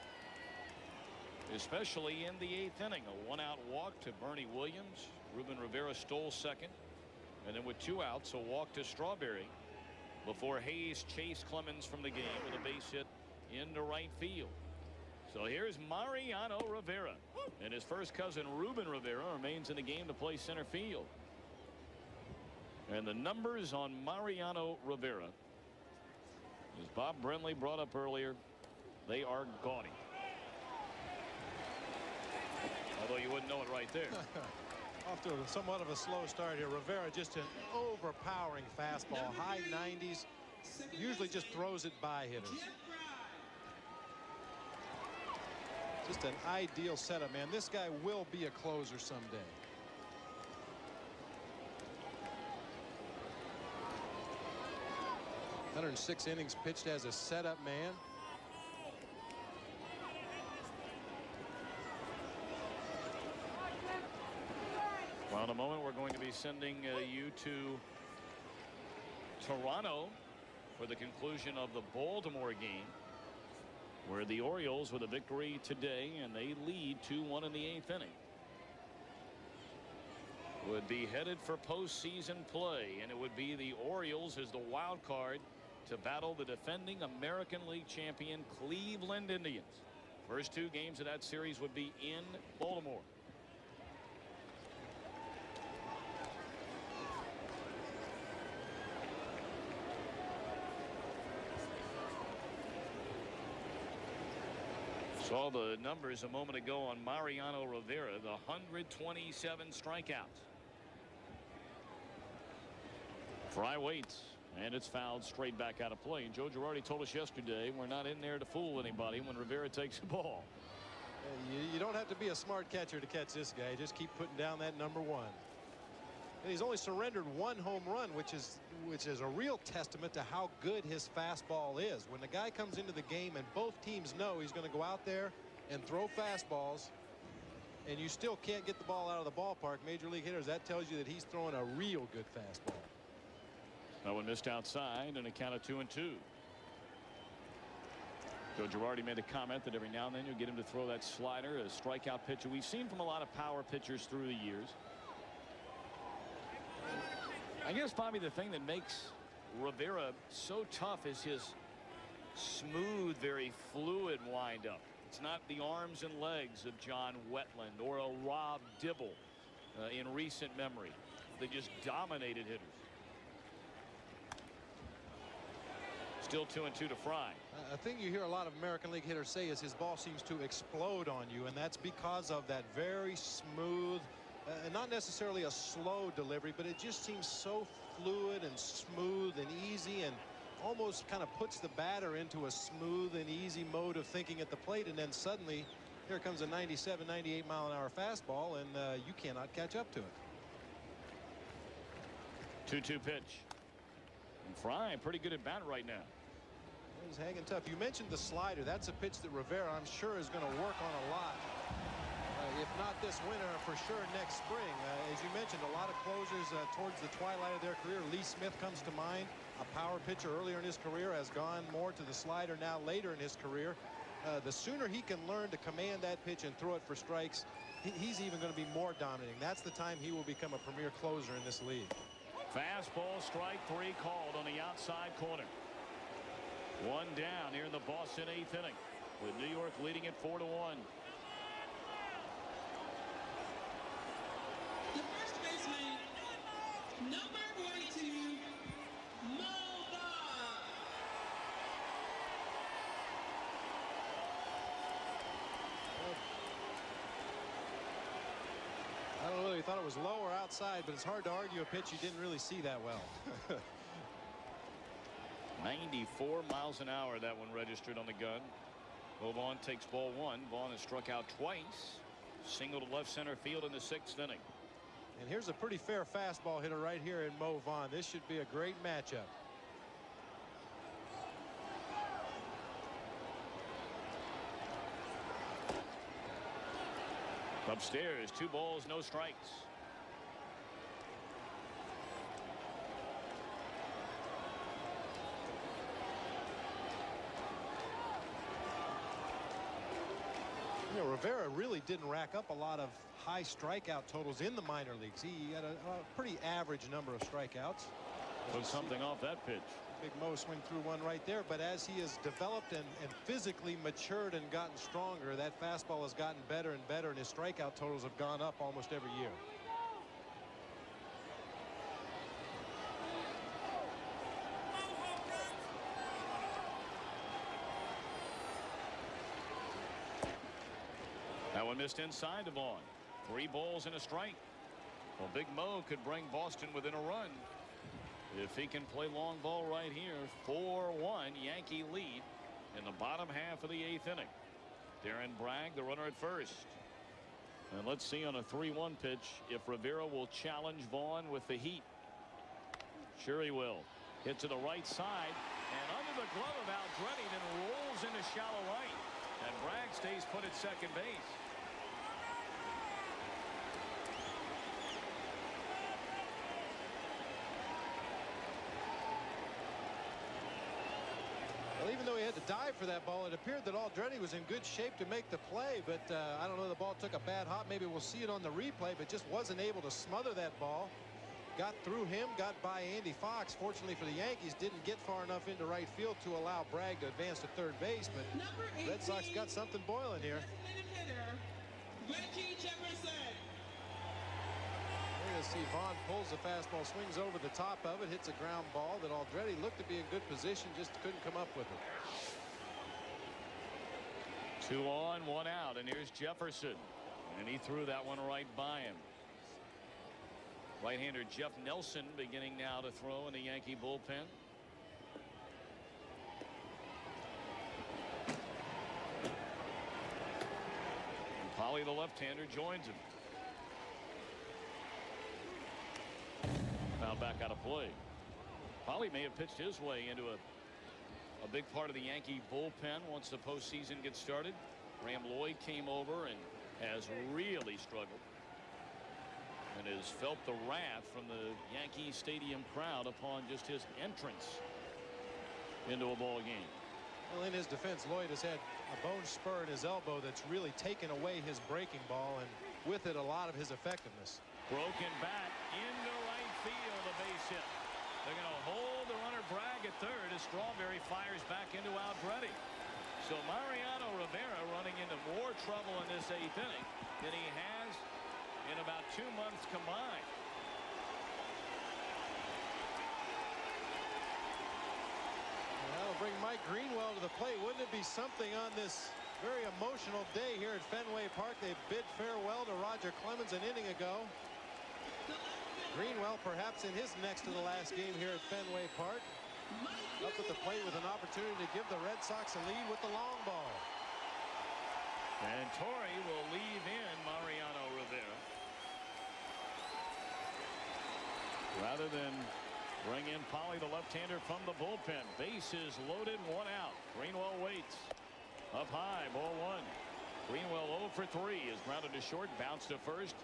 especially in the 8th inning. A 1-out walk to Bernie Williams. Ruben Rivera stole second. And then with 2 outs, a walk to Strawberry before Hayes chased Clemens from the game with a base hit into right field. So here's Mariano Rivera, and his first cousin Ruben Rivera remains in the game to play center field. And the numbers on Mariano Rivera, as Bob Brenly brought up earlier, they are gaudy. Although you wouldn't know it right there. Off to somewhat of a slow start here. Rivera just an overpowering fastball, high 90s. Usually just throws it by hitters. Just an ideal setup, man. This guy will be a closer someday. "106 innings pitched as a setup man." Well, in a moment, we're going to be sending you to Toronto for the conclusion of the Baltimore game, where the Orioles with a victory today, and they lead 2-1 in the 8th inning, would be headed for postseason play, and it would be the Orioles as the wild card to battle the defending American League champion Cleveland Indians. First 2 games of that series would be in Baltimore. Saw the numbers a moment ago on Mariano Rivera, the 127 strikeouts. Fry waits, and it's fouled straight back out of play. And Joe Girardi told us yesterday we're not in there to fool anybody when Rivera takes the ball. You don't have to be a smart catcher to catch this guy. Just keep putting down that number 1. And he's only surrendered 1 home run, which is a real testament to how good his fastball is. When the guy comes into the game and both teams know he's going to go out there and throw fastballs, and you still can't get the ball out of the ballpark, major league hitters, that tells you that he's throwing a real good fastball. That one missed outside, and a count of 2-2. Joe Girardi made a comment that every now and then you'll get him to throw that slider, a strikeout pitcher we've seen from a lot of power pitchers through the years. I guess probably the thing that makes Rivera so tough is his smooth, very fluid windup. It's not the arms and legs of John Wetland or a Rob Dibble in recent memory. They just dominated hitters. Still 2-2 to Fry. A thing you hear a lot of American League hitters say is his ball seems to explode on you, and that's because of that very smooth, not necessarily a slow delivery, but it just seems so fluid and smooth and easy, and almost kind of puts the batter into a smooth and easy mode of thinking at the plate, and then suddenly here comes a 97, 98 mile an hour fastball, and you cannot catch up to it. 2-2 pitch. And Fry pretty good at bat right now. He's hanging tough. You mentioned the slider. That's a pitch that Rivera, I'm sure, is going to work on a lot. If not this winter, for sure next spring. As you mentioned, a lot of closers towards the twilight of their career. Lee Smith comes to mind. A power pitcher earlier in his career has gone more to the slider now later in his career. The sooner he can learn to command that pitch and throw it for strikes, he's even going to be more dominating. That's the time he will become a premier closer in this league. Fastball, strike 3 called on the outside corner. 1 down here in the Boston 8th inning, with New York leading it 4-1. The first baseman, number 42, Mo Vaughn. I don't know whether he thought it was low or outside, but it's hard to argue a pitch you didn't really see that well. 94 miles an hour, that one registered on the gun. Vaughn takes ball 1. Vaughn has struck out twice. Single to left center field in the 6th inning. And here's a pretty fair fastball hitter right here in Mo Vaughn. This should be a great matchup. Upstairs, 2 balls, no strikes. You know, Rivera really didn't rack up a lot of high strikeout totals in the minor leagues. He had a pretty average number of strikeouts. Took something off that pitch. Big Mo swing through one right there, but as he has developed and physically matured and gotten stronger, that fastball has gotten better and better, and his strikeout totals have gone up almost every year. That one missed inside to Vaughn. 3 balls and a strike. Well, Big Mo could bring Boston within a run if he can play long ball right here. 4-1 Yankee lead in the bottom half of the 8th inning. Darren Bragg, the runner at first. And let's see on a 3-1 pitch if Rivera will challenge Vaughn with the heat. Sure he will. Hit to the right side and under the glove of Aldrete, then rolls into shallow right. And Bragg stays put at second base. Well, even though he had to dive for that ball, it appeared that Aldrete was in good shape to make the play, but I don't know, the ball took a bad hop. Maybe we'll see it on the replay, but just wasn't able to smother that ball. Got through him, got by Andy Fox. Fortunately for the Yankees, didn't get far enough into right field to allow Bragg to advance to third base, but Red Sox got something boiling here. We're going to see Vaughn pulls the fastball, swings over the top of it, hits a ground ball that Aldrete looked to be in good position, just couldn't come up with it. 2 on, 1 out, and here's Jefferson, and he threw that one right by him. Right-hander Jeff Nelson beginning now to throw in the Yankee bullpen. And Polly, the left-hander, joins him. Now back out of play. Polly may have pitched his way into a big part of the Yankee bullpen once the postseason gets started. Graham Lloyd came over and has really struggled and has felt the wrath from the Yankee Stadium crowd upon just his entrance into a ball game. Well, in his defense, Lloyd has had a bone spur in his elbow that's really taken away his breaking ball, and with it a lot of his effectiveness. Broken bat into right field, a base hit. They're going to hold the runner Bragg at third as Strawberry fires back into Aldrete. So Mariano Rivera running into more trouble in this 8th inning than he has in about 2 months combined. That'll bring Mike Greenwell to the plate. Wouldn't it be something on this very emotional day here at Fenway Park? They bid farewell to Roger Clemens an inning ago. Greenwell perhaps in his next to the last game here at Fenway Park. Up at the plate with an opportunity to give the Red Sox a lead with the long ball. And Torrey will leave in Mariano Rivera rather than bring in Polly, the left-hander, from the bullpen. Bases loaded, 1 out. Greenwell waits. Up high, ball 1. Greenwell 0 for 3 is grounded to short, bounced to first.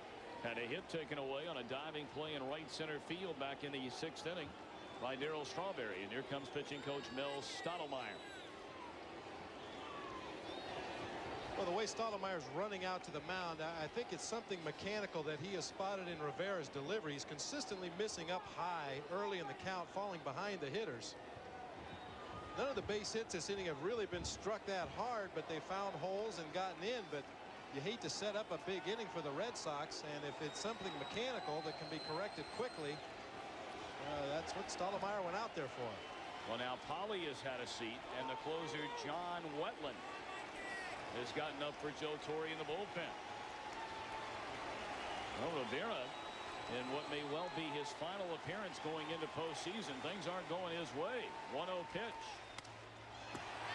Had a hit taken away on a diving play in right center field back in the 6th inning by Darryl Strawberry. And here comes pitching coach Mel Stottlemyre. Well, the way Stottlemyre's running out to the mound, I think it's something mechanical that he has spotted in Rivera's delivery. He's consistently missing up high early in the count, falling behind the hitters. None of the base hits this inning have really been struck that hard, but they found holes and gotten in. But you hate to set up a big inning for the Red Sox, and if it's something mechanical that can be corrected quickly, that's what Stottlemyre went out there for. Well, now Polly has had a seat, and the closer John Wetland has gotten up for Joe Torre in the bullpen. Well, Rivera, in what may well be his final appearance going into postseason, things aren't going his way. 1-0 pitch.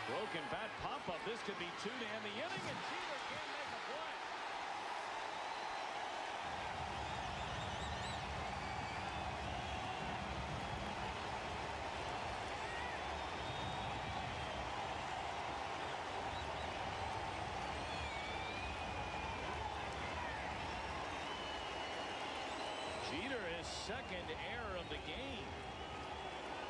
Broken bat pop-up. This could be 2 to end the inning, and Jeter can't make a play. Jeter, his second error of the game.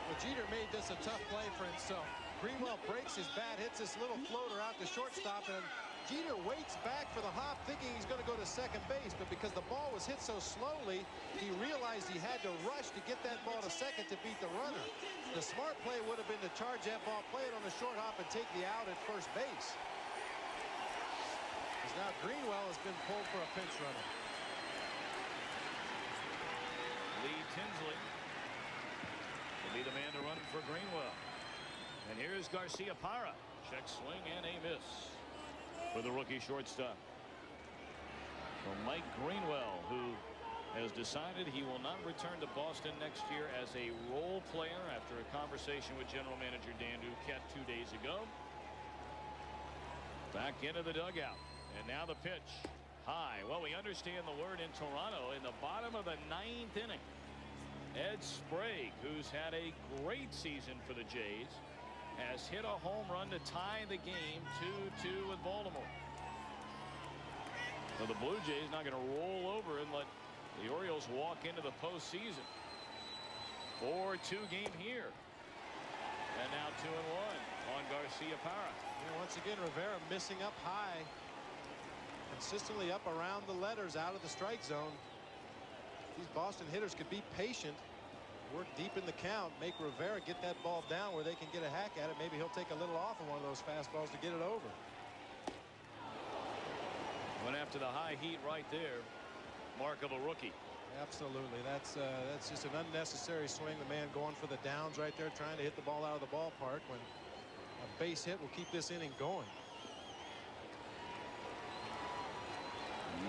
Well, Jeter made this a tough play for himself. Greenwell breaks his bat, hits this little floater out to shortstop, and Jeter waits back for the hop, thinking he's going to go to second base, but because the ball was hit so slowly, he realized he had to rush to get that ball to second to beat the runner. The smart play would have been to charge that ball, play it on the short hop, and take the out at first base. Because now Greenwell has been pulled for a pinch runner. Lee Tinsley will be the man to run for Greenwell. And here's Garcia Parra. Check swing and a miss for the rookie shortstop. Well, Mike Greenwell, who has decided he will not return to Boston next year as a role player after a conversation with general manager Dan Duquette 2 days ago. Back into the dugout, and now the pitch high. Well, we understand the word in Toronto in the bottom of the 9th inning. Ed Sprague, who's had a great season for the Jays, has hit a home run to tie the game 2-2 with Baltimore. So the Blue Jays not going to roll over and let the Orioles walk into the postseason. 4-2 game here. And now 2-1 on Garcia-Parra. Once again, Rivera missing up high. Consistently up around the letters out of the strike zone. These Boston hitters could be patient. Work deep in the count. Make Rivera get that ball down where they can get a hack at it. Maybe he'll take a little off of one of those fastballs to get it over. Went after the high heat right there. Mark of a rookie. Absolutely. That's just an unnecessary swing. The man going for the downs right there, trying to hit the ball out of the ballpark when a base hit will keep this inning going.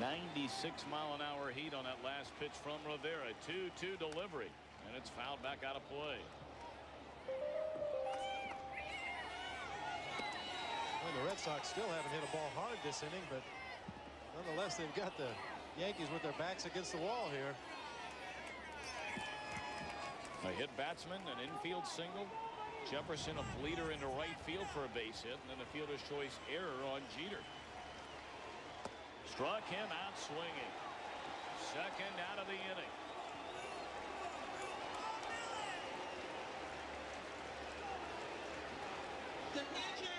96-mile-an-hour heat on that last pitch from Rivera. 2-2 delivery, and it's fouled back out of play. Well, the Red Sox still haven't hit a ball hard this inning, but nonetheless, they've got the Yankees with their backs against the wall here. A hit batsman, an infield single. Jefferson a bleeder into right field for a base hit, and then a fielder's choice error on Jeter. Struck him out swinging. Second out of the inning. The pitcher,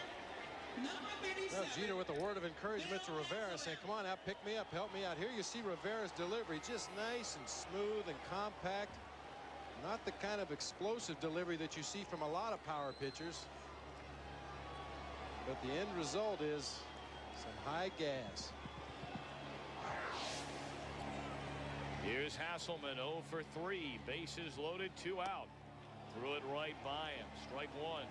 number 37. Jeter with a word of encouragement to Rivera, saying, come on out, pick me up, help me out. Here you see Rivera's delivery, just nice and smooth and compact. Not the kind of explosive delivery that you see from a lot of power pitchers. But the end result is some high gas. Here's Hasselman 0 for 3. Bases loaded, 2 out. Threw it right by him. Strike one.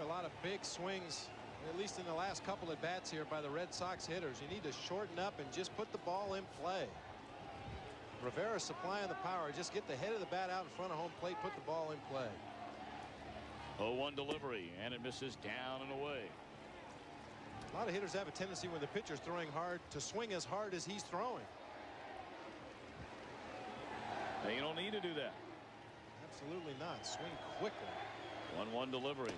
A lot of big swings, at least in the last couple at bats here by the Red Sox hitters. You need to shorten up and just put the ball in play. Rivera supplying the power. Just get the head of the bat out in front of home plate. Put the ball in play. 0-1 delivery, and it misses down and away. A lot of hitters have a tendency when the pitcher's throwing hard to swing as hard as he's throwing. Now, you don't need to do that. Absolutely not. Swing quickly. 1-1 delivery.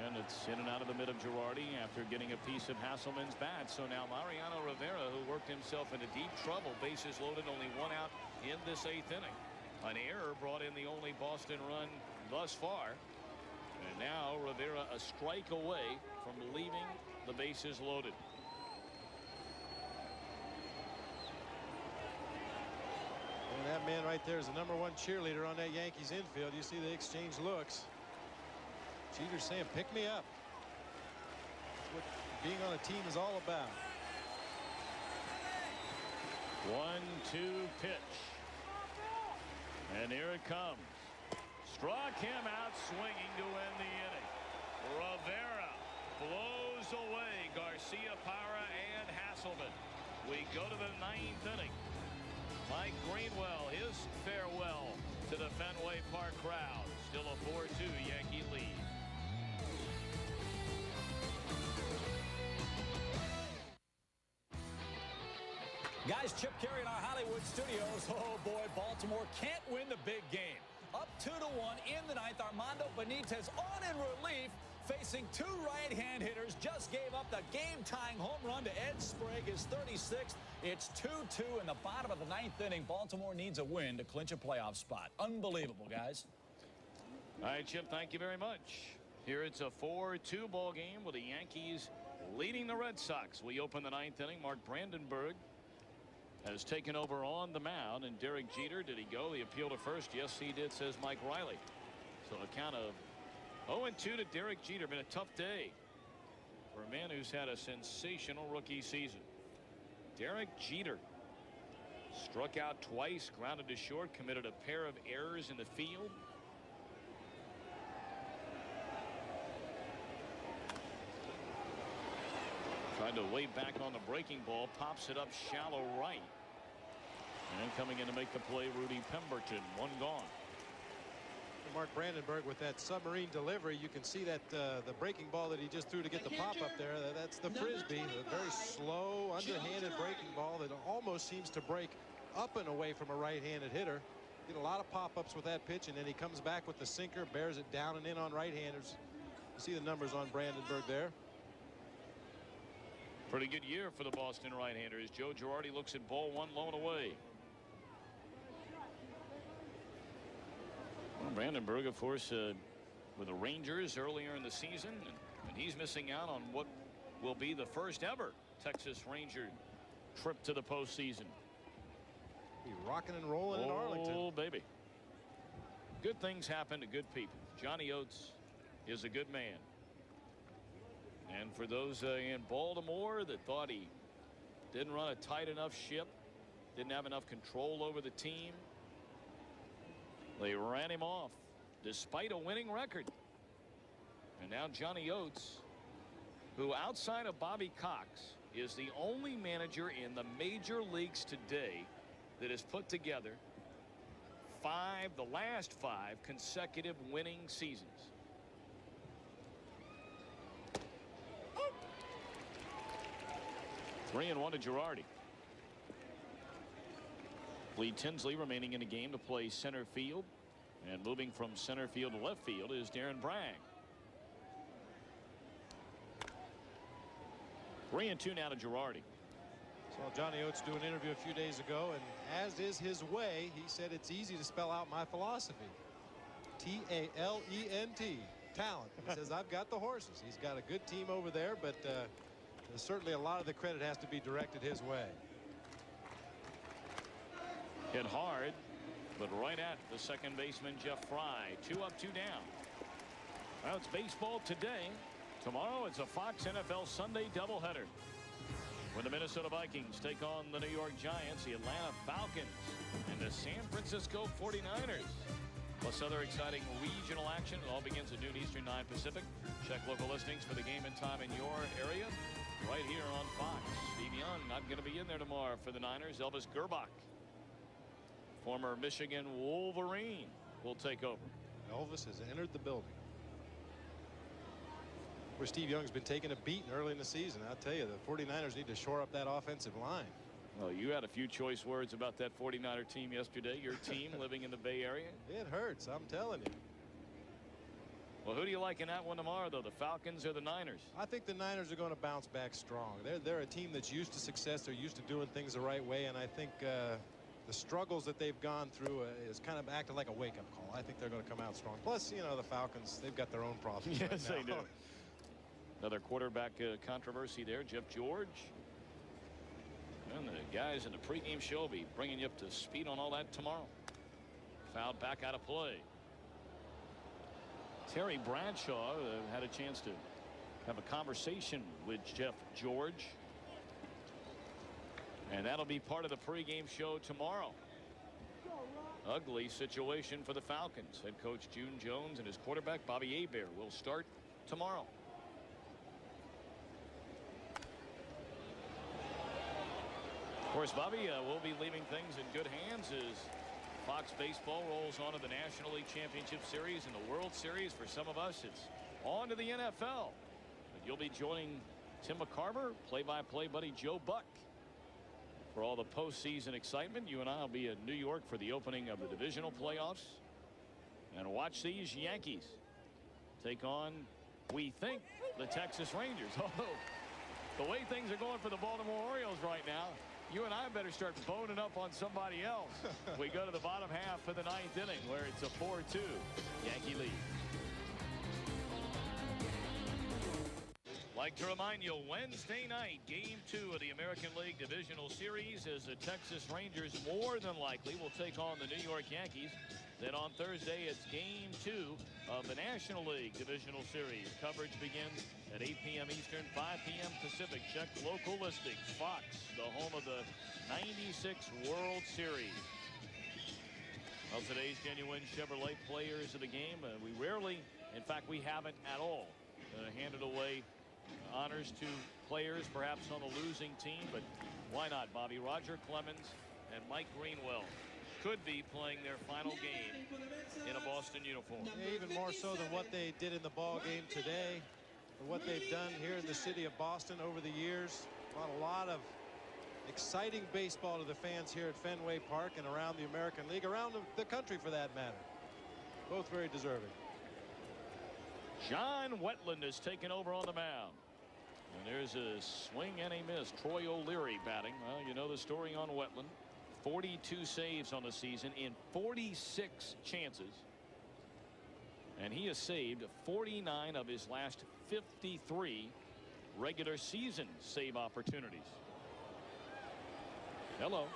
And it's in and out of the mid of Girardi after getting a piece of Hasselman's bat. So now Mariano Rivera, who worked himself into deep trouble, bases loaded, only 1 out in this 8th inning. An error brought in the only Boston run thus far. And now Rivera a strike away from leaving the bases loaded. And that man right there is the #1 cheerleader on that Yankees infield. You see the exchange looks. Jeter's saying, pick me up. That's what being on a team is all about. 1-2 pitch. And here it comes. Struck him out swinging to end the inning. Rivera blows away Garcia-Parra and Hasselman. We go to the 9th inning. Mike Greenwell, his farewell to the Fenway Park crowd. Still a 4-2 Yankee lead. Guys, Chip Carey in our Hollywood studios. Oh, boy, Baltimore can't win the big game. Up 2-1 in the 9th. Armando Benitez on in relief, facing 2 right-hand hitters. Just gave up the game-tying home run to Ed Sprague, his 36th. It's 2-2 in the bottom of the 9th inning. Baltimore needs a win to clinch a playoff spot. Unbelievable, guys. All right, Chip, thank you very much. Here it's a 4-2 ball game with the Yankees leading the Red Sox. We open the 9th inning. Mark Brandenburg has taken over on the mound, and Derek Jeter, did he go the appeal to first? Yes, he did, says Mike Riley. So a count of 0-2 to Derek Jeter. Been a tough day for a man who's had a sensational rookie season. Derek Jeter struck out twice, grounded to short, committed a pair of errors in the field. Tried to wave back on the breaking ball, pops it up shallow right. And coming in to make the play, Rudy Pemberton. One gone. Mark Brandenburg with that submarine delivery. You can see that the breaking ball that he just threw to get the pop up there. That's the frisbee. A very slow, underhanded breaking ball that almost seems to break up and away from a right-handed hitter. Get a lot of pop-ups with that pitch, and then he comes back with the sinker, bears it down and in on right-handers. You see the numbers on Brandenburg there. Pretty good year for the Boston right-handers. Joe Girardi looks at ball one, low and away. Well, Brandenburg, of course, with the Rangers earlier in the season, and he's missing out on what will be the first ever Texas Ranger trip to the postseason. Be rocking and rolling in Arlington. Oh, baby. Good things happen to good people. Johnny Oates is a good man. And for those in Baltimore that thought he didn't run a tight enough ship, didn't have enough control over the team, they ran him off despite a winning record. And now Johnny Oates, who outside of Bobby Cox is the only manager in the major leagues today that has put together the last 5 consecutive winning seasons. Oh. 3-1 to Girardi. Lee Tinsley remaining in the game to play center field, and moving from center field to left field is Darren Bragg. 3-2 now to Girardi. Saw Johnny Oates do an interview a few days ago, and as is his way, he said it's easy to spell out my philosophy. T-A-L-E-N-T. Talent. He says, I've got the horses. He's got a good team over there, but certainly a lot of the credit has to be directed his way. Hit hard, but right at the second baseman, Jeff Fry. 2 up, 2 down. Well, it's baseball today. Tomorrow, it's a Fox NFL Sunday doubleheader, when the Minnesota Vikings take on the New York Giants, the Atlanta Falcons, and the San Francisco 49ers. Plus other exciting regional action. It all begins at noon Eastern, 9 Pacific. Check local listings for the game and time in your area right here on Fox. Steve Young not going to be in there tomorrow for the Niners. Elvis Gerbach, former Michigan Wolverine, will take over. Elvis has entered the building. Where Steve Young's been taking a beating early in the season. I'll tell you, the 49ers need to shore up that offensive line. Well, you had a few choice words about that 49er team yesterday. Your team living in the Bay Area. It hurts, I'm telling you. Well, who do you like in that one tomorrow, though, the Falcons or the Niners? I think the Niners are going to bounce back strong. They're a team that's used to success. They're used to doing things the right way, and I think the struggles that they've gone through is kind of acting like a wake-up call. I think they're going to come out strong. Plus, you know, the Falcons, they've got their own problems. Yes, right now. they do. Another quarterback controversy there, Jeff George. And the guys in the pregame show will be bringing you up to speed on all that tomorrow. Fouled back out of play. Terry Bradshaw had a chance to have a conversation with Jeff George. And that'll be part of the pregame show tomorrow. Ugly situation for the Falcons. Head coach June Jones and his quarterback Bobby Hebert will start tomorrow. Of course, Bobby will be leaving things in good hands as Fox Baseball rolls on to the National League Championship Series and the World Series. For some of us, it's on to the NFL. But you'll be joining Tim McCarver, play-by-play buddy Joe Buck, for all the postseason excitement. You and I will be in New York for the opening of the divisional playoffs and watch these Yankees take on, we think, the Texas Rangers. Oh, the way things are going for the Baltimore Orioles right now, you and I better start boning up on somebody else. We go to the bottom half of the 9th inning where it's a 4-2 Yankee lead. Like to remind you, Wednesday night, Game 2 of the American League Divisional Series, as the Texas Rangers more than likely will take on the New York Yankees. Then on Thursday, it's Game 2 of the National League Divisional Series. Coverage begins at 8 p.m. Eastern, 5 p.m. Pacific. Check local listings. Fox, the home of the '96 World Series. Well, today's genuine Chevrolet players of the game, we rarely, in fact, we haven't at all handed away honors to players perhaps on the losing team, but why not, Bobby? Roger Clemens and Mike Greenwell could be playing their final game in a Boston uniform. Yeah, even more so than what they did in the ball game today, or what they've done here in the city of Boston over the years. Brought a lot of exciting baseball to the fans here at Fenway Park and around the American League, around the country for that matter. Both very deserving. John Wetland is taken over on the mound. And there's a swing and a miss. Troy O'Leary batting. Well, you know the story on Wetland. 42 saves on the season in 46 chances. And he has saved 49 of his last 53 regular season save opportunities. Hello.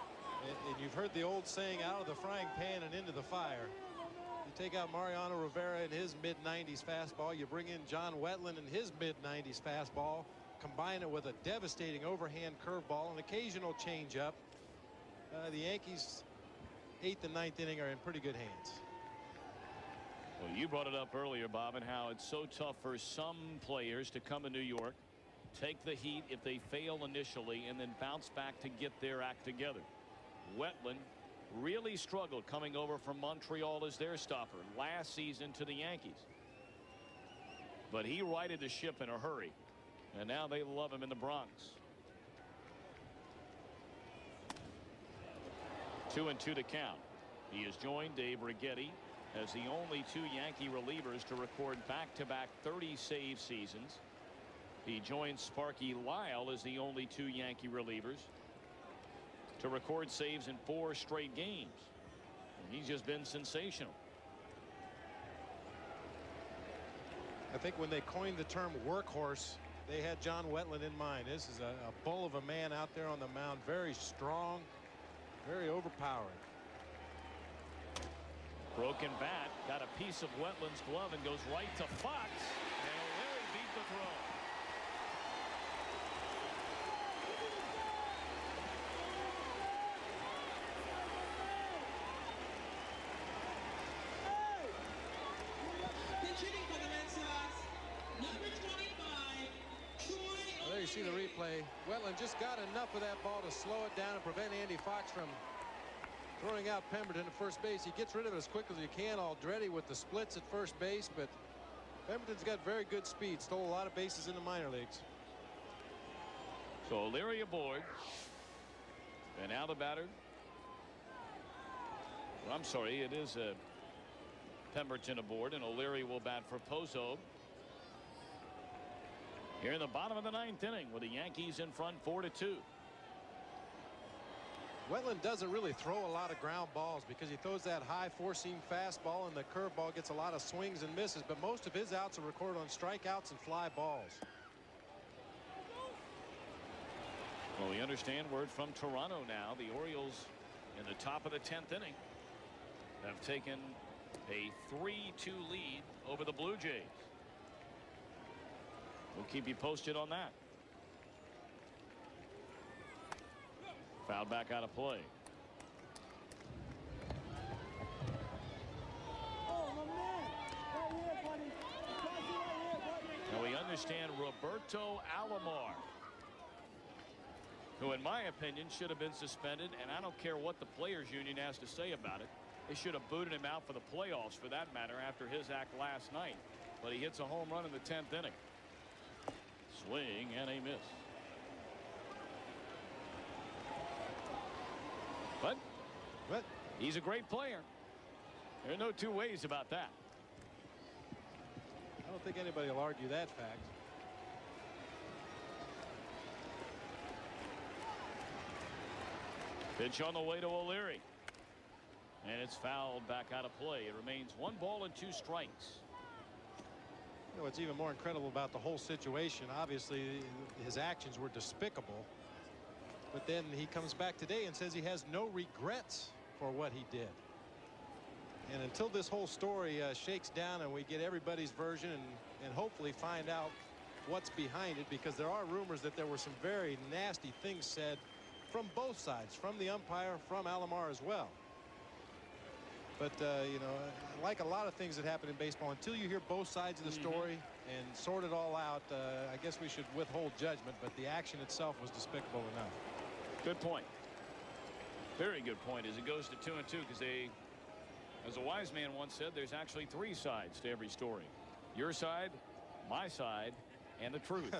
And you've heard the old saying, out of the frying pan and into the fire. You take out Mariano Rivera and his mid-90s fastball. You bring in John Wetland and his mid-90s fastball. Combine it with a devastating overhand curveball, an occasional changeup. The Yankees' 8th and 9th inning are in pretty good hands. Well, you brought it up earlier, Bob, and how it's so tough for some players to come to New York, take the heat if they fail initially, and then bounce back to get their act together. Wetland really struggled coming over from Montreal as their stopper last season to the Yankees. But he righted the ship in a hurry, and now they love him in the Bronx. 2-2 to count. He has joined Dave Righetti as the only two Yankee relievers to record back-to-back 30-save seasons. He joins Sparky Lyle as the only two Yankee relievers to record saves in 4 straight games. And he's just been sensational. I think when they coined the term workhorse, they had John Wetland in mind. This is a bull of a man out there on the mound. Very strong, very overpowering. Broken bat, got a piece of Wetland's glove and goes right to Fox. And O'Leary beat the throw. Pitching for the Red Sox, number 25, Troy. Well, there you see the replay. Wetland just got enough of that ball to slow it down and prevent Andy Fox from throwing out Pemberton to first base. He gets rid of it as quick as he can. Aldretti with the splits at first base, but Pemberton's got very good speed. Stole a lot of bases in the minor leagues. So O'Leary aboard. And now the batter. Well, I'm sorry, it is Pemberton aboard, and O'Leary will bat for Pozo. Here in the bottom of the 9th inning with the Yankees in front 4-2. Wetland doesn't really throw a lot of ground balls because he throws that high four-seam fastball, and the curveball gets a lot of swings and misses, but most of his outs are recorded on strikeouts and fly balls. Well, we understand word from Toronto now. The Orioles in the top of the 10th inning have taken a 3-2 lead over the Blue Jays. We'll keep you posted on that. Foul back out of play. Now we understand Roberto Alomar, who in my opinion should have been suspended, and I don't care what the players union has to say about it. They should have booted him out for the playoffs, for that matter, after his act last night. But he hits a home run in the 10th inning. Swing and a miss. But he's a great player. There are no two ways about that. I don't think anybody will argue that fact. Pitch on the way to O'Leary. And it's fouled back out of play. It remains 1 ball and 2 strikes. You know, what's even more incredible about the whole situation, obviously his actions were despicable, but then he comes back today and says he has no regrets for what he did. And until this whole story shakes down and we get everybody's version and hopefully find out what's behind it, because there are rumors that there were some very nasty things said from both sides, from the umpire, from Alomar as well. But you know, like a lot of things that happen in baseball, until you hear both sides of the story and sort it all out, I guess we should withhold judgment. But the action itself was despicable enough. Good point. Very good point. As it goes to 2-2, because they, as a wise man once said, there's actually 3 sides to every story. Your side, my side, and the truth.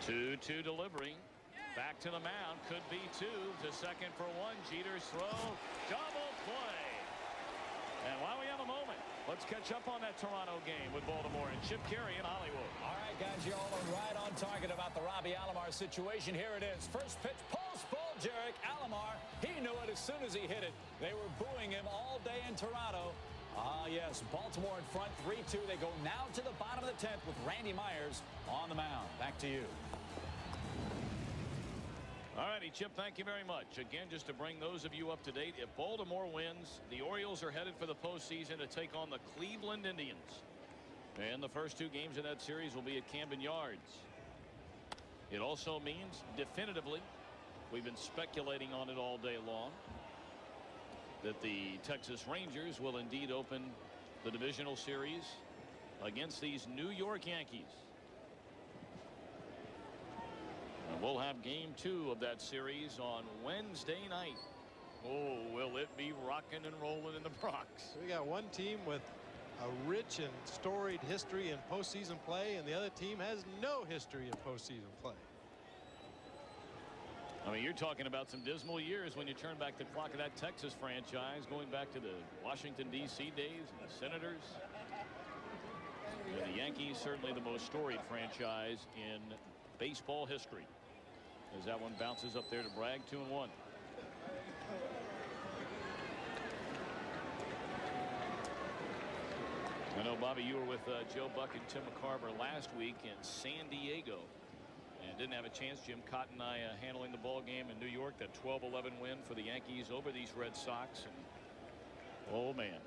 2-2 delivery. Back to the mound. Could be 2 to second for 1. Jeter's throw. Double play. And while we have a moment, let's catch up on that Toronto game with Baltimore and Chip Carey in Hollywood. All right, guys, you're all right on target about the Robbie Alomar situation. Here it is. First pitch, pulse ball, Jarek Alomar. He knew it as soon as he hit it. They were booing him all day in Toronto. Ah, yes, Baltimore in front, 3-2. They go now to the bottom of the 10th with Randy Myers on the mound. Back to you. All righty, Chip, thank you very much. Again, just to bring those of you up to date, if Baltimore wins, the Orioles are headed for the postseason to take on the Cleveland Indians. And the first 2 games of that series will be at Camden Yards. It also means, definitively, we've been speculating on it all day long, that the Texas Rangers will indeed open the divisional series against these New York Yankees. And we'll have game 2 of that series on Wednesday night. Oh, will it be rocking and rolling in the Bronx? We got one team with a rich and storied history in postseason play, and the other team has no history in postseason play. I mean, you're talking about some dismal years when you turn back the clock of that Texas franchise, going back to the Washington, D.C. days, and the Senators. And the Yankees, certainly the most storied franchise in baseball history, as that one bounces up there to Bragg. 2-1. I know, Bobby, you were with Joe Buck and Tim McCarver last week in San Diego and didn't have a chance. Jim Cott and I handling the ball game in New York, that 12-11 win for the Yankees over these Red Sox. And, oh man,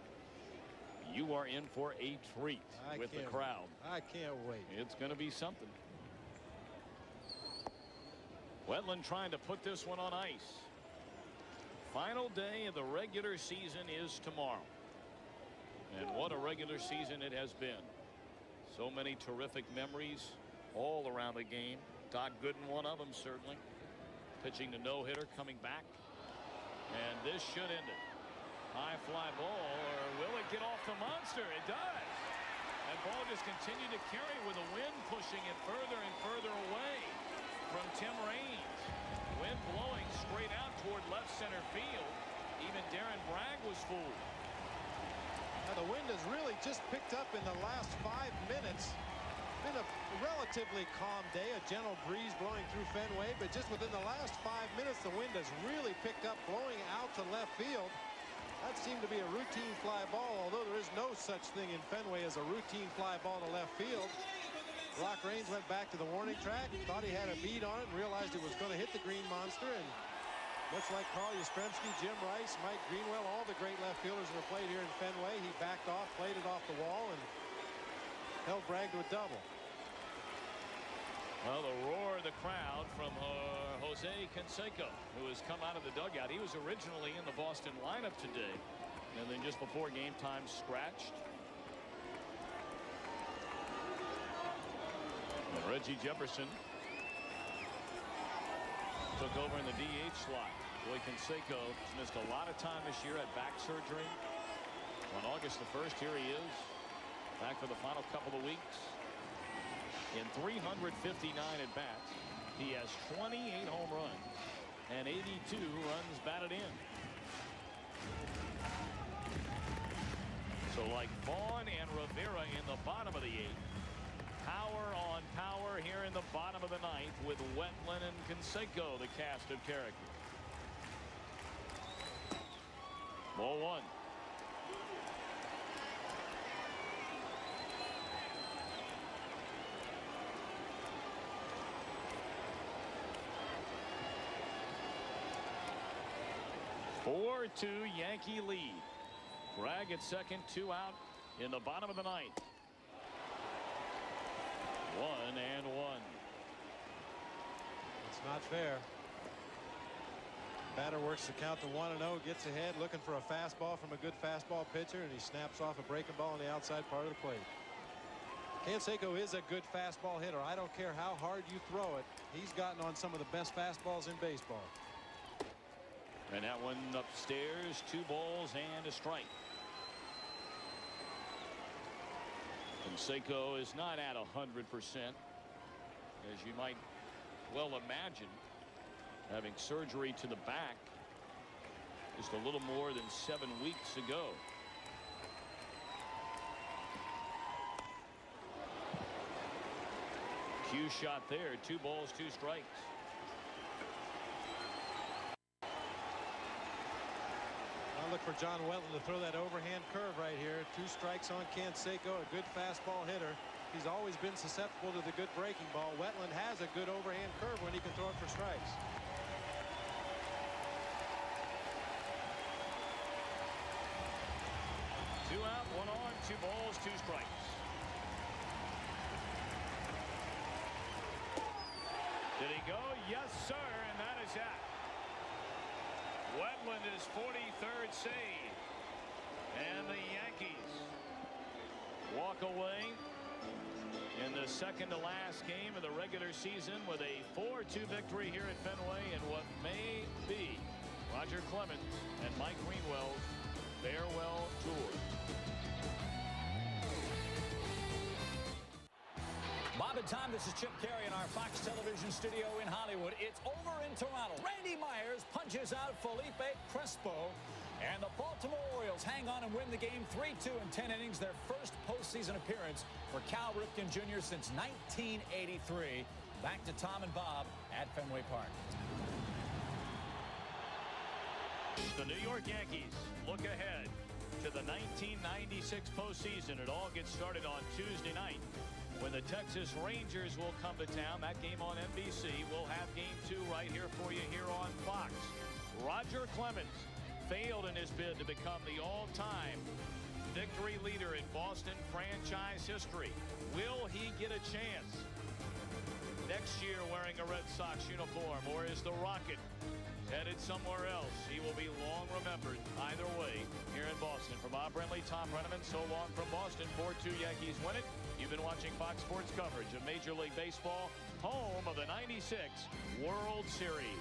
you are in for a treat with the crowd. I can't wait. It's going to be something. Wetland trying to put this one on ice. Final day of the regular season is tomorrow. And what a regular season it has been. So many terrific memories all around the game. Doc Gooden, one of them, certainly. Pitching the no-hitter, coming back. And this should end it. High fly ball, or will it get off the monster? It does. That ball just continued to carry with the wind pushing it further and further away from Tim Raines. Wind blowing straight out toward left center field. Even Darren Bragg was fooled. Now the wind has really just picked up in the last 5 minutes. Been a relatively calm day, a gentle breeze blowing through Fenway, but just within the last 5 minutes the wind has really picked up, blowing out to left field. That seemed to be a routine fly ball, although there is no such thing in Fenway as a routine fly ball to left field. Rock Raines went back to the warning track, thought he had a bead on it, and realized it was going to hit the green monster. And much like Carl Yastrzemski, Jim Rice, Mike Greenwell, all the great left fielders that have played here in Fenway, he backed off, played it off the wall, and held Bragg to a double. Well, the roar of the crowd from Jose Canseco, who has come out of the dugout. He was originally in the Boston lineup today, and then just before game time scratched. And Reggie Jefferson took over in the DH slot. Boy, Canseco has missed a lot of time this year at back surgery. On August the 1st, here he is, back for the final couple of weeks. In 359 at bats, he has 28 home runs and 82 runs batted in. So like Vaughn and Rivera in the bottom of the 8th, power on power here in the bottom of the 9th with Wetland and Canseco, the cast of characters. Ball 1. Four-2 Yankee lead. Bragg at second, 2 out in the bottom of the 9th. 1-1. It's not fair. Batter works the count to 1-0, gets ahead, looking for a fastball from a good fastball pitcher, and he snaps off a breaking ball on the outside part of the plate. Canseco is a good fastball hitter. I don't care how hard you throw it. He's gotten on some of the best fastballs in baseball. And that one upstairs, 2 balls and a strike. Canseco is not at 100%, as you might well imagine, having surgery to the back just a little more than 7 weeks ago. Cue shot there, 2 balls, 2 strikes. I'll look for John Wetland to throw that overhand curve right here. 2 strikes on Canseco, a good fastball hitter. He's always been susceptible to the good breaking ball. Wetland has a good overhand curve when he can throw it for strikes. Two out, 1 on, 2 balls, 2 strikes. Did he go? Yes, sir, and that is that. Wetland is 43rd save. And the Yankees walk away in the second to last game of the regular season with a 4-2 victory here at Fenway in what may be Roger Clemens and Mike Greenwell's farewell tour. Bob and Tom, this is Chip Carey in our Fox Television studio in Hollywood. It's over in Toronto. Randy Myers punches out Felipe Crespo, and the Baltimore Orioles hang on and win the game 3-2 in 10 innings, their first postseason appearance for Cal Ripken Jr. since 1983. Back to Tom and Bob at Fenway Park. The New York Yankees look ahead to the 1996 postseason. It all gets started on Tuesday night when the Texas Rangers will come to town. That game on NBC. We'll have game 2 right here for you here on Fox. Roger Clemens failed in his bid to become the all-time victory leader in Boston franchise history. Will he get a chance next year wearing a Red Sox uniform, or is the Rocket headed somewhere else? He will be long remembered either way here in Boston. For Bob Brentley, Tom Brenneman, so long from Boston. 4-2 Yankees win it. You've been watching Fox Sports coverage of Major League Baseball, home of the '96 World Series.